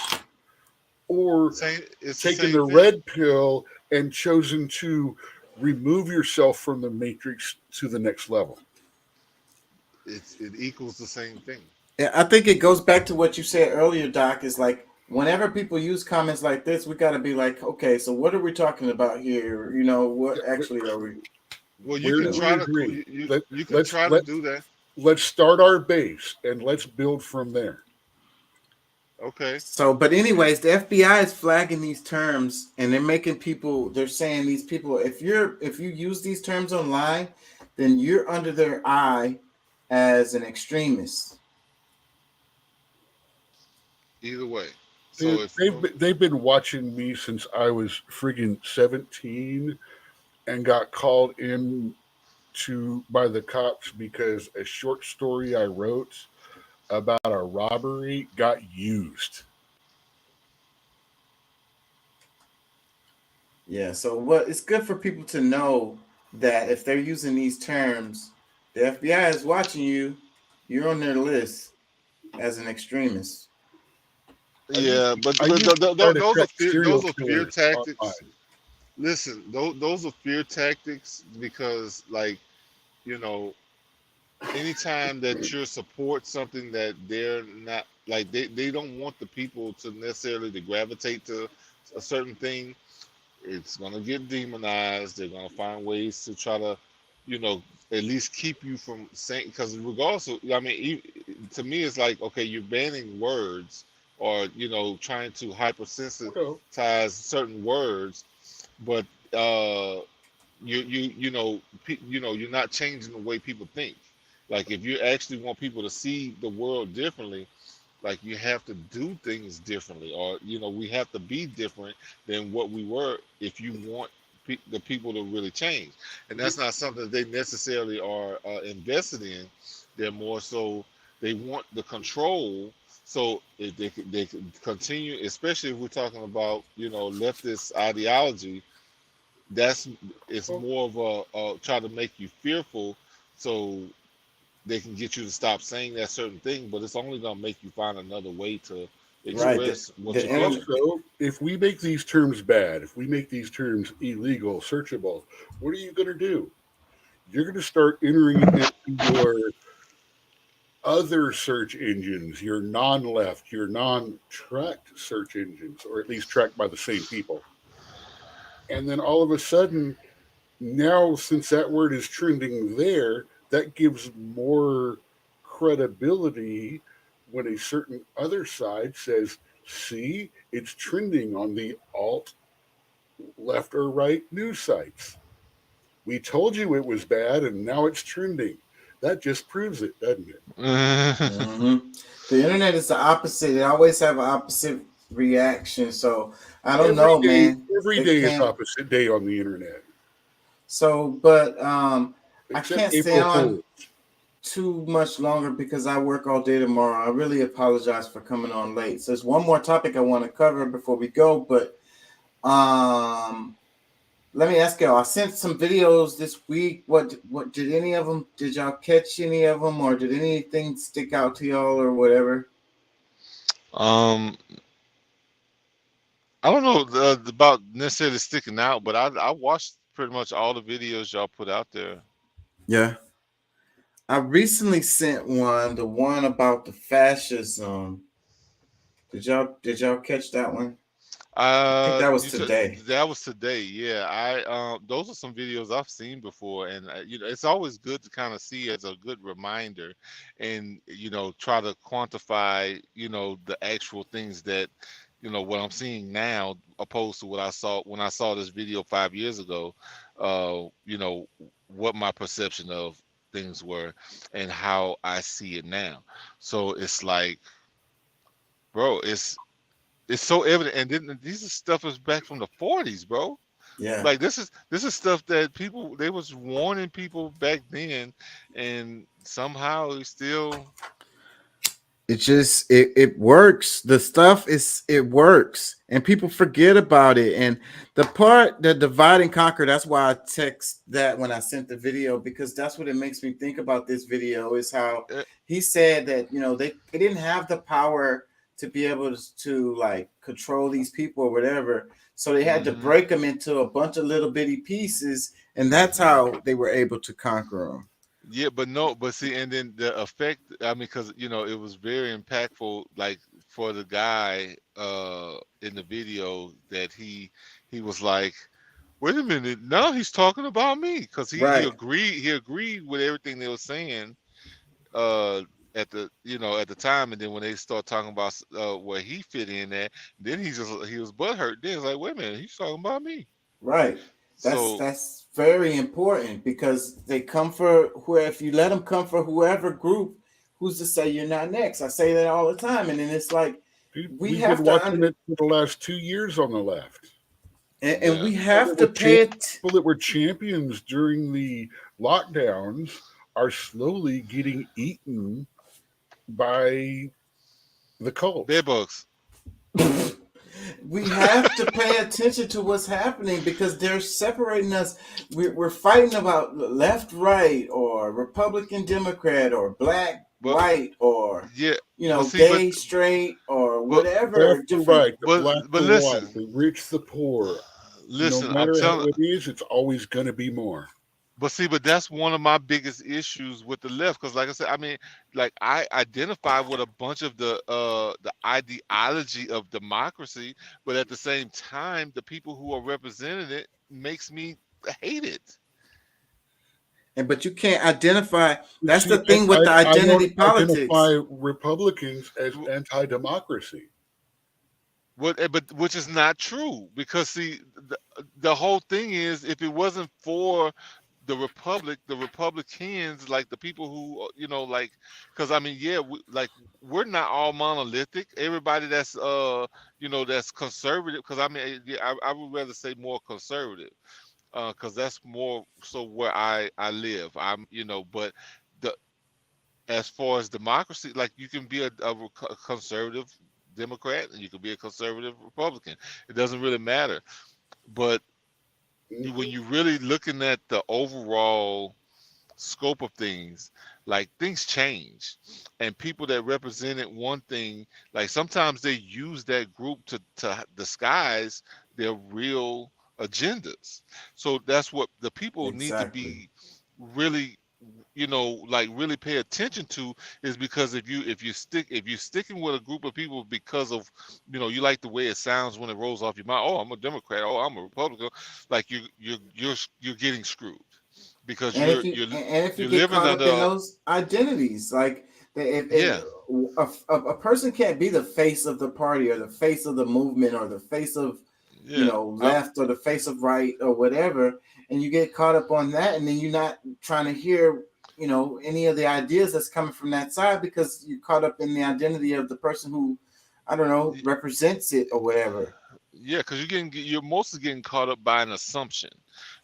or It's the taken same the thing. red pill and chosen to remove yourself from the matrix to the next level? It equals the same thing. Yeah, I think it goes back to what you said earlier, Doc. Is like whenever people use comments like this, we got to be like, okay, so what are we talking about here? You know, what actually are we? Well, you Where can do we try to agree? you can try to do that. Let's start our base and let's build from there. Okay. So, but anyways, the FBI is flagging these terms, and they're making people. They're saying these people, if you use these terms online, then you're under their eye as an extremist. Either way. Dude, they've been watching me since I was friggin' 17 and got called in by the cops because a short story I wrote about a robbery got used. Yeah, so what it's good for people to know that if they're using these terms, the FBI is watching you. You're on their list as an extremist. Yeah, but I used to try to track serial fear killers tactics. online. Listen, those are fear tactics because, like, you know, anytime that you support something that they're not, like, they don't want the people to necessarily to gravitate to a certain thing, it's gonna get demonized. They're gonna find ways to try to, you know, at least keep you from saying, because regardless of, I mean, to me, it's like, okay, you're banning words or, you know, trying to hypersensitize certain words, but you know, you're not changing the way people think. Like, if you actually want people to see the world differently, like you have to do things differently, or we have to be different than what we were if you want the people to really change. And that's not something that they necessarily are invested in. They're more so they want the control. So if they can continue, especially if we're talking about leftist ideology, it's more of a try to make you fearful, so they can get you to stop saying that certain thing. But it's only gonna make you find another way to express what you feel. Also, if we make these terms bad, if we make these terms illegal, searchable, what are you going to do? You're going to start entering into your other search engines, your non-left, your non-tracked search engines, or at least tracked by the same people. And then all of a sudden, now since that word is trending there, that gives more credibility when a certain other side says, see, it's trending on the alt left or right news sites. We told you it was bad and now it's trending. That just proves it, doesn't it? Mm-hmm. The internet is the opposite. It always have an opposite reaction. So I don't know, man. Every day is opposite day on the internet. So, but I Except can't stay April on Fools. too much longer because I work all day tomorrow. I really apologize for coming on late. So there's one more topic I want to cover before we go, but let me ask y'all. I sent some videos this week. What did any of them? Did y'all catch any of them, or did anything stick out to y'all, or whatever? I don't know about necessarily sticking out, but I watched pretty much all the videos y'all put out there. Yeah. I recently sent one, the one about the fascism. Did y'all catch that one? I think that was today. That was today. Yeah, those are some videos I've seen before, and it's always good to kind of see as a good reminder, and try to quantify the actual things that what I'm seeing now, opposed to what I saw when I saw this video 5 years ago. What my perception of things were and how I see it now. So it's like, bro, it's so evident, and then these stuff is back from the 40s, bro. Yeah. Like this is stuff that they was warning people back then, and somehow it's still. It works. The stuff it works, and people forget about it. And the part that divide and conquer, that's why I text that when I sent the video, because that's what it makes me think about this video, is how he said that they didn't have the power to be able to like control these people or whatever, so they had to break them into a bunch of little bitty pieces, and that's how they were able to conquer them. Yeah, but see, and then the effect, I mean, because it was very impactful, like for the guy in the video, that he was like, wait a minute, now he's talking about me, because he agreed with everything they were saying at the time, and then when they start talking about where he fit in at, then he was butthurt. Then it's like, wait a minute, he's talking about me. Right. That's very important, because they come for if you let them come for whoever group, who's to say you're not next? I say that all the time, and then it's like We've been watching it for the last 2 years on the left, and we have to pay it. People that were champions during the lockdowns are slowly getting eaten by the cult. Bedbugs. We have to pay attention to what's happening, because they're separating us. We're fighting about left, right, or Republican, Democrat, or black, white, or gay, straight, or whatever. Left and right, the But- black, but the listen. white, the rich, the poor. Listen, no matter I'm how telling. it is, it's always going to be more. But see, that's one of my biggest issues with the left, because like I said, I mean, like I identify with a bunch of the ideology of democracy, but at the same time, the people who are representing it makes me hate it. But you can't identify. That's See, the thing with the I don't identity politics. identify Republicans as anti-democracy. But which is not true, because see, the whole thing is, if it wasn't for the Republicans, like the people who, like, because I mean, yeah, we're not all monolithic. Everybody that's that's conservative, because I mean, yeah, I would rather say more conservative, because that's more so where I live. But the as far as democracy, like you can be a conservative Democrat and you can be a conservative Republican. It doesn't really matter. But when you're really looking at the overall scope of things, like things change, and people that represented one thing, like sometimes they use that group to disguise their real agendas. So that's what the people need to be really, like really pay attention to, is because if you're sticking with a group of people because of you like the way it sounds when it rolls off your mouth, oh, I'm a Democrat, oh, I'm a Republican, like you're getting screwed, because And if you get living caught up under in those identities, like if a person can't be the face of the party or the face of the movement or the face of left or the face of right or whatever, and you get caught up on that, and then you're not trying to hear any of the ideas that's coming from that side because you're caught up in the identity of the person who, I don't know, represents it or whatever. Yeah, because you're mostly getting caught up by an assumption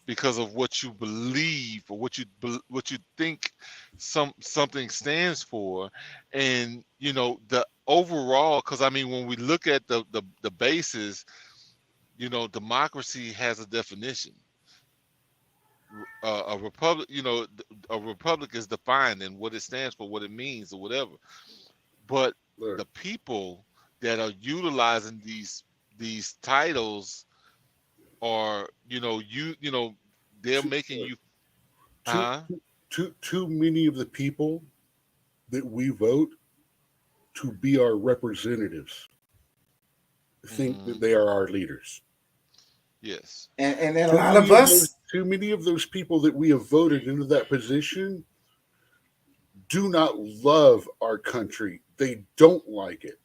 because of what you believe or what you think something stands for, and the overall. Because I mean, when we look at the basis, democracy has a definition. A republic, a republic is defined and what it stands for, what it means, or whatever. But the people that are utilizing these titles are, they're making you. Too many of the people that we vote to be our representatives think that they are our leaders. Yes. And then a lot of us, too many of those people that we have voted into that position do not love our country. They don't like it.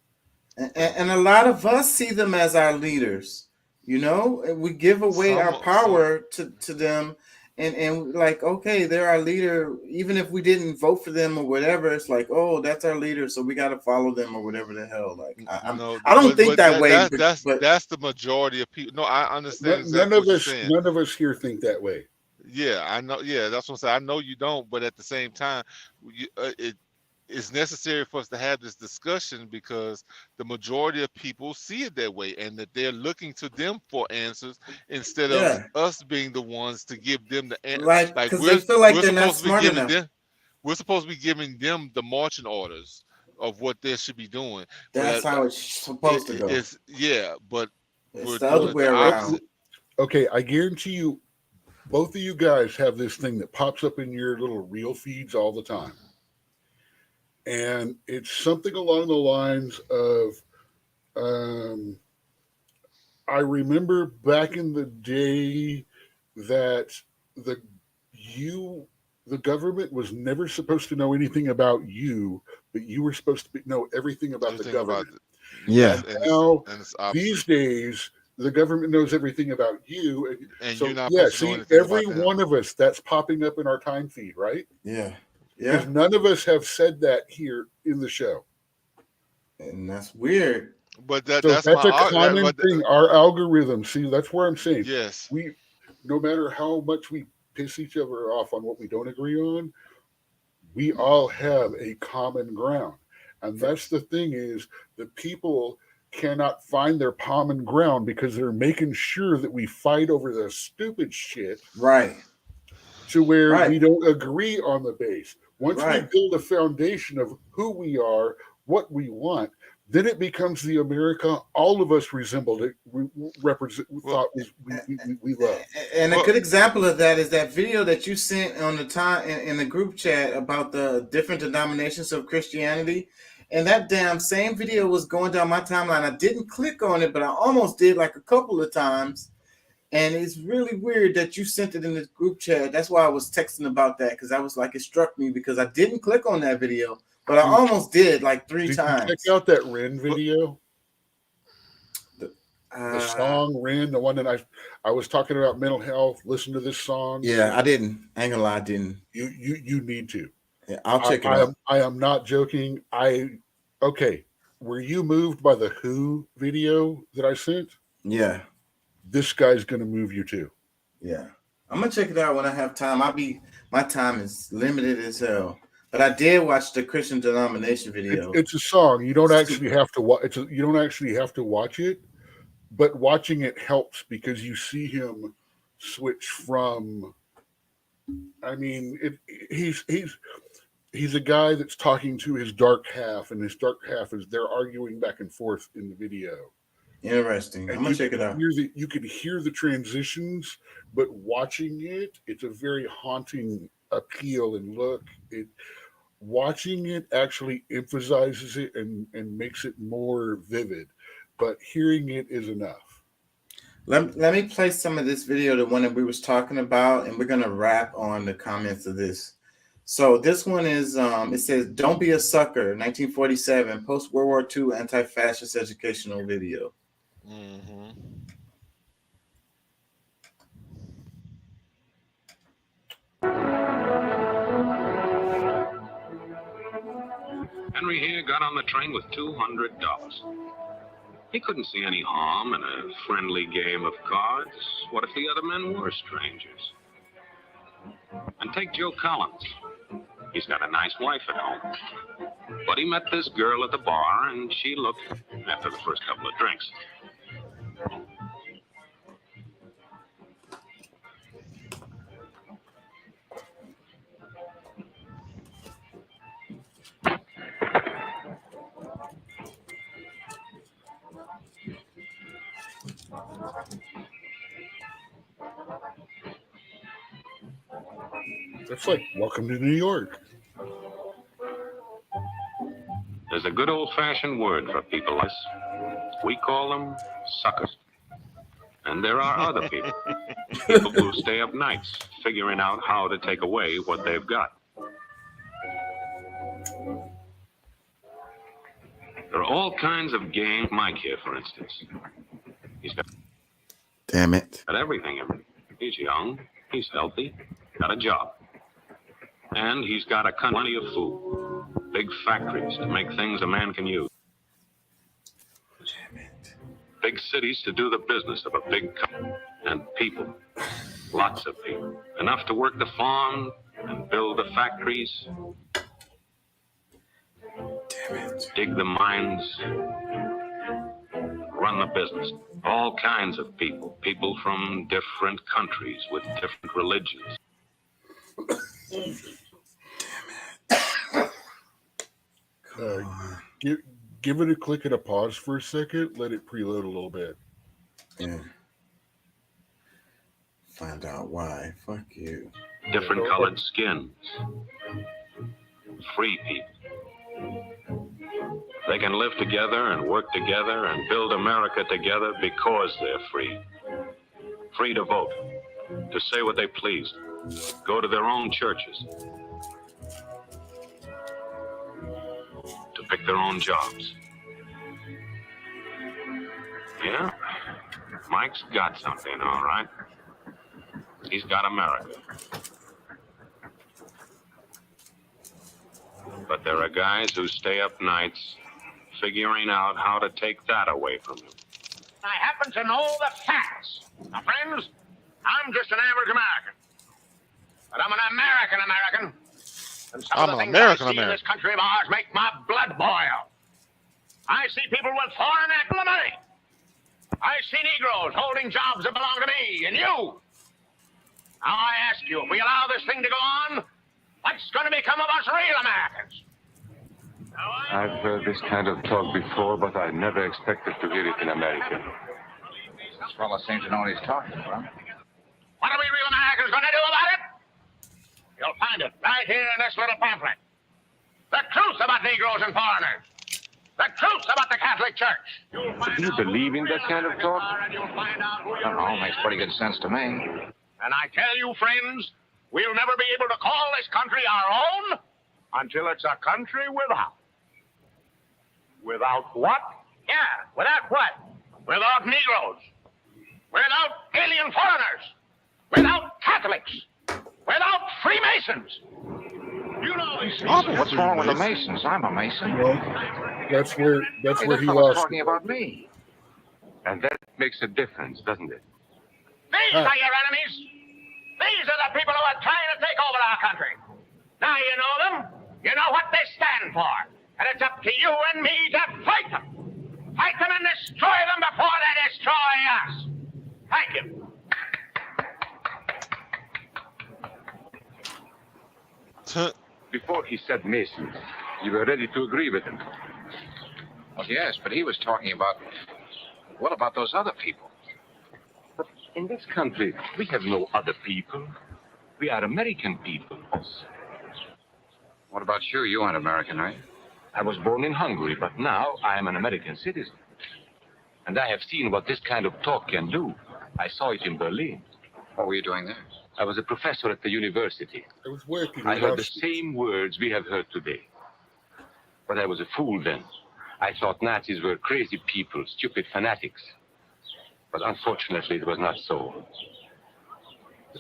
And a lot of us see them as our leaders, and we give away our power to them. And like, okay, they're our leader. Even if we didn't vote for them or whatever, it's like, oh, that's our leader, so we got to follow them or whatever the hell. Like, I don't think that way. That's the majority of people. No, I understand. None of us here think that way. Yeah, I know. Yeah, that's what I'm saying. I know you don't, but at the same time, it's necessary for us to have this discussion because the majority of people see it that way, and that they're looking to them for answers instead of us being the ones to give them the answer. Like because they feel like they're not smart enough. We're supposed to be giving them the marching orders of what they should be doing. That's how it's supposed to go. But it's the other way around. Okay, I guarantee you, both of you guys have this thing that pops up in your little reel feeds all the time. And it's something along the lines of, I remember back in the day that the government was never supposed to know anything about you, but you were supposed to know everything about the government. Yeah. And now, these days, the government knows everything about you. And so, you're not see, every one of us, that's popping up in our time feed, right? Yeah. Because none of us have said that here in the show. And that's weird. But that's a common thing. Our algorithm, see, that's where I'm saying. Yes. No matter how much we piss each other off on what we don't agree on, we all have a common ground. And that's the thing, is the people cannot find their common ground because they're making sure that we fight over the stupid shit. Right. To where we don't agree on the base. Once we build a foundation of who we are, what we want, then it becomes the America all of us resembled it, we love. And a good example of that is that video that you sent on the time in the group chat about the different denominations of Christianity. And that damn same video was going down my timeline. I didn't click on it, but I almost did like a couple of times. And it's really weird that you sent it in the group chat. That's why I was texting about that, because I was like, it struck me because I didn't click on that video, but I almost did like 3 times. Check out that Ren video. The song ran, the one that I was talking about mental health. Listen to this song. Yeah, I didn't. I ain't gonna lie, I didn't. You need to. Yeah, I'll check it out. I am not joking. Okay. Were you moved by the Who video that I sent? Yeah. This guy's gonna move you too. Yeah. I'm gonna check it out when I have time. My time is limited as hell. But I did watch the Christian Denomination video. It's a song. You don't actually have to watch. You don't actually have to watch it, but watching it helps because you see him switch from. I mean, he's a guy that's talking to his dark half, and his dark half is they're arguing back and forth in the video. Interesting. I'm gonna check it out. You could hear the transitions, but watching it, it's a very haunting appeal and look. Watching it actually emphasizes it and makes it more vivid, but hearing it is enough. Let me play some of this video, the one that we was talking about, and we're gonna wrap on the comments of this. So this one is it says, "Don't be a sucker," 1947, post World War II anti-fascist educational video. Mm-hmm. Henry here got on the train with $200. He couldn't see any harm in a friendly game of cards. What if the other men were strangers? And take Joe Collins. He's got a nice wife at home. But he met this girl at the bar, and she looked, after the first couple of drinks. That's like welcome to New York. There's a good old-fashioned word for people like us. We call them suckers. And there are other people. People who stay up nights figuring out how to take away what they've got. There are all kinds of games. Mike here, for instance. He's got Damn it. everything. He's young. He's healthy. Got a job. And he's got plenty of food. Big factories to make things a man can use. Damn it. Big cities to do the business of a big company. And people. Lots of people. Enough to work the farm and build the factories. Damn it. Dig the mines. Run the business. All kinds of people. People from different countries with different religions. Give it a click and a pause for a second. Let it preload a little bit. Yeah. Find out why. Fuck you. Different colored skins. Free people. They can live together and work together and build America together because they're free. Free to vote, to say what they please, go to their own churches, to pick their own jobs. Yeah, Mike's got something, all right. He's got America. But there are guys who stay up nights figuring out how to take that away from him. I happen to know the facts. Now, friends, I'm just an average American. But I'm an American. And some of the things I see in this country of ours make my blood boil. I see people with foreign money. I see Negroes holding jobs that belong to me and you. Now I ask you, if we allow this thing to go on, what's going to become of us real Americans? I've heard this kind of talk before, but I never expected to hear it in America. This fellow seems to know what he's talking about. What are we real Americans going to do about it? You'll find it right here in this little pamphlet. The truth about Negroes and foreigners. The truth about the Catholic Church. Do you believe in that kind of talk? I don't know, makes pretty good sense to me. And I tell you, friends, we'll never be able to call this country our own until it's a country without. Without what? Yeah, without what? without Negroes, without alien foreigners, without Catholics, without Freemasons. You know these things. What's wrong with the Masons? I'm a Mason. Well, that's where Hey, he fellow's lost talking it. about me. And that makes a difference, doesn't it? These are your enemies. These are the people who are trying to take over our country. Now you know them. You know what they stand for. And it's up to you and me to fight them. Fight them and destroy them before they destroy us. Thank you. Before he said Masons, you were ready to agree with him. Well, yes, but he was talking about, what about those other people? But in this country, we have no other people. We are American people. What about you? You aren't American, right? I was born in Hungary, but now I am an American citizen. And I have seen what this kind of talk can do. I saw it in Berlin. What were you doing there? I was a professor at the university. I was working. I heard the same words we have heard today. But I was a fool then. I thought Nazis were crazy people, stupid fanatics. But unfortunately, it was not so.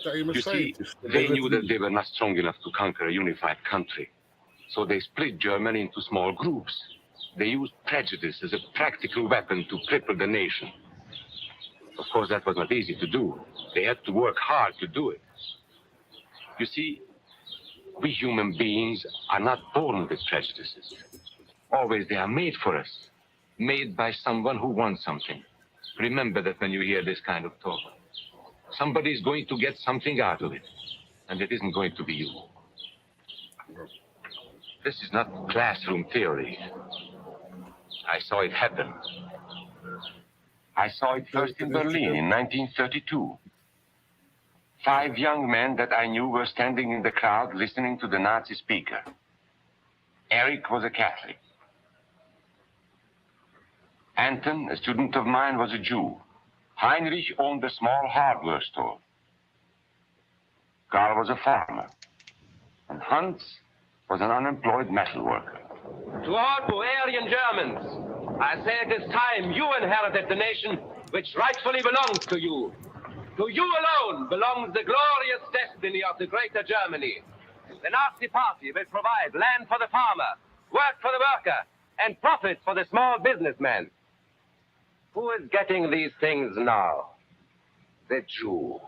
You see, they knew that they were not strong enough to conquer a unified country. So they split Germany into small groups. They used prejudice as a practical weapon to cripple the nation. Of course, that was not easy to do. They had to work hard to do it. You see, we human beings are not born with prejudices. Always they are made for us, made by someone who wants something. Remember that when you hear this kind of talk. Somebody is going to get something out of it, and it isn't going to be you. This is not classroom theory. I saw it happen. I saw it first in Berlin in 1932. 5 young men that I knew were standing in the crowd listening to the Nazi speaker. Eric was a Catholic. Anton, a student of mine, was a Jew. Heinrich owned a small hardware store. Karl was a farmer. And Hans was an unemployed metal worker. To all you Aryan Germans, I say it is time you inherited the nation which rightfully belongs to you. To you alone belongs the glorious destiny of the Greater Germany. The Nazi Party will provide land for the farmer, work for the worker, and profits for the small businessman. Who is getting these things now? The Jew.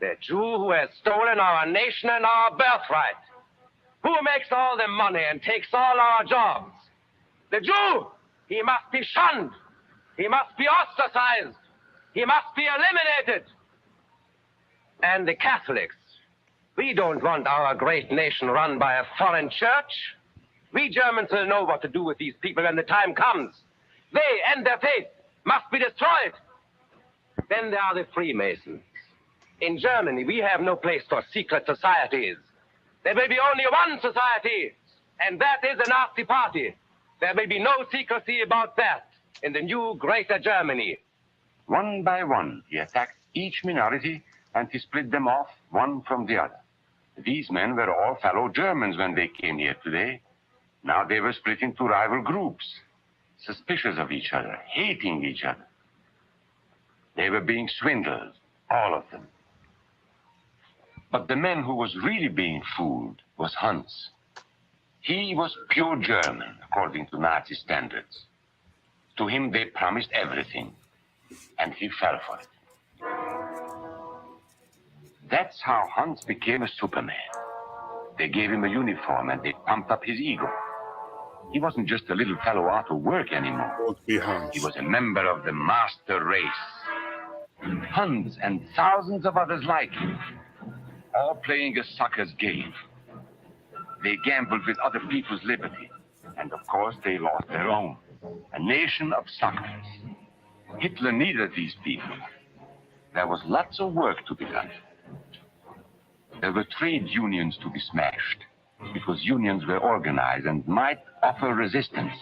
The Jew who has stolen our nation and our birthright. Who makes all the money and takes all our jobs? The Jew! He must be shunned. He must be ostracized. He must be eliminated. And the Catholics. We don't want our great nation run by a foreign church. We Germans will know what to do with these people when the time comes. They and their faith must be destroyed. Then there are the Freemasons. In Germany, we have no place for secret societies. There will be only one society, and that is the Nazi Party. There will be no secrecy about that in the new Greater Germany. One by one, he attacked each minority and he split them off one from the other. These men were all fellow Germans when they came here today. Now they were split into rival groups, suspicious of each other, hating each other. They were being swindled, all of them. But the man who was really being fooled was Hans. He was pure German, according to Nazi standards. To him they promised everything, and he fell for it. That's how Hans became a Superman. They gave him a uniform and they pumped up his ego. He wasn't just a little fellow out of work anymore. He was a member of the master race. Hans and thousands of others like him, all playing a sucker's game. They gambled with other people's liberty, and of course they lost their own. A nation of suckers. Hitler needed these people. There was lots of work to be done. There were trade unions to be smashed, because unions were organized and might offer resistance.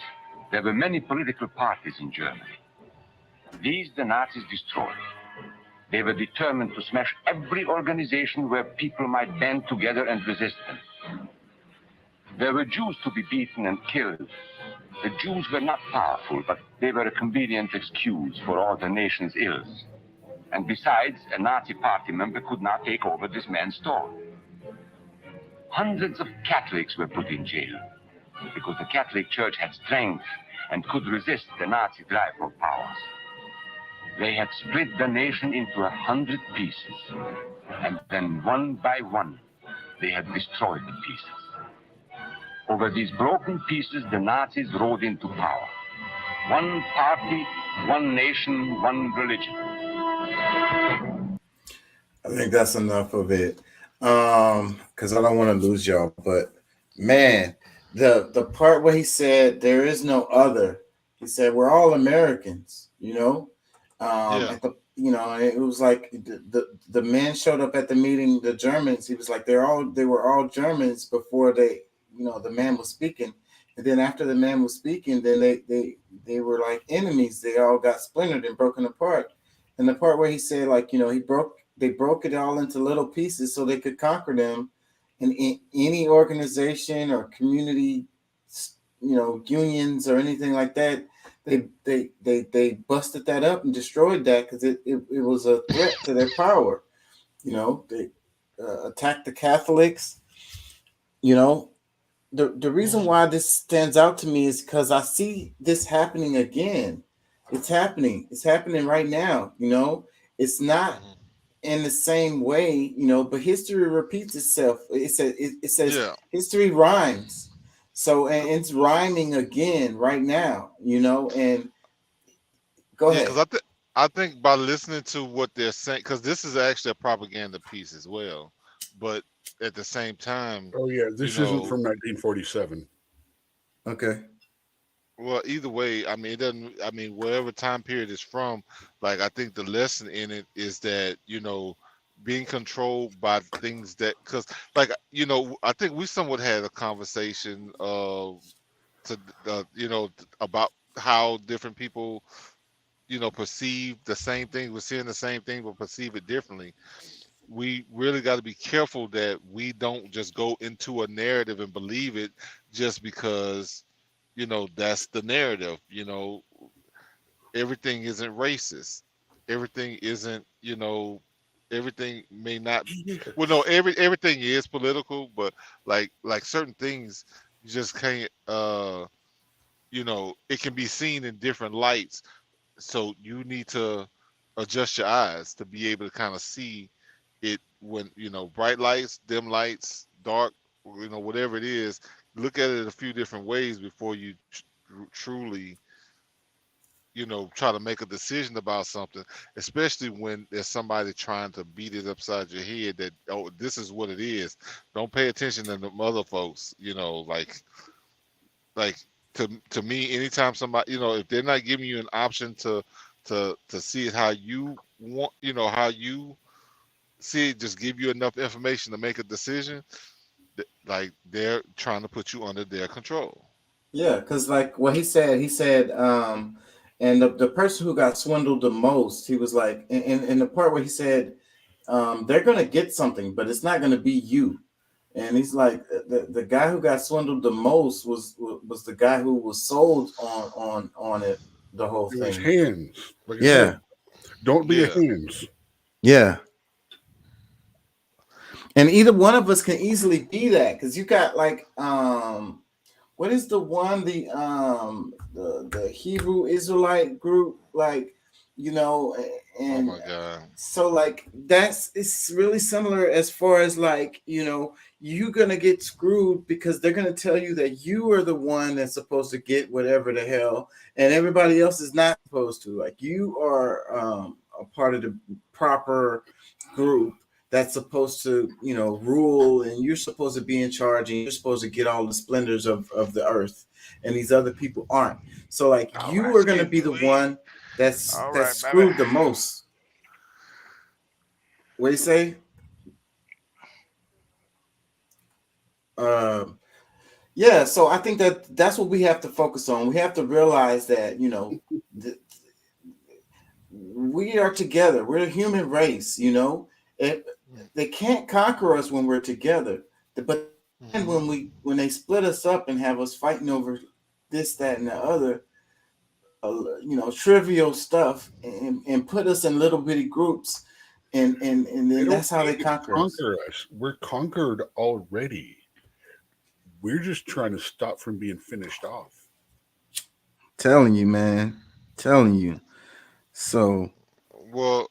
There were many political parties in Germany. These the Nazis destroyed. They were determined to smash every organization where people might band together and resist them. There were Jews to be beaten and killed, The Jews were not powerful, but they were a convenient excuse for all the nation's ills. And besides, a Nazi party member could not take over this man's store. Hundreds of Catholics were put in jail because the Catholic Church had strength and could resist the Nazi drive for powers. They had split the nation into 100 pieces, and then one by one, they had destroyed the pieces. Over these broken pieces, the Nazis rode into power. One party, one nation, one religion. I think that's enough of it. Because I don't want to lose y'all. But man, the part where he said there is no other, he said we're all Americans, you know. At the, you know, it was like the man showed up at the meeting, the Germans, he was like they were all Germans before they, you know, the man was speaking. And then after the man was speaking, then they were like enemies. They all got splintered and broken apart. And the part where he said, like, you know, they broke it all into little pieces so they could conquer them. And in any organization or community, you know, unions or anything like that, they busted that up and destroyed that because it was a threat to their power. You know, they attacked the Catholics. You know, the reason why this stands out to me is because I see this happening again. It's happening right now. You know, it's not in the same way, you know, but history repeats itself. It says history rhymes. So, and it's rhyming again right now, you know, and go ahead. Because I think by listening to what they're saying, because this is actually a propaganda piece as well, but at the same time. Oh, yeah, this isn't from 1947. Okay. Well, either way, I mean, it doesn't, I mean, wherever time period it's from, like, I think the lesson in it is that, you know, being controlled by things that, because, like, you know, I think we somewhat had a conversation you know, about how different people, you know, perceive the same thing. We're seeing the same thing, but perceive it differently. We really got to be careful that we don't just go into a narrative and believe it just because, you know, that's the narrative. You know, everything isn't racist. Everything isn't, you know, everything may not, well, no, everything is political, but like certain things you just can't, you know, it can be seen in different lights. So you need to adjust your eyes to be able to kind of see it when, you know, bright lights, dim lights, dark, you know, whatever it is, look at it a few different ways before you truly, you know, try to make a decision about something, especially when there's somebody trying to beat it upside your head that, oh, this is what it is. Don't pay attention to the other folks, you know, like to me, anytime somebody, you know, if they're not giving you an option to see it how you want, you know, how you see it, just give you enough information to make a decision, like they're trying to put you under their control. Yeah, because like what he said, and the person who got swindled the most, he was like, in the part where he said, they're going to get something, but it's not going to be you. And he's like, the guy who got swindled the most was the guy who was sold on it, the whole thing. His hands. Like I yeah. said, don't be a hands. Yeah. And either one of us can easily be that, because you got like, what is the one, the Hebrew Israelite group, like, you know, and oh my God. So like it's really similar as far as like, you know, you're gonna get screwed because they're gonna tell you that you are the one that's supposed to get whatever the hell, and everybody else is not supposed to. Like you are a part of the proper group that's supposed to, you know, rule, and you're supposed to be in charge, and you're supposed to get all the splendors of the earth, and these other people aren't. So like you are going to be the one that's screwed the most. What do you say? Yeah, so I think that's what we have to focus on. We have to realize that, you know, we are together. We're a human race, you know. They can't conquer us when we're together, but when they split us up and have us fighting over this, that, and the other, trivial stuff, and put us in little bitty groups, and then that's how they conquer us. We're conquered already. We're just trying to stop from being finished off. Telling you, man. Telling you. So, well,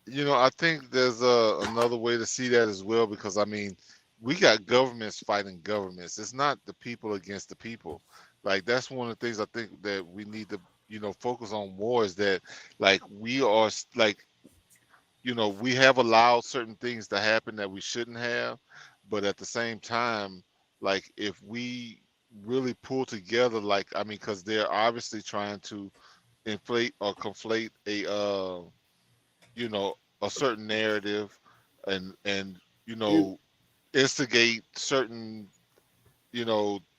I think there's another way to see that as well, because I mean, we got governments fighting governments. It's not the people against the people. Like, that's one of the things I think that we need to, focus on more, is that, like, we are, like, we have allowed certain things to happen that we shouldn't have, but at the same time, like, if we really pull together, like, I mean, because they're obviously trying to inflate or conflate a certain narrative, and instigate certain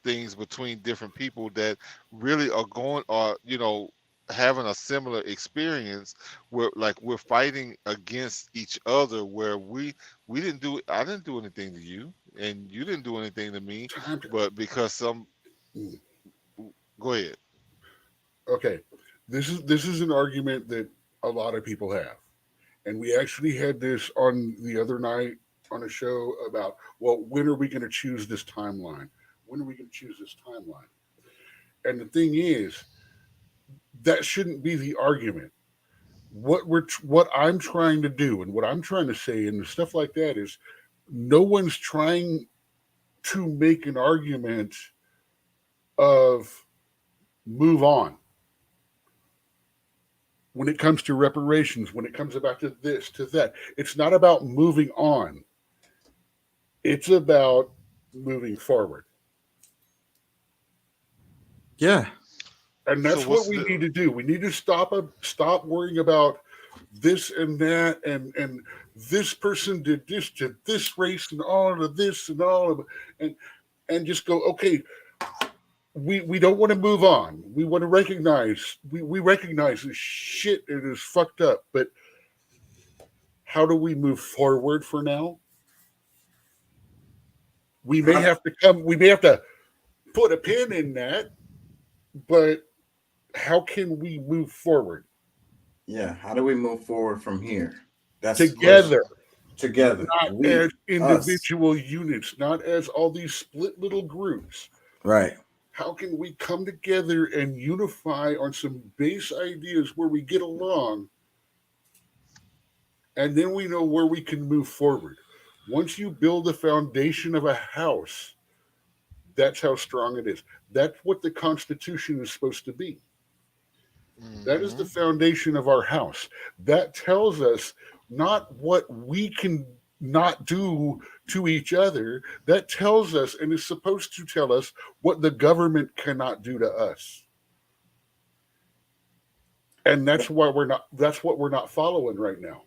things between different people that really are having a similar experience, where, like, we're fighting against each other, where I didn't do anything to you and you didn't do anything to me, but because go ahead. Okay, this is an argument that a lot of people have, and we actually had this on the other night on a show about, well, when are we going to choose this timeline? When are we going to choose this timeline? And the thing is, that shouldn't be the argument. What I'm trying to do, and what I'm trying to say, and stuff like that, is no one's trying to make an argument of move on. When it comes to reparations, when it comes about to this, to that, it's not about moving on. It's about moving forward. Yeah. And that's what we need to do. We need to stop worrying about this and that, and this person did this to this race and all of this and all of it, and just go, okay, we don't want to move on. We want to recognize, we recognize this shit, it is fucked up, but how do we move forward for now? We may have to put a pin in that, but how can we move forward? Yeah, how do we move forward from here? That's together, not as individual units, not as all these split little groups. Right. How can we come together and unify on some base ideas where we get along, and then we know where we can move forward? Once you build the foundation of a house, that's how strong it is. That's what the Constitution is supposed to be. That is the foundation of our house. That tells us not what we can not do to each other. That tells us, and is supposed to tell us, what the government cannot do to us. And that's why that's what we're not following right now.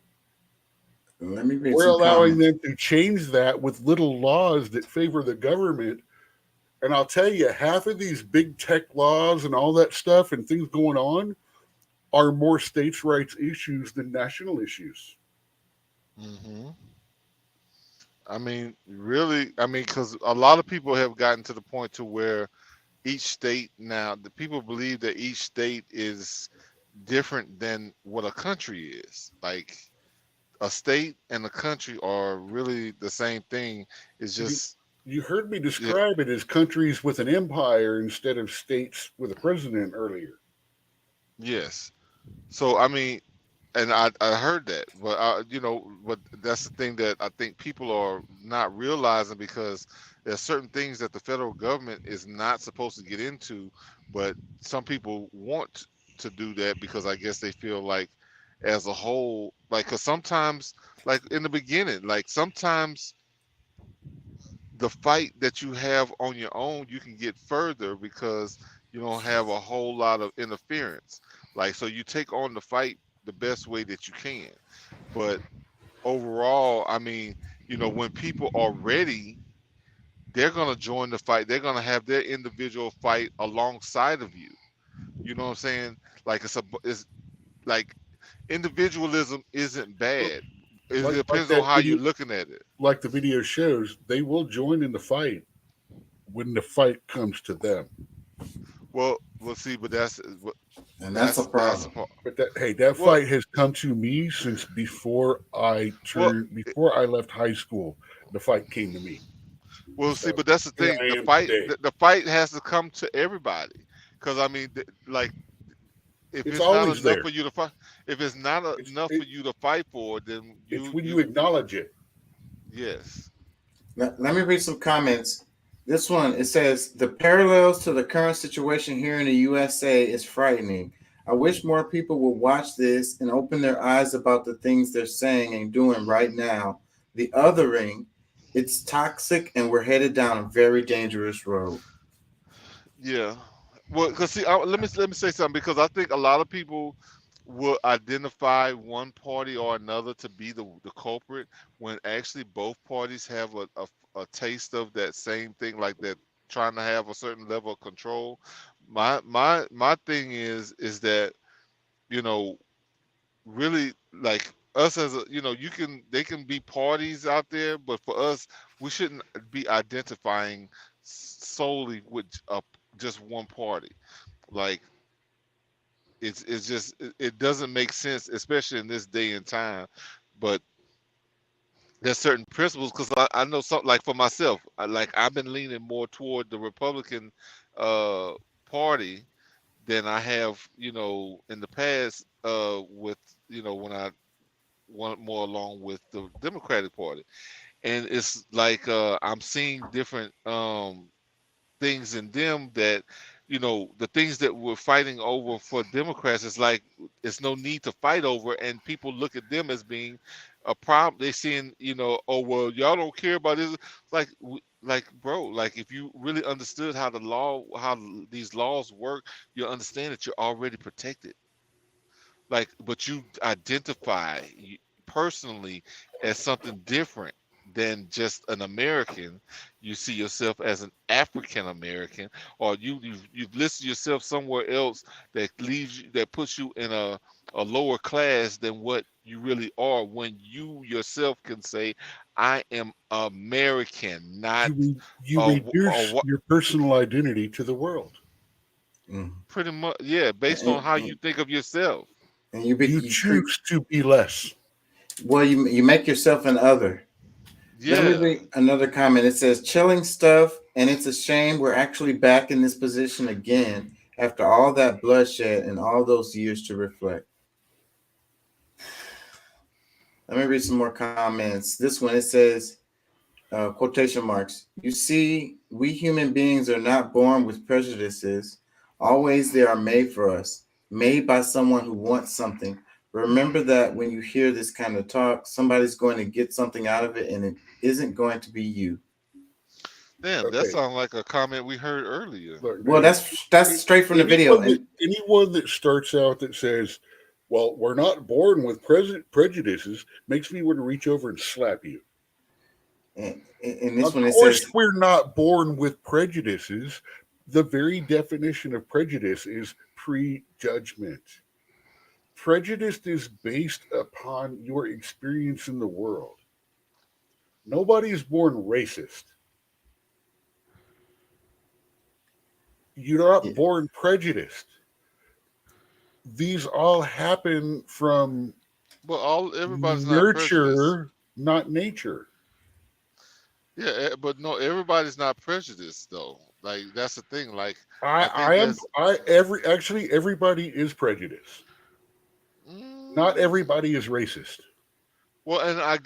Let me read We're some allowing comments. them to change that with little laws that favor the government. And I'll tell you, half of these big tech laws and all that stuff and things going on are more states' rights issues than national issues. Mm-hmm. I mean, really, because a lot of people have gotten to the point to where each state now, the people believe that each state is different than what a country is. Like, a state and a country are really the same thing. It's just... You heard me describe it as countries with an empire instead of states with a president earlier. Yes. So, I mean, and I heard that, but but that's the thing that I think people are not realizing, because there's certain things that the federal government is not supposed to get into, but some people want to do that because I guess they feel like, as a whole, like, because sometimes, like in the beginning, like sometimes the fight that you have on your own, you can get further because you don't have a whole lot of interference. Like, so you take on the fight the best way that you can. But overall, I mean, when people are ready, they're going to join the fight. They're going to have their individual fight alongside of you. You know what I'm saying? Like, it's like individualism isn't bad. It depends on how you're looking at it. Like the video shows, they will join in the fight when the fight comes to them. Well, we'll see, but that's a problem. But that fight has come to me since before I left high school. The fight came to me. Well, see, but that's the thing. The fight has to come to everybody, because I mean, like, if It's it's not always enough there. for you to fight, if it's not enough for you to fight for, then It's when you acknowledge it. Yes. Let me read some comments. This one, it says, the parallels to the current situation here in the USA is frightening. I wish more people would watch this and open their eyes about the things they're saying and doing right now. The othering, it's toxic and we're headed down a very dangerous road. Yeah. Well, because see, let me say something, because I think a lot of people will identify one party or another to be the culprit, when actually both parties have a taste of that same thing, like they're trying to have a certain level of control. My thing is that, you know, really, like, us as a, you know, they can be parties out there, but for us, we shouldn't be identifying solely with just one party. Like, it's just, it doesn't make sense, especially in this day and time. But there's certain principles, because I know something, like for myself, I've been leaning more toward the Republican party than I have, you know, in the past, with, you know, when I went more along with the Democratic Party. And it's like, I'm seeing different things in them that, you know, the things that we're fighting over for Democrats is like, it's no need to fight over, and people look at them as being a problem. They seeing, you know, oh well, y'all don't care about this. Like, bro, like, if you really understood how these laws work, you understand that you're already protected. Like, but you identify personally as something different than just an American. You see yourself as an African American, or you've listed yourself somewhere else that puts you in a lower class than what you really are, when you yourself can say, I am American, not you reduce your personal identity to the world. Pretty much, yeah, based on how you think of yourself. And you choose to be less. Well, you make yourself an other. Yeah. Let me read another comment. It says, chilling stuff, and it's a shame we're actually back in this position again after all that bloodshed and all those years to reflect. Let me read some more comments. This one, it says, quotation marks, you see, we human beings are not born with prejudices. Always they are made for us, made by someone who wants something. Remember that when you hear this kind of talk, somebody's going to get something out of it, and it isn't going to be you. Damn, that sounds like a comment we heard earlier. Well, that's straight from the video. Anyone that starts out that says, well, we're not born with prejudices, makes me want to reach over and slap you. And this one, of course, we're not born with prejudices. The very definition of prejudice is prejudgment. Prejudice is based upon your experience in the world. Nobody is born racist. You're not born prejudiced. These all happen from everybody's nurture, not nature. Yeah, but no, everybody's not prejudiced though. Like, that's the thing. Like, everybody is prejudiced. Not everybody is racist. Well, and I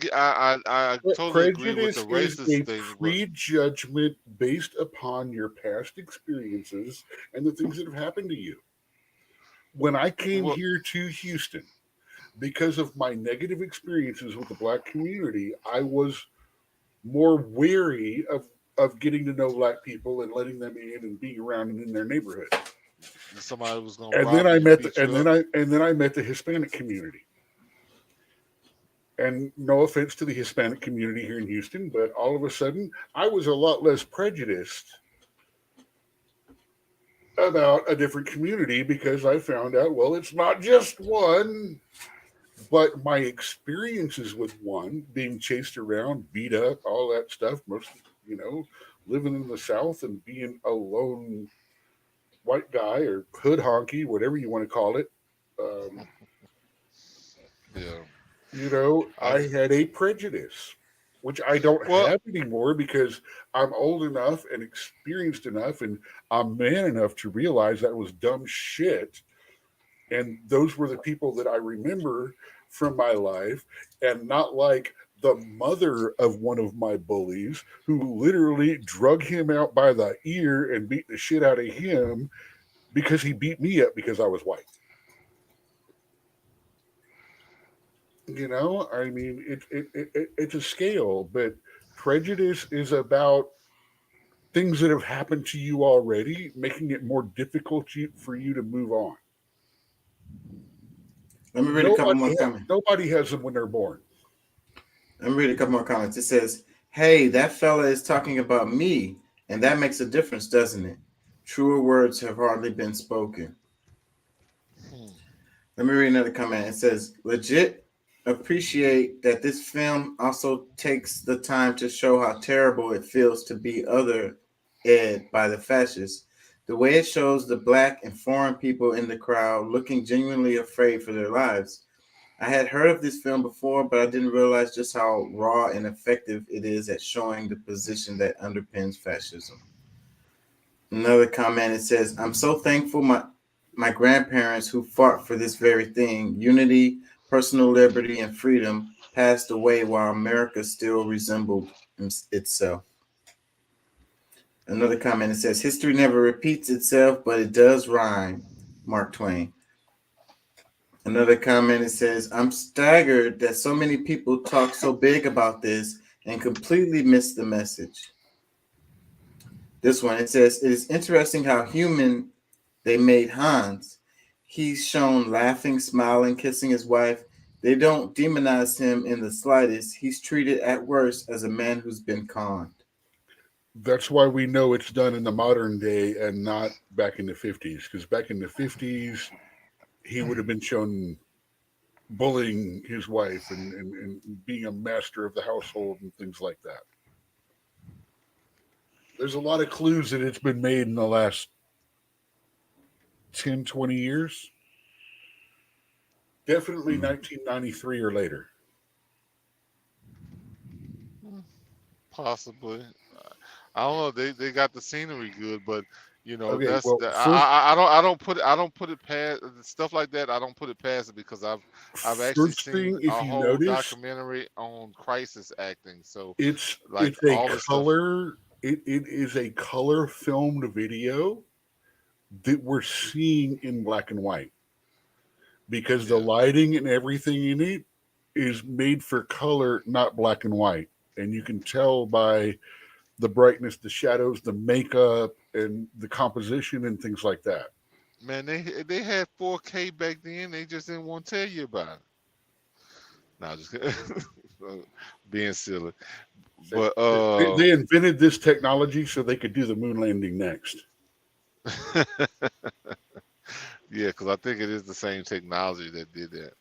totally agree with the racist thing. Prejudgment based upon your past experiences and the things that have happened to you. When I came here to Houston, because of my negative experiences with the Black community, I was more wary of getting to know Black people and letting them in and being around and in their neighborhood. Somebody was going to and then I met the Hispanic community. And no offense to the Hispanic community here in Houston, but all of a sudden I was a lot less prejudiced about a different community, because I found out, well, it's not just one, but my experiences with one, being chased around, beat up, all that stuff, most, living in the South and being a lone white guy or hood honky, whatever you want to call it. Yeah. You know, I had a prejudice, which I don't have anymore because I'm old enough and experienced enough, and I'm man enough to realize that was dumb shit. And those were the people that I remember from my life, and not like the mother of one of my bullies who literally drug him out by the ear and beat the shit out of him because he beat me up because I was white. You know, I mean, it's a scale, but prejudice is about things that have happened to you already, making it more difficult for you to move on. Let me read a couple more comments. Nobody has them when they're born. Let me read a couple more comments. It says, "Hey, that fella is talking about me, and that makes a difference, doesn't it? Truer words have hardly been spoken." Let me read another comment. It says, "Legit appreciate that this film also takes the time to show how terrible it feels to be othered by the fascists. The way it shows the black and foreign people in the crowd looking genuinely afraid for their lives. I had heard of this film before, but I didn't realize just how raw and effective it is at showing the position that underpins fascism." Another comment, it says, "I'm so thankful my grandparents who fought for this very thing, unity, personal liberty, and freedom, passed away while America still resembled itself." Another comment, it says, "History never repeats itself, but it does rhyme." Mark Twain. Another comment, it says, "I'm staggered that so many people talk so big about this and completely miss the message." This one, it says, "It is interesting how human they made Hans. He's shown laughing, smiling, kissing his wife. They don't demonize him in the slightest. He's treated at worst as a man who's been conned." That's why we know it's done in the modern day and not back in the 50s. Because back in the 50s, he would have been shown bullying his wife and being a master of the household and things like that. There's a lot of clues that it's been made in the last 10, 20 years. Definitely 1993 or later. Possibly. I don't know. They got the scenery good, but you know, Okay, that's well, I don't put it past stuff like that. I don't put it past it because I've actually First seen thing, a if you whole notice, documentary on crisis acting. So it's like a all this stuff. color. It is a color filmed video that we're seeing in black and white because the lighting and everything in it is made for color, not black and white, and you can tell by the brightness, the shadows, the makeup, and the composition and things like that. Man, they had 4K back then. They just didn't want to tell you about it. No, just being silly. But they invented this technology so they could do the moon landing next. Yeah, because I think it is the same technology that did that.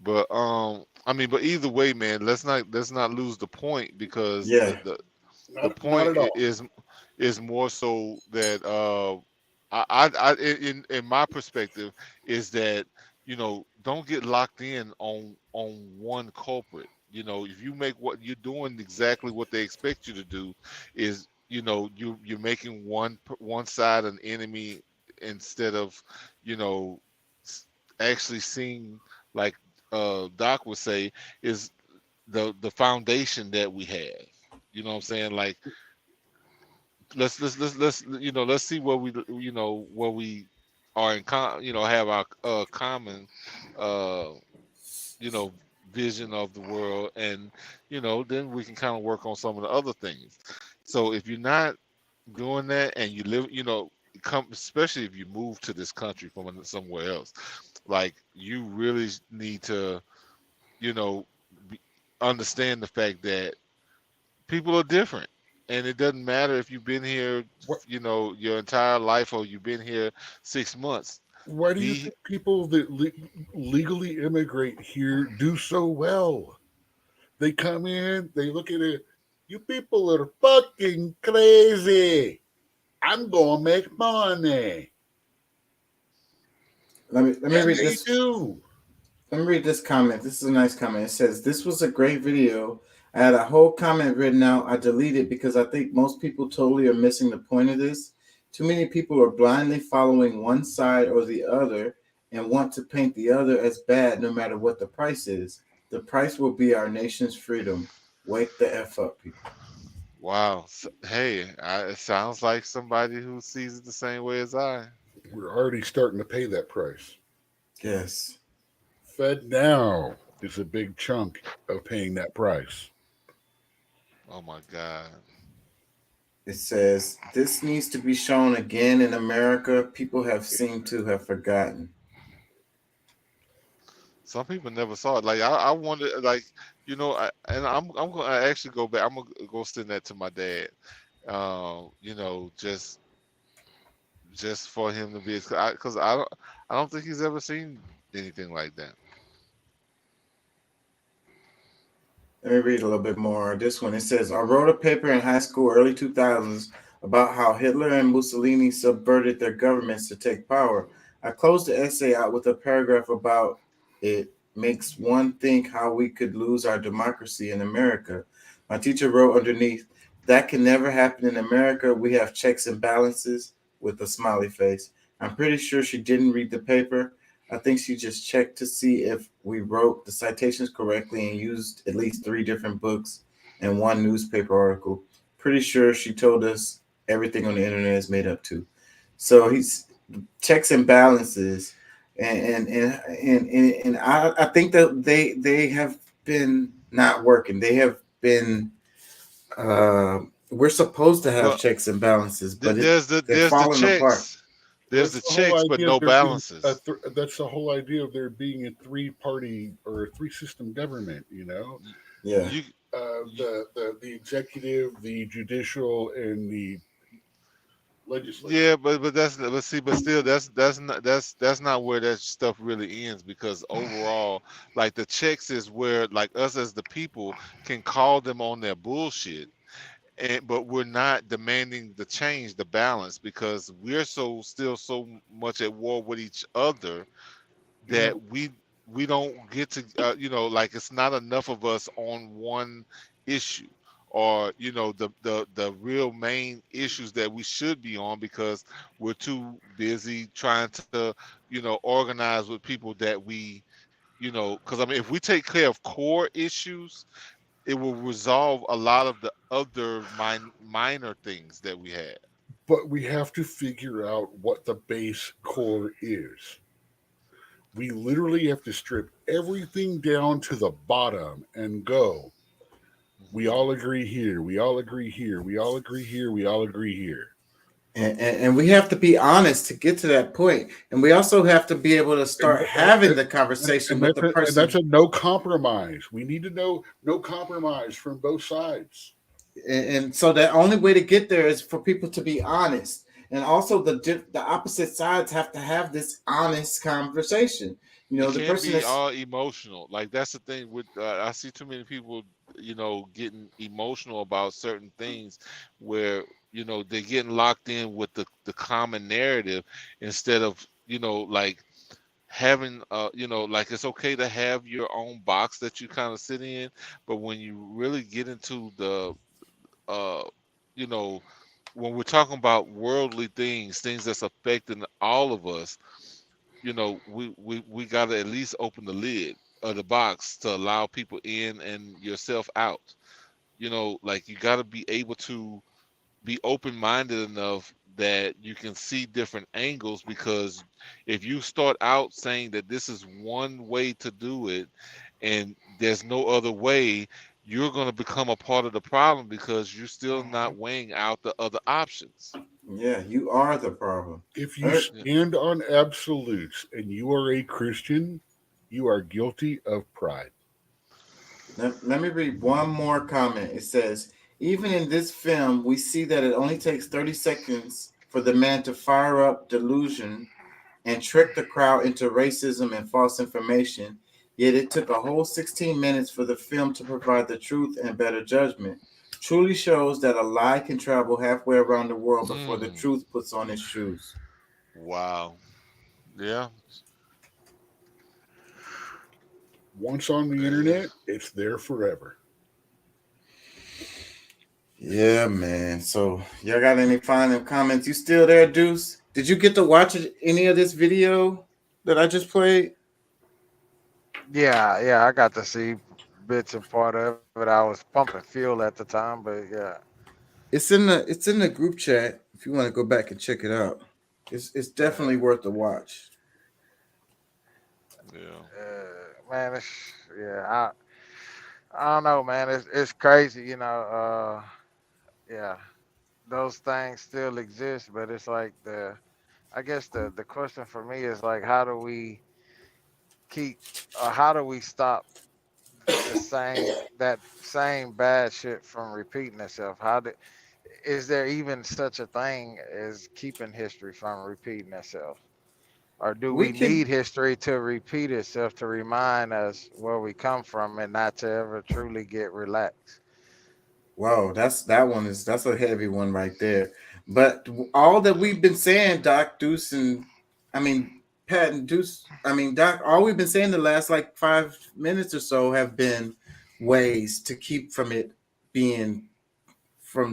But I mean, but either way, man, let's not lose the point because the point is more so that I in my perspective is that, you know, don't get locked in on one culprit. You know, if you make what you're doing exactly what they expect you to do, is, you know, you're making one side an enemy instead of, you know, actually seeing, like Doc would say, is the foundation that we have. You know what I'm saying? Like, let's you know, let's see where we, you know, where we are in you know, have our common you know, vision of the world, and you know, then we can kind of work on some of the other things. So if you're not doing that and you live, you know, especially if you move to this country from somewhere else, like, you really need to, you know, understand the fact that people are different, and it doesn't matter if you've been here, you know, your entire life or you've been here 6 months. Why do you think people that legally immigrate here do so well? They come in, they look at it, you people are fucking crazy. I'm going to make money. Let me And read they this. do. Let me read this comment. This is a nice comment. It says, "This was a great video. I had a whole comment written out. I deleted because I think most people totally are missing the point of this. Too many people are blindly following one side or the other and want to paint the other as bad no matter what the price is. The price will be our nation's freedom. Wake the F up, people." Wow. Hey, it sounds like somebody who sees it the same way as I. We're already starting to pay that price. Yes. FedNow is a big chunk of paying that price. Oh my God. It says, "This needs to be shown again in America. People have seemed to have forgotten." Some people never saw it. Like I wonder, like I'm gonna actually go back. I'm gonna go send that to my dad. Just for him to be, because I don't think he's ever seen anything like that. Let me read a little bit more. This one, it says, "I wrote a paper in high school, early 2000s, about how Hitler and Mussolini subverted their governments to take power. I closed the essay out with a paragraph about it makes one think how we could lose our democracy in America. My teacher wrote underneath, 'That can never happen in America. We have checks and balances,' with a smiley face. I'm pretty sure she didn't read the paper. I think she just checked to see if we wrote the citations correctly and used at least 3 different books and 1 newspaper article. Pretty sure she told us everything on the internet is made up too." So he's checks and balances, and I think that they have been not working. They have been. We're supposed to have checks and balances, but there's the falling apart. checks. There's the That's whole checks, but idea no of there being balances. That's the whole idea of there being a 3-party or a 3-system government. Yeah. The executive, the judicial, and the legislature. Yeah, but still, that's not where that stuff really ends, because overall, like the checks is where like us as the people can call them on their bullshit. But we're not demanding the change, the balance, because we're still so much at war with each other that we don't get to like it's not enough of us on one issue, or the real main issues that we should be on, because we're too busy trying to organize with people that we because I mean, if we take care of core issues, it will resolve a lot of the other minor things that we had. But we have to figure out what the base core is. We literally have to strip everything down to the bottom and go, we all agree here, we all agree here, we all agree here, we all agree here. And we have to be honest to get to that point. And we also have to be able to start having the conversation with the person. And that's a no compromise. We need to know no compromise from both sides. And so the only way to get there is for people to be honest. And also the opposite sides have to have this honest conversation. The person be all emotional. Like that's the thing with I see too many people, getting emotional about certain things where they're getting locked in with the common narrative instead of like having like it's okay to have your own box that you kind of sit in, but when you really get into the when we're talking about worldly things that's affecting all of us, we got to at least open the lid of the box to allow people in and yourself out. Like you got to be able to be open-minded enough that you can see different angles, because if you start out saying that this is one way to do it and there's no other way, you're going to become a part of the problem because you're still not weighing out the other options. Yeah, you are the problem. If you stand on absolutes and you are a Christian, you are guilty of pride. Let me read one more comment. It says, "Even in this film, we see that it only takes 30 seconds for the man to fire up delusion and trick the crowd into racism and false information. Yet it took a whole 16 minutes for the film to provide the truth and better judgment. Truly shows that a lie can travel halfway around the world before the truth puts on its shoes." Wow. Yeah. Once on the internet, it's there forever. Yeah, man. So y'all got any final comments? You still there, Deuce? Did you get to watch any of this video that I just played? Yeah, I got to see bits and part of it. I was pumping fuel at the time, but yeah. It's in the group chat if you want to go back and check it out. It's definitely worth a watch. Man, I don't know, man. It's crazy, you know. Yeah, those things still exist, but it's like I guess the question for me is like, how do we stop that same bad shit from repeating itself? Is there even such a thing as keeping history from repeating itself? Or do we need history to repeat itself to remind us where we come from and not to ever truly get relaxed? Wow, that's a heavy one right there. But all that we've been saying, Doc, Deuce, and Pat and Deuce, Doc, all we've been saying the last like 5 minutes or so have been ways to keep from it being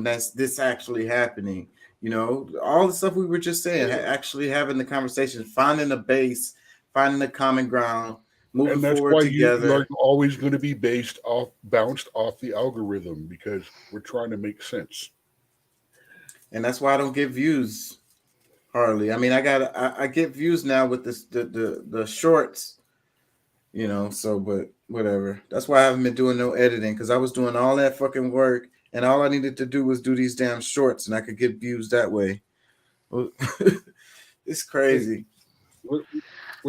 this actually happening. You know, all the stuff we were just saying, actually having the conversation, finding a base, finding a common ground, moving And that's forward why together. you are always going to be bounced off the algorithm, because we're trying to make sense. And that's why I don't get views hardly. I mean, I get views now with the shorts, you know. So, but whatever. That's why I haven't been doing no editing, because I was doing all that fucking work, and all I needed to do was do these damn shorts, and I could get views that way. It's crazy. We're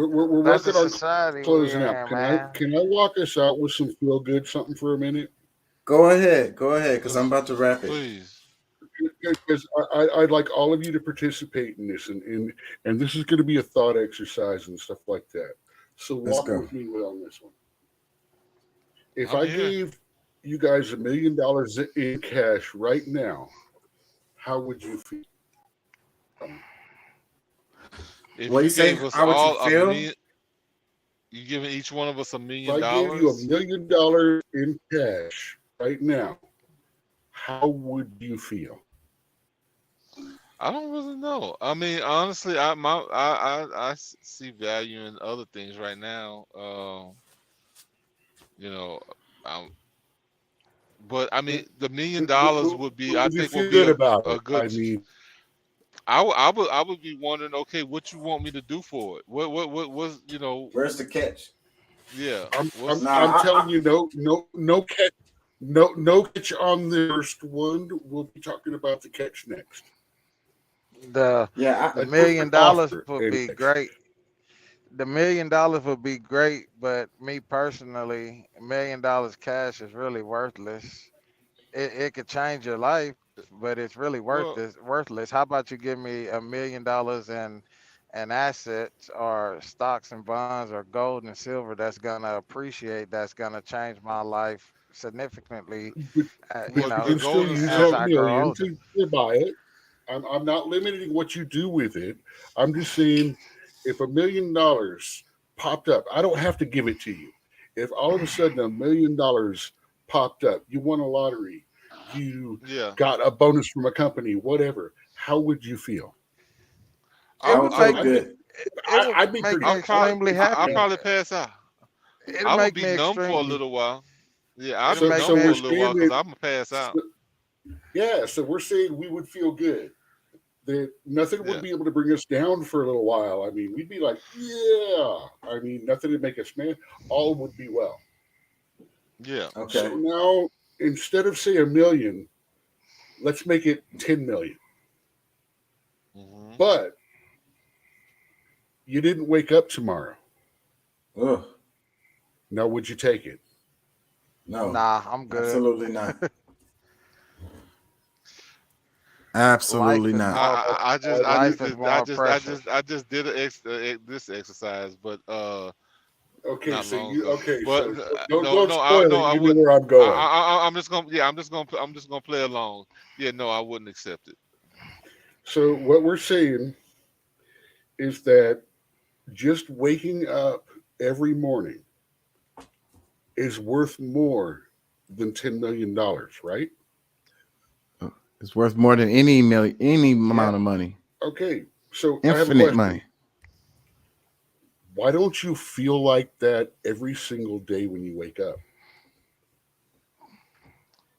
working on closing out. Can I walk us out with some feel good something for a minute? Go ahead, because I'm about to wrap it. Please. Because I'd like all of you to participate in this, and this is going to be a thought exercise and stuff like that. So walk with me on this one. If I gave you guys $1 million in cash right now, how would you feel? If What you you say? gave us How would all you $1 feel? million, you giving each one of us $1 million? If I gave you $1 million in cash right now, how would you feel? I don't really know. I mean, honestly, I see value in other things right now. You know, but I mean, the $1 million would be, I think, would be a good. I mean, I would be wondering, okay, what you want me to do for it? What was, you know? Where's the catch? Yeah, I'm telling you, no catch, no catch on the first one. We'll be talking about the catch next. The $1 million would be great. The $1 million would be great, but me personally, $1 million cash is really worthless. It could change your life, but it's really worthless. How about you give me $1 million in assets or stocks and bonds or gold and silver that's gonna appreciate, that's gonna change my life significantly. You can still use $1 million to buy it. I'm not limiting what you do with it. I'm just saying, if $1 million popped up, I don't have to give it to you. If all of a sudden $1 million popped up, you won a lottery, you got a bonus from a company, whatever, how would you feel? I'd be extremely happy. I'll probably pass out. I would be numb for a little while. Yeah, I'd be numb for a little while because I'm gonna pass out. Yeah, so we're saying we would feel good. That nothing would be able to bring us down for a little while. I mean, we'd be like, yeah. I mean, nothing would make us mad. All would be well. Yeah. Okay. So now, instead of say $1 million, let's make it 10 million. But you didn't wake up tomorrow. Ugh. Now, would you take it? No. Nah, I'm good. Absolutely not. Absolutely not. I just did this exercise, but okay, so long you ago. okay? But So don't spoil it. You know where I'm going. I'm just gonna play along. Yeah, no, I wouldn't accept it. So what we're saying is that just waking up every morning is worth more than $10 million, right? It's worth more than any amount of money. Okay, so I have a Infinite question. money. Why don't you feel like that every single day when you wake up?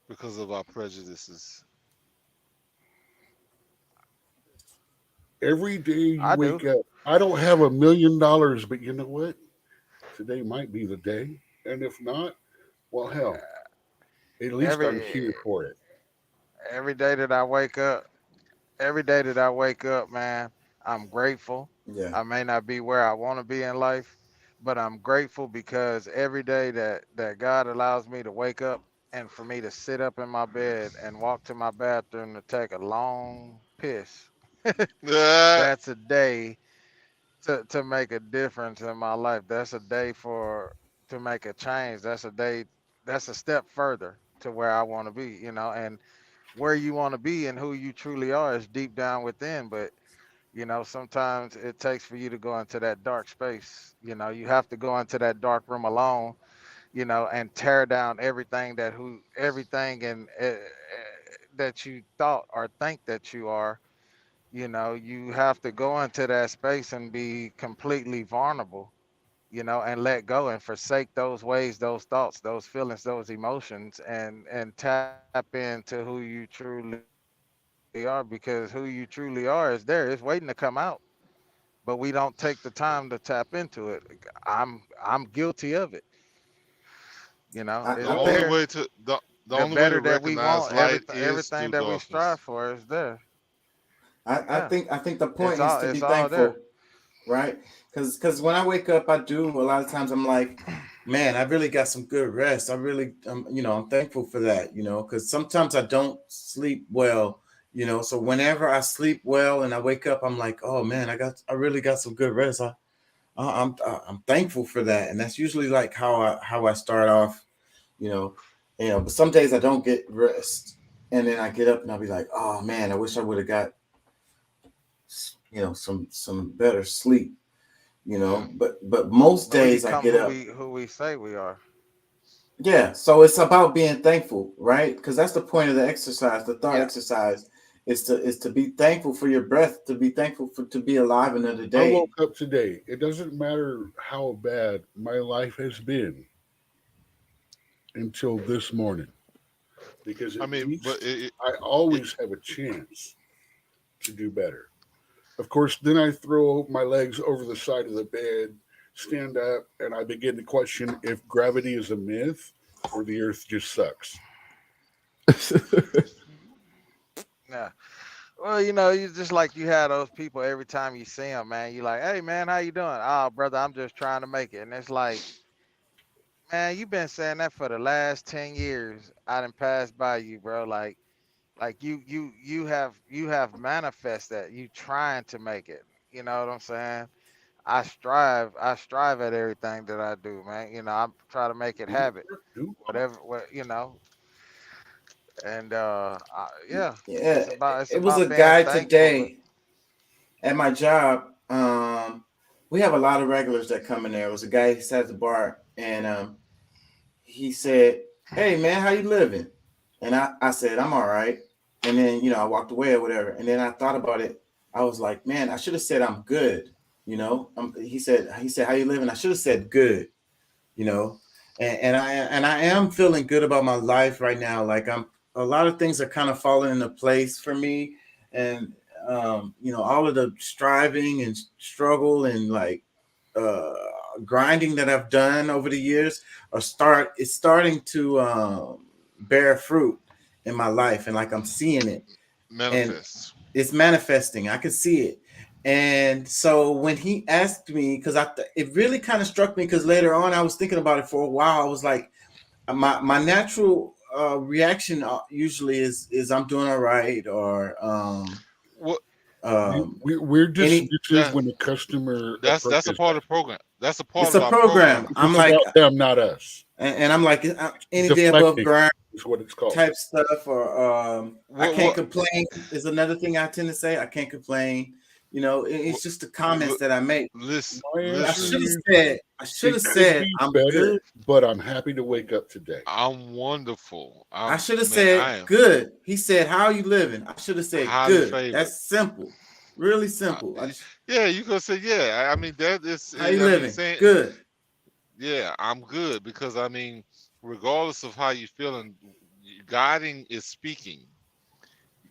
Because of our prejudices. Every day you I wake do. up. I don't have $1 million, but you know what? Today might be the day. And if not, well, hell, at least I'm here for it. Every day that I wake up, man, I'm grateful. Yeah. I may not be where I want to be in life, but I'm grateful because every day that God allows me to wake up and for me to sit up in my bed and walk to my bathroom to take a long piss, that's a day to make a difference in my life. That's a day to make a change. That's a step further to where I want to be, and where you want to be and who you truly are is deep down within. But sometimes it takes for you to go into that dark space. You have to go into that dark room alone, and tear down everything and that you thought or think that you are. You have to go into that space and be completely vulnerable, and let go and forsake those ways, those thoughts, those feelings, those emotions, and tap into who you truly are, because who you truly are is there. It's waiting to come out, but we don't take the time to tap into it. I'm guilty of it. It's The only there. way to the The only way to better that we recognize want, light everything is that through we darkness. strive for is there. I think the point is to be It's all there. thankful, right? Because when I wake up, I do a lot of times. I'm like, man, I really got some good rest. I really, I'm thankful for that, because sometimes I don't sleep well, So whenever I sleep well and I wake up, I'm like, oh man, I really got some good rest. I'm thankful for that, and that's usually like how I start off, But some days I don't get rest, and then I get up and I'll be like, oh man, I wish I would have got some better sleep, but most But we days I become get up. who we say we are. Yeah, so it's about being thankful, right? Because that's the point of the exercise. The thought exercise is to be thankful for your breath, to be thankful to be alive another I day. woke up today. It doesn't matter how bad my life has been until this morning, because at least I always have a chance to do better. Of course, then I throw my legs over the side of the bed, stand up, and I begin to question if gravity is a myth or the earth just sucks. Yeah. Well, you just like you have those people every time you see them, man. You like, hey, man, how you doing? Oh, brother, I'm just trying to make it. And it's like, man, you've been saying that for the last 10 years. I done passed by you, bro. Like you have manifest that. You trying to make it. You know what I'm saying? I strive at everything that I do, man. I try to make it habit. Whatever, and yeah. It's It was about a being guy thankful. today at my job. We have a lot of regulars that come in there. It was a guy who sat at the bar, and he said, "Hey man, how you living?" And I said, "I'm all right." And then I walked away or whatever. And then I thought about it. I was like, "Man, I should have said I'm good." He said, "How you living?" I should have said good. And I am feeling good about my life right now. Like a lot of things are kind of falling into place for me, and all of the striving and struggle and grinding that I've done over the years it's starting to bear fruit in my life, and I'm seeing it manifest. And it's manifesting. I can see it. And so when he asked me, because it really kind of struck me, because later on I was thinking about it for a while. I was like, my natural reaction just I'm doing all right, or what we're dismissive when the customer. That's a part of the program. That's a part it's of a our program. I'm It's like about them, not us. and I'm like anything above Deflecting ground is what it's called. type stuff, or I can't complain is another thing I tend to say. I can't complain. You know, it's just the comments that I make. Listen, I should have said, I'm better, good. but I'm happy to wake up today. I'm wonderful. I should have I said am good. He said, "How are you living?" I should have said highly good. favored. That's simple, really simple. Yeah, you could say, yeah. I mean, that is. How you I mean, living? saying, Good. Yeah, I'm good because I mean, regardless of how you feeling, guiding is speaking.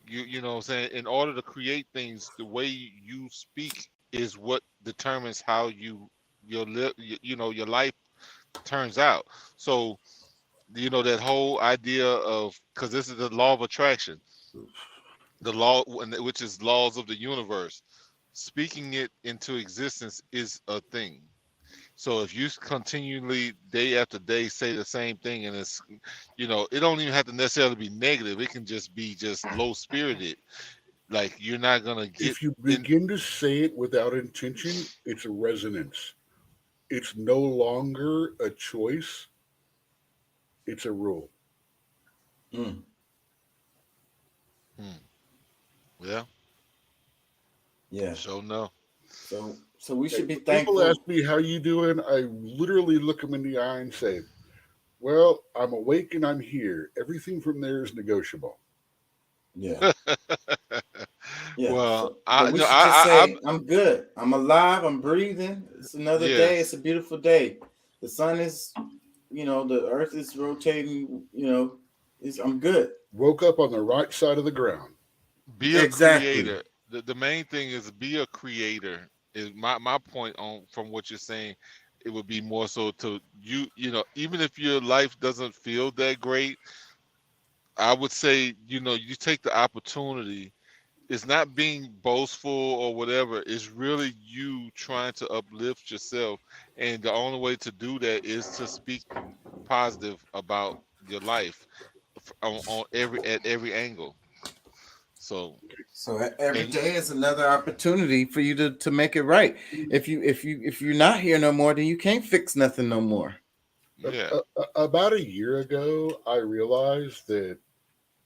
You know what I'm saying? In order to create things, the way you speak is what determines how your life turns out. So, you know, that whole idea of, because this is the law of attraction, the law, which is laws of the universe, speaking it into existence is a thing. So if you continually day after day say the same thing, and it's, you know, it don't even have to necessarily be negative. It can just be just low spirited. Like, you're not gonna get. If you begin to say it without intention, it's a resonance. It's no longer a choice. It's a rule. Yeah. Yeah. So no. So we should be When thankful. people ask me how you doing, I literally look them in the eye and say, "Well, I'm awake and I'm here. Everything from there is negotiable." Yeah. Yeah. Well, we should just say, I'm good. I'm alive. I'm breathing. It's another day. It's a beautiful day. The sun is, you know, the earth is rotating. You know, I'm good. Woke up on the right side of the ground. Be a Exactly. creator. The main thing is be a creator. Is my point on from what you're saying. It would be more so to you know, even if your life doesn't feel that great, I would say, you know, you take the opportunity. It's not being boastful or whatever. It's really you trying to uplift yourself, and the only way to do that is to speak positive about your life on every angle. So every day is another opportunity for you to make it right. If you're not here no more, then you can't fix nothing no more. Yeah. About a year ago, I realized that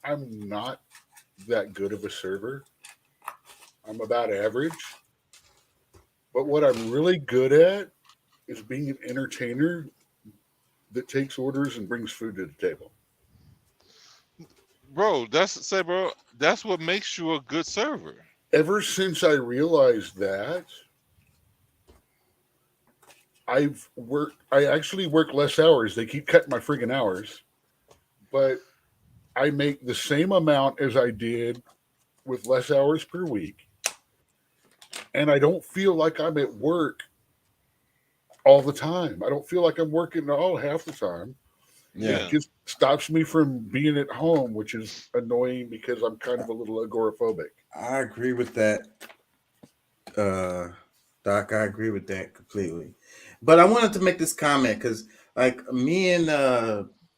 I'm not that good of a server. I'm about average. But what I'm really good at is being an entertainer that takes orders and brings food to the table. Bro, that's what makes you a good server. Ever since I realized that, I actually work less hours. They keep cutting my friggin' hours, but I make the same amount as I did with less hours per week. And I don't feel like I'm at work all the time. I don't feel like I'm working half the time. Yeah. It just stops me from being at home, which is annoying because I'm kind of a little agoraphobic. I agree with that, Doc. I agree with that completely. But I wanted to make this comment because, like, me and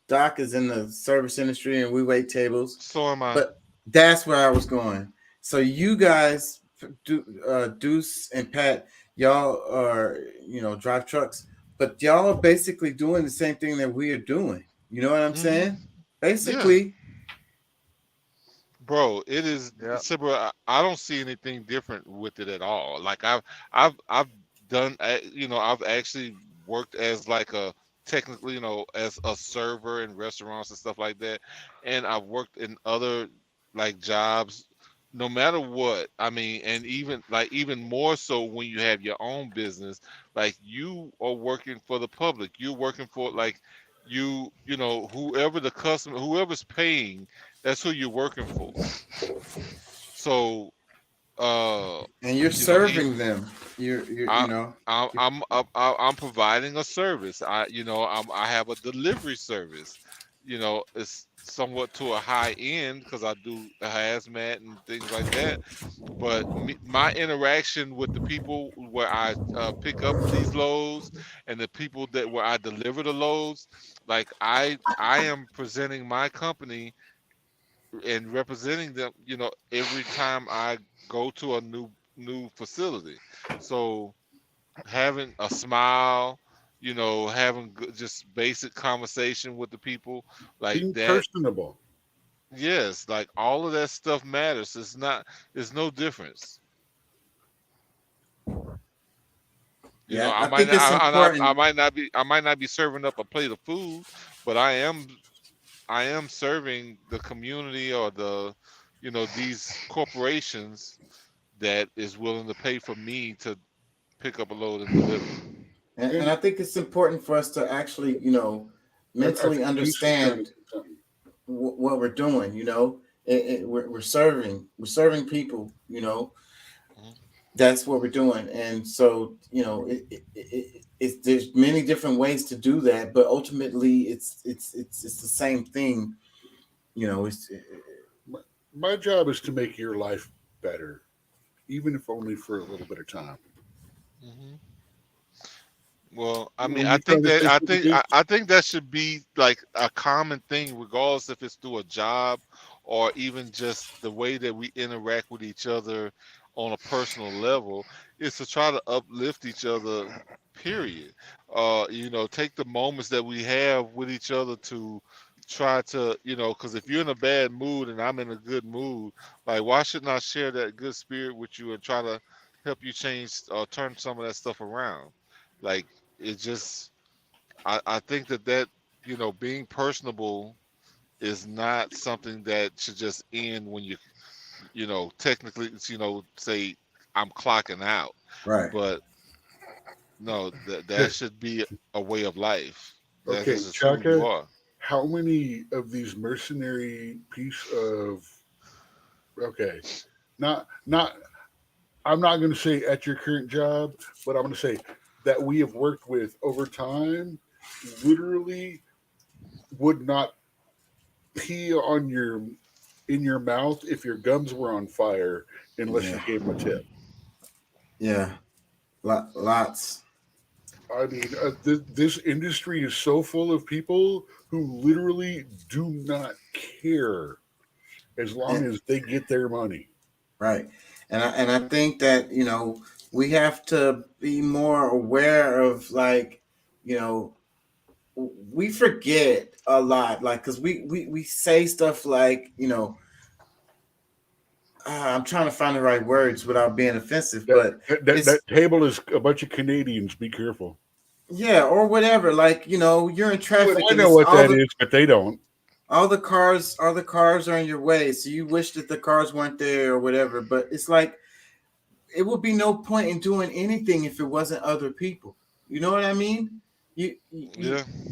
Doc is in the service industry and we wait tables. So am I. But that's where I was going. So you guys, Deuce and Pat, y'all are, you know, drive trucks, but y'all are basically doing the same thing that we are doing. You know what I'm saying? Basically. Bro, it is. So, bro, I don't see anything different with it at all. Like I've done, you know, I've actually worked as like a technically, you know, as a server in restaurants and stuff like that, and I've worked in other like jobs. No matter what, I mean, and even more so when you have your own business, like you are working for the public. You're working for like you know, whoever the customer, whoever's paying, that's who you're working for. So and you're serving them. I'm providing a service. I have a delivery service. You know, it's somewhat to a high end because I do hazmat and things like that. But my interaction with the people where I pick up these loads and the people where I deliver the loads, like I am presenting my company and representing them, you know, every time I go to a new facility. So having a smile, you know, having just basic conversation with the people like being that. personable. Yes, like all of that stuff matters. It's no difference. You Yeah, know, I think it's important. I might not be serving up a plate of food, but I am serving the community or the, you know, these corporations that is willing to pay for me to pick up a load and deliver. And I think it's important for us to actually, you know, mentally understand what we're doing. You know, we're serving people. You know, that's what we're doing. And so, you know, there's many different ways to do that, but ultimately, it's the same thing. You know, My job is to make your life better, even if only for a little bit of time. Well, I You mean, know, you try to take what I think that should be like a common thing, regardless if it's through a job or even just the way that we interact with each other on a personal level, is to try to uplift each other. Period. You know, take the moments that we have with each other to try to, you know, because if you're in a bad mood and I'm in a good mood, like, why shouldn't I share that good spirit with you and try to help you change or turn some of that stuff around? Like, it just, I think that, you know, being personable is not something that should just end when you know, technically, you know, say I'm clocking out. Right. But no, that should be a way of life. That's Okay, just who you Chaka, are. how many of these mercenary piece of not I'm not going to say at your current job, but I'm going to say that we have worked with over time literally would not pee on in your mouth if your gums were on fire unless you gave them a tip. Yeah, lots. I mean, this industry is so full of people who literally do not care as long as they get their money. Right. And I think that, you know, we have to be more aware of, like, you know, we forget a lot, like, because we say stuff like, you know, I'm trying to find the right words without being offensive, but That table is a bunch of Canadians. Be careful. yeah, or whatever. Like, you know, you're in traffic. I and know what that is, but they don't. All the cars are in your way, so you wish that the cars weren't there or whatever. But it's like, it would be no point in doing anything if it wasn't other people. You know what I mean? You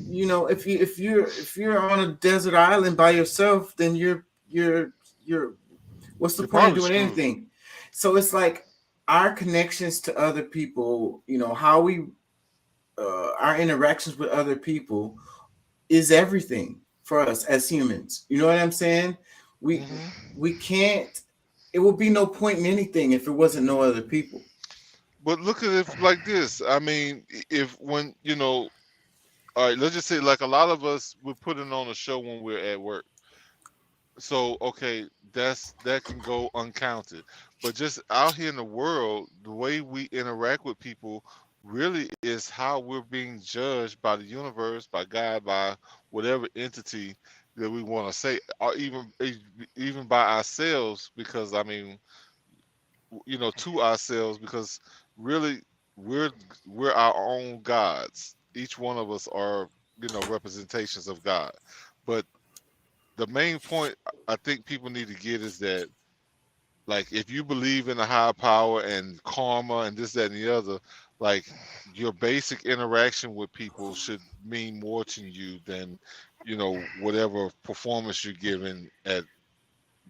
know, if you're on a desert island by yourself, then you're what's the point of doing anything? So it's like our connections to other people, you know, how we our interactions with other people is everything for us as humans. You know what I'm saying? We can't, it would be no point in anything if it wasn't no other people. But look at it like this. I mean, if when, you know, all right, let's just say, like, a lot of us, we're putting on a show when we're at work. So, okay, that can go uncounted. But just out here in the world, the way we interact with people really is how we're being judged by the universe, by God, by whatever entity that we want to say, or even by ourselves, because, I mean, you know, to ourselves, because really we're our own gods. Each one of us are, you know, representations of God. But the main point I think people need to get is that, like, if you believe in a higher power and karma and this, that, and the other, like, your basic interaction with people should mean more to you than, you know, whatever performance you're giving at,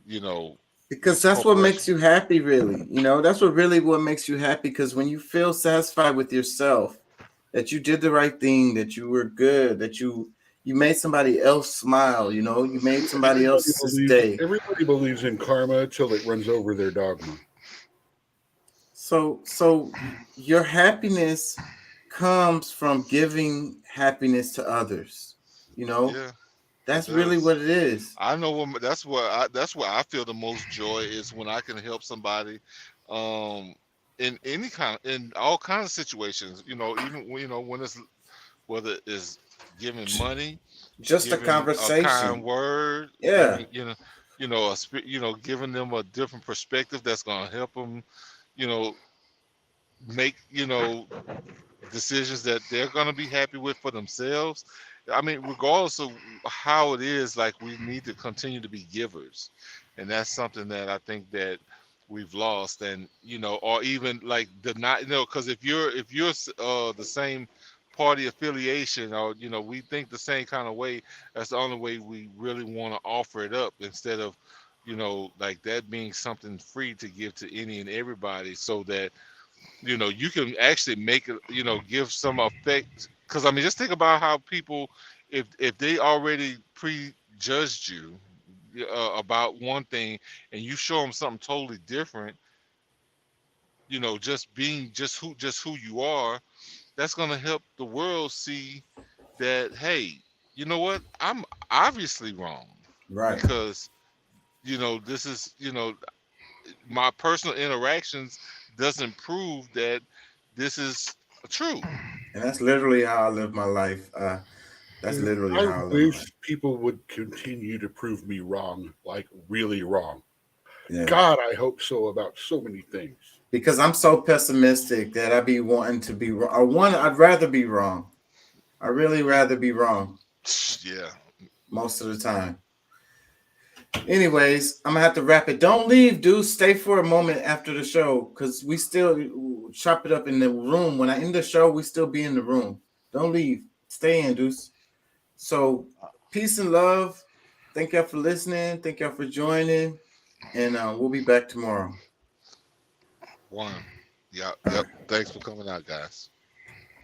you know, because that's what makes you happy, really. You know, that's what makes you happy, because when you feel satisfied with yourself, that you did the right thing, that you were good, that you made somebody else smile, you know, you made somebody else's day. Everybody believes in karma till it runs over their dogma. So your happiness comes from giving happiness to others, you know. Yeah. That's really what it is. I know that's where I feel the most joy is when I can help somebody, in all kinds of situations. You know, even when, you know, whether it's giving money, just a conversation, a kind word, yeah, giving them a different perspective that's gonna help them, you know, make, you know, decisions that they're going to be happy with for themselves. I mean, regardless of how it is, like, we need to continue to be givers, and that's something that I think that we've lost. And or even like because if you're the same party affiliation, or we think the same kind of way, that's the only way we really want to offer it up, instead of like that being something free to give to any and everybody, so that you can actually make it, give some effect. Because I mean, just think about how people, if they already prejudged you about one thing, and you show them something totally different, just being just who you are, that's going to help the world see that, hey, you know what, I'm obviously wrong, Right? Because this is my personal interactions doesn't prove that this is true. And that's literally how I live my life. That's literally how I I live. wish people would continue to prove me wrong, like really wrong. Yeah. God, I hope so about so many things. Because I'm so pessimistic that I be wanting to be wrong. I'd rather be wrong. I really rather be wrong. Yeah. Most of the time. Anyways, I'm gonna have to wrap it. Don't leave, dude. Stay for a moment after the show, because we still chop it up in the room. When I end the show, we still be in the room. Don't leave. Stay in, Deuce. So peace and love. Thank y'all for listening. Thank y'all for joining. And we'll be back tomorrow. Yep. Thanks for coming out, guys.